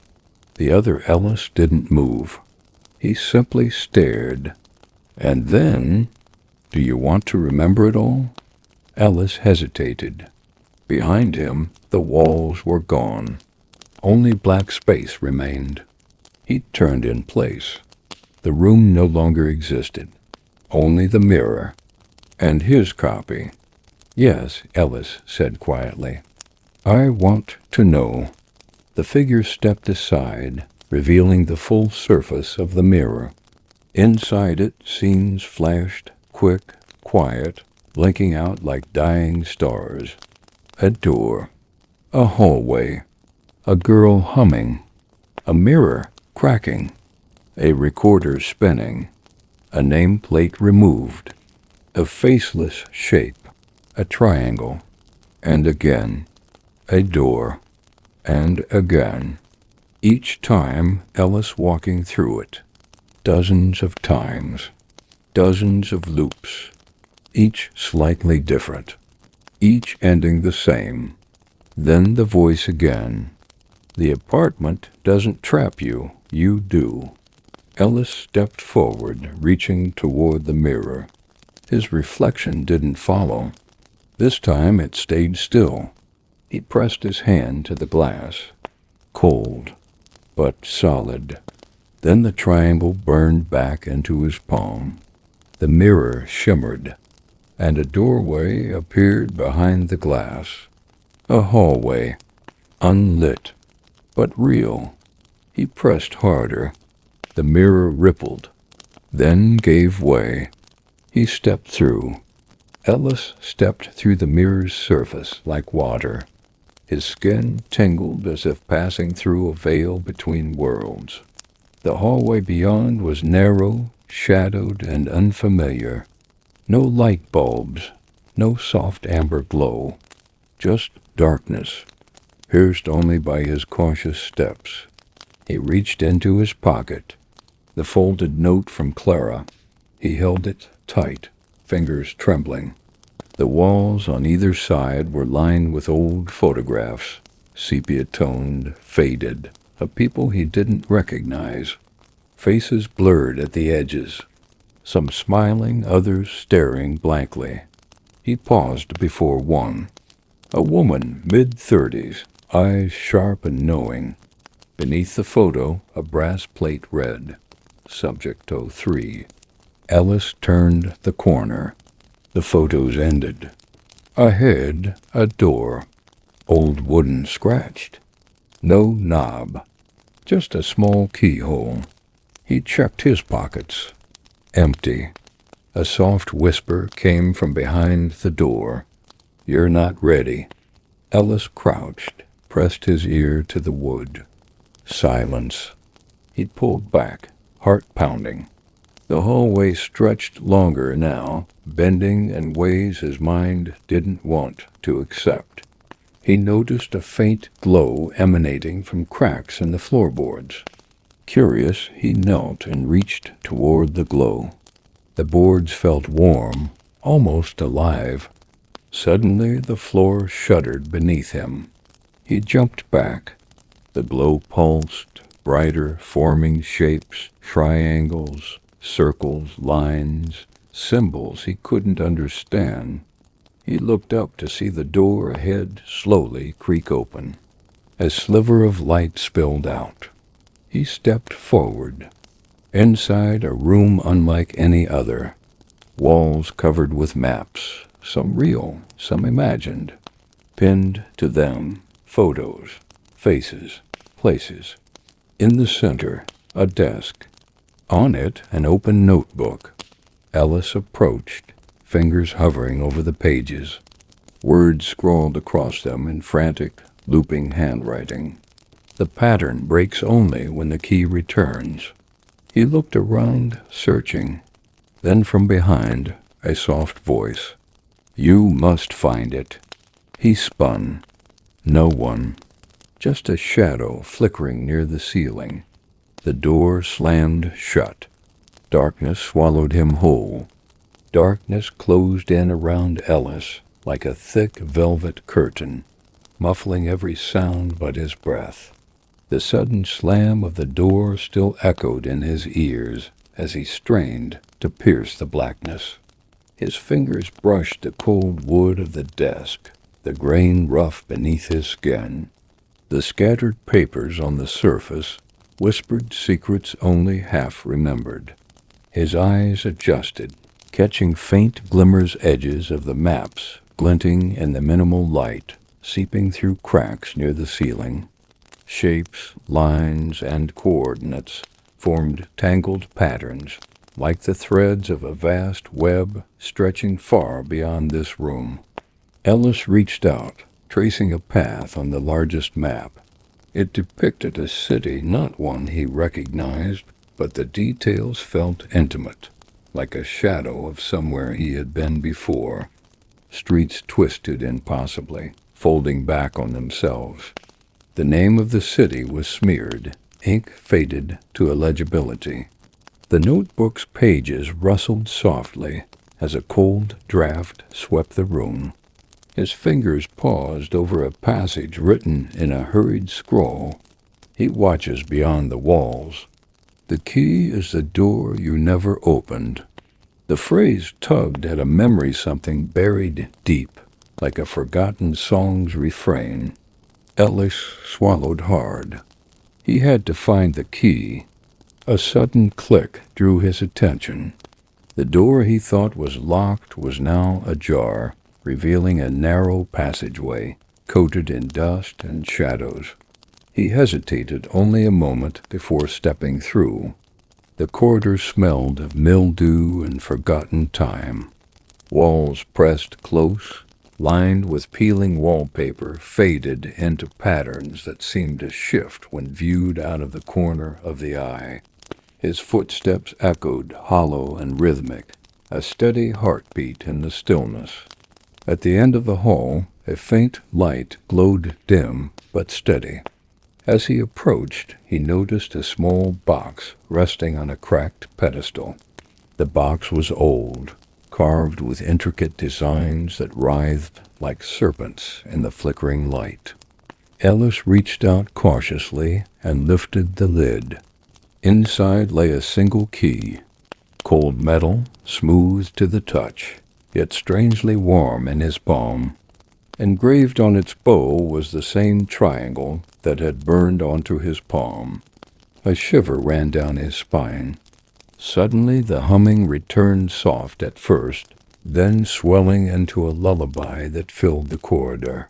The other Ellis didn't move. He simply stared. And then, do you want to remember it all? Ellis hesitated. Behind him, the walls were gone. Only black space remained. He turned in place. The room no longer existed. Only the mirror. And his copy. Yes, Ellis said quietly. I want to know. The figure stepped aside, revealing the full surface of the mirror. Inside it, scenes flashed, quick, quiet, blinking out like dying stars. A door. A hallway. A girl humming. A mirror cracking. A recorder spinning. A nameplate removed. A faceless shape. A triangle. And again. A door. And again. Each time Ellis walking through it. Dozens of times. Dozens of loops. Each slightly different. Each ending the same. Then the voice again. The apartment doesn't trap you, you do. Ellis stepped forward, reaching toward the mirror. His reflection didn't follow. This time it stayed still. He pressed his hand to the glass. Cold, but solid. Then the triangle burned back into his palm. The mirror shimmered, and a doorway appeared behind the glass. A hallway, unlit, but real. He pressed harder. The mirror rippled, then gave way. He stepped through. Ellis stepped through the mirror's surface like water. His skin tingled as if passing through a veil between worlds. The hallway beyond was narrow, shadowed, and unfamiliar. No light bulbs, no soft amber glow, just darkness, pierced only by his cautious steps. He reached into his pocket. The folded note from Clara. He held it tight, fingers trembling. The walls on either side were lined with old photographs, sepia-toned, faded, of people he didn't recognize. Faces blurred at the edges, some smiling, others staring blankly. He paused before one. A woman, mid-30s, eyes sharp and knowing. Beneath the photo, a brass plate read, Subject 03. Ellis turned the corner. The photos ended. Ahead, a door. Old wooden scratched. No knob. Just a small keyhole. He checked his pockets. Empty. A soft whisper came from behind the door. You're not ready. Ellis crouched, pressed his ear to the wood. Silence. He pulled back, heart pounding. The hallway stretched longer now, bending in ways his mind didn't want to accept. He noticed a faint glow emanating from cracks in the floorboards. Curious, he knelt and reached toward the glow. The boards felt warm, almost alive. Suddenly the floor shuddered beneath him. He jumped back. The glow pulsed, brighter, forming shapes, triangles, circles, lines, symbols he couldn't understand. He looked up to see the door ahead slowly creak open. A sliver of light spilled out. He stepped forward. Inside, a room unlike any other. Walls covered with maps, some real, some imagined. Pinned to them, photos, faces, places. In the center, a desk. On it, an open notebook. Ellis approached, fingers hovering over the pages. Words scrawled across them in frantic, looping handwriting. The pattern breaks only when the key returns. He looked around, searching. Then from behind, a soft voice. "You must find it." He spun. No one. Just a shadow flickering near the ceiling. The door slammed shut. Darkness swallowed him whole. Darkness closed in around Ellis like a thick velvet curtain, muffling every sound but his breath. The sudden slam of the door still echoed in his ears as he strained to pierce the blackness. His fingers brushed the cold wood of the desk, the grain rough beneath his skin. The scattered papers on the surface whispered secrets only half remembered. His eyes adjusted, catching faint glimmers edges of the maps glinting in the minimal light, seeping through cracks near the ceiling. Shapes, lines, and coordinates formed tangled patterns, like the threads of a vast web stretching far beyond this room. Ellis reached out, tracing a path on the largest map. It depicted a city, not one he recognized, but the details felt intimate, like a shadow of somewhere he had been before. Streets twisted impossibly, folding back on themselves. The name of the city was smeared, ink faded to illegibility. The notebook's pages rustled softly as a cold draft swept the room. His fingers paused over a passage written in a hurried scrawl. He watches beyond the walls. "The key is the door you never opened." The phrase tugged at a memory something buried deep, like a forgotten song's refrain. Ellis swallowed hard. He had to find the key. A sudden click drew his attention. The door he thought was locked was now ajar, revealing a narrow passageway, coated in dust and shadows. He hesitated only a moment before stepping through. The corridor smelled of mildew and forgotten time. Walls pressed close, lined with peeling wallpaper, faded into patterns that seemed to shift when viewed out of the corner of the eye. His footsteps echoed hollow and rhythmic, a steady heartbeat in the stillness. At the end of the hall, a faint light glowed dim but steady. As he approached, he noticed a small box resting on a cracked pedestal. The box was old, carved with intricate designs that writhed like serpents in the flickering light. Ellis reached out cautiously and lifted the lid. Inside lay a single key, cold metal, smooth to the touch, yet strangely warm in his palm. Engraved on its bow was the same triangle that had burned onto his palm. A shiver ran down his spine. Suddenly the humming returned, soft at first, then swelling into a lullaby that filled the corridor,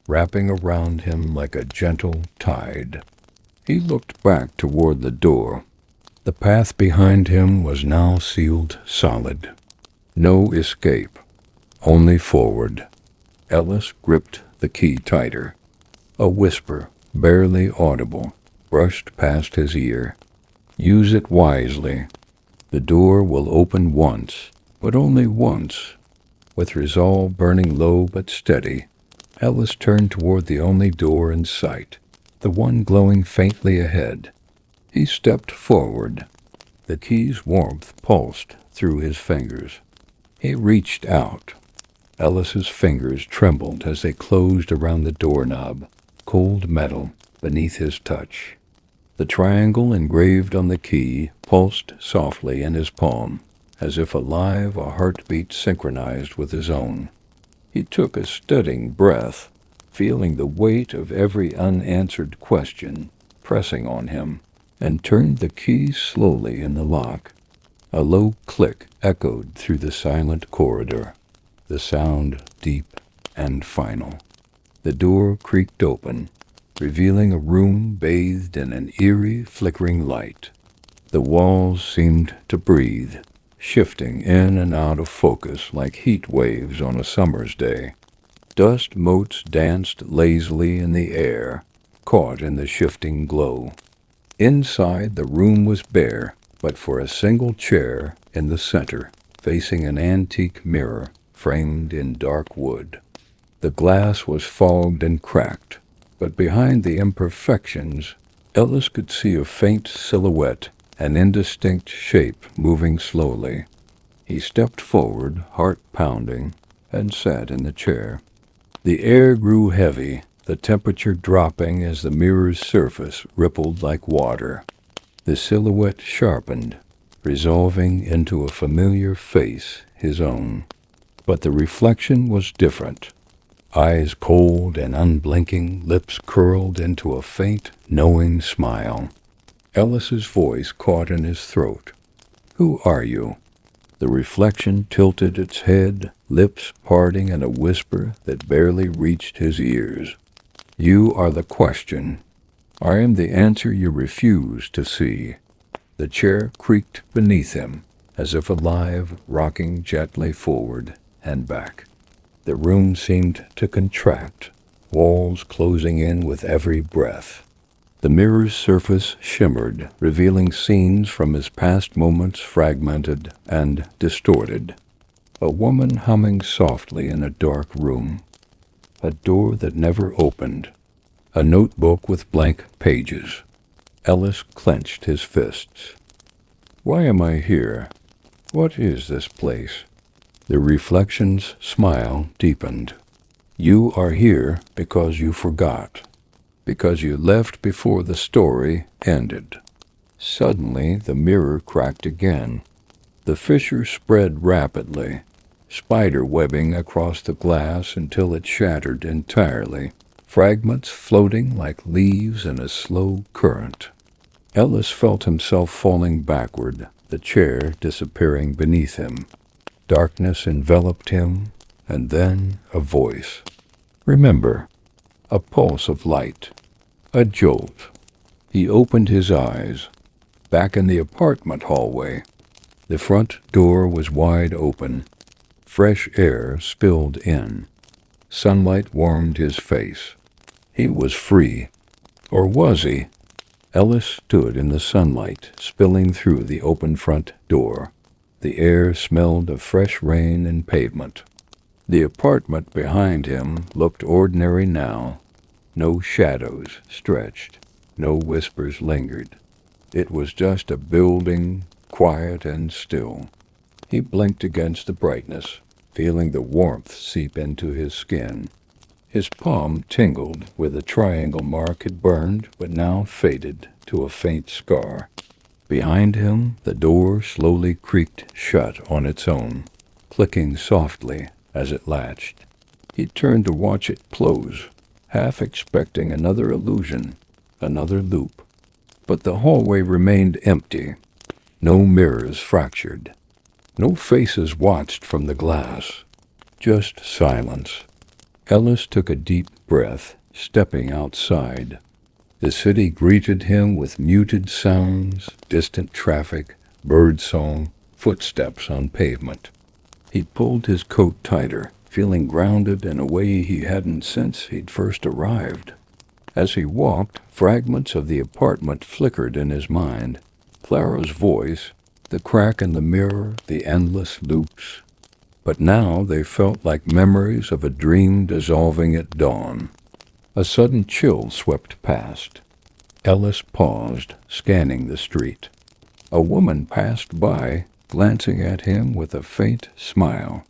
wrapping around him like a gentle tide. He looked back toward the door. The path behind him was now sealed solid. No escape, only forward. Ellis gripped the key tighter. A whisper, barely audible, brushed past his ear. "Use it wisely. The door will open once, but only once." With resolve burning low but steady, Ellis turned toward the only door in sight, the one glowing faintly ahead. He stepped forward. The key's warmth pulsed through his fingers. He reached out. Ellis's fingers trembled as they closed around the doorknob, cold metal beneath his touch. The triangle engraved on the key pulsed softly in his palm, as if alive, a heartbeat synchronized with his own. He took a steadying breath, feeling the weight of every unanswered question pressing on him, and turned the key slowly in the lock. A low click echoed through the silent corridor, the sound deep and final. The door creaked open, revealing a room bathed in an eerie, flickering light. The walls seemed to breathe, shifting in and out of focus like heat waves on a summer's day. Dust motes danced lazily in the air, caught in the shifting glow. Inside, the room was bare, but for a single chair in the center, facing an antique mirror framed in dark wood. The glass was fogged and cracked, but behind the imperfections, Ellis could see a faint silhouette, an indistinct shape moving slowly. He stepped forward, heart pounding, and sat in the chair. The air grew heavy, the temperature dropping as the mirror's surface rippled like water. The silhouette sharpened, resolving into a familiar face, his own. But the reflection was different. Eyes cold and unblinking, lips curled into a faint, knowing smile. Ellis's voice caught in his throat. "Who are you?" The reflection tilted its head, lips parting in a whisper that barely reached his ears. "You are the question. I am the answer you refuse to see." The chair creaked beneath him, as if alive, rocking gently forward and back. The room seemed to contract, walls closing in with every breath. The mirror's surface shimmered, revealing scenes from his past moments fragmented and distorted. A woman humming softly in a dark room. A door that never opened. A notebook with blank pages. Ellis clenched his fists. "Why am I here? What is this place?" The reflection's smile deepened. "You are here because you forgot. Because you left before the story ended." Suddenly, the mirror cracked again. The fissure spread rapidly, spider webbing across the glass until it shattered entirely, fragments floating like leaves in a slow current. Ellis felt himself falling backward, the chair disappearing beneath him. Darkness enveloped him, and then a voice. "Remember." A pulse of light. A jolt. He opened his eyes. Back in the apartment hallway. The front door was wide open. Fresh air spilled in. Sunlight warmed his face. He was free. Or was he? Ellis stood in the sunlight, spilling through the open front door. The air smelled of fresh rain and pavement. The apartment behind him looked ordinary now. No shadows stretched. No whispers lingered. It was just a building, quiet and still. He blinked against the brightness, feeling the warmth seep into his skin. His palm tingled where the triangle mark had burned but now faded to a faint scar. Behind him, the door slowly creaked shut on its own, clicking softly as it latched. He turned to watch it close, half expecting another illusion, another loop. But the hallway remained empty. No mirrors fractured. No faces watched from the glass. Just silence. Ellis took a deep breath, stepping outside. The city greeted him with muted sounds, distant traffic, birdsong, footsteps on pavement. He pulled his coat tighter, feeling grounded in a way he hadn't since he'd first arrived. As he walked, fragments of the apartment flickered in his mind. Clara's voice, the crack in the mirror, the endless loops. But now they felt like memories of a dream dissolving at dawn. A sudden chill swept past. Ellis paused, scanning the street. A woman passed by, glancing at him with a faint smile.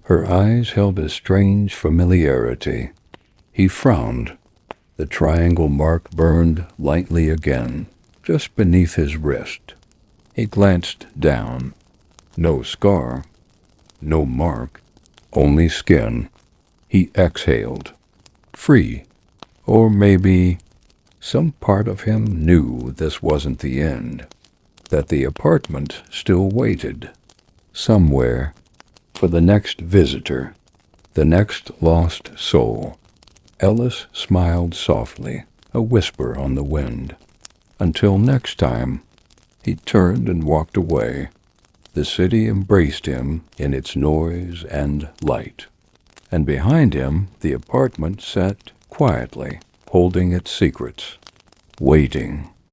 Her eyes held a strange familiarity. He frowned. The triangle mark burned lightly again, just beneath his wrist. He glanced down. No scar. No mark. Only skin. He exhaled. Free. Or maybe some part of him knew this wasn't the end. That the apartment still waited. Somewhere. For the next visitor. The next lost soul. Ellis smiled softly, a whisper on the wind. Until next time. He turned and walked away. The city embraced him in its noise and light, and behind him the apartment sat quietly, holding its secrets, waiting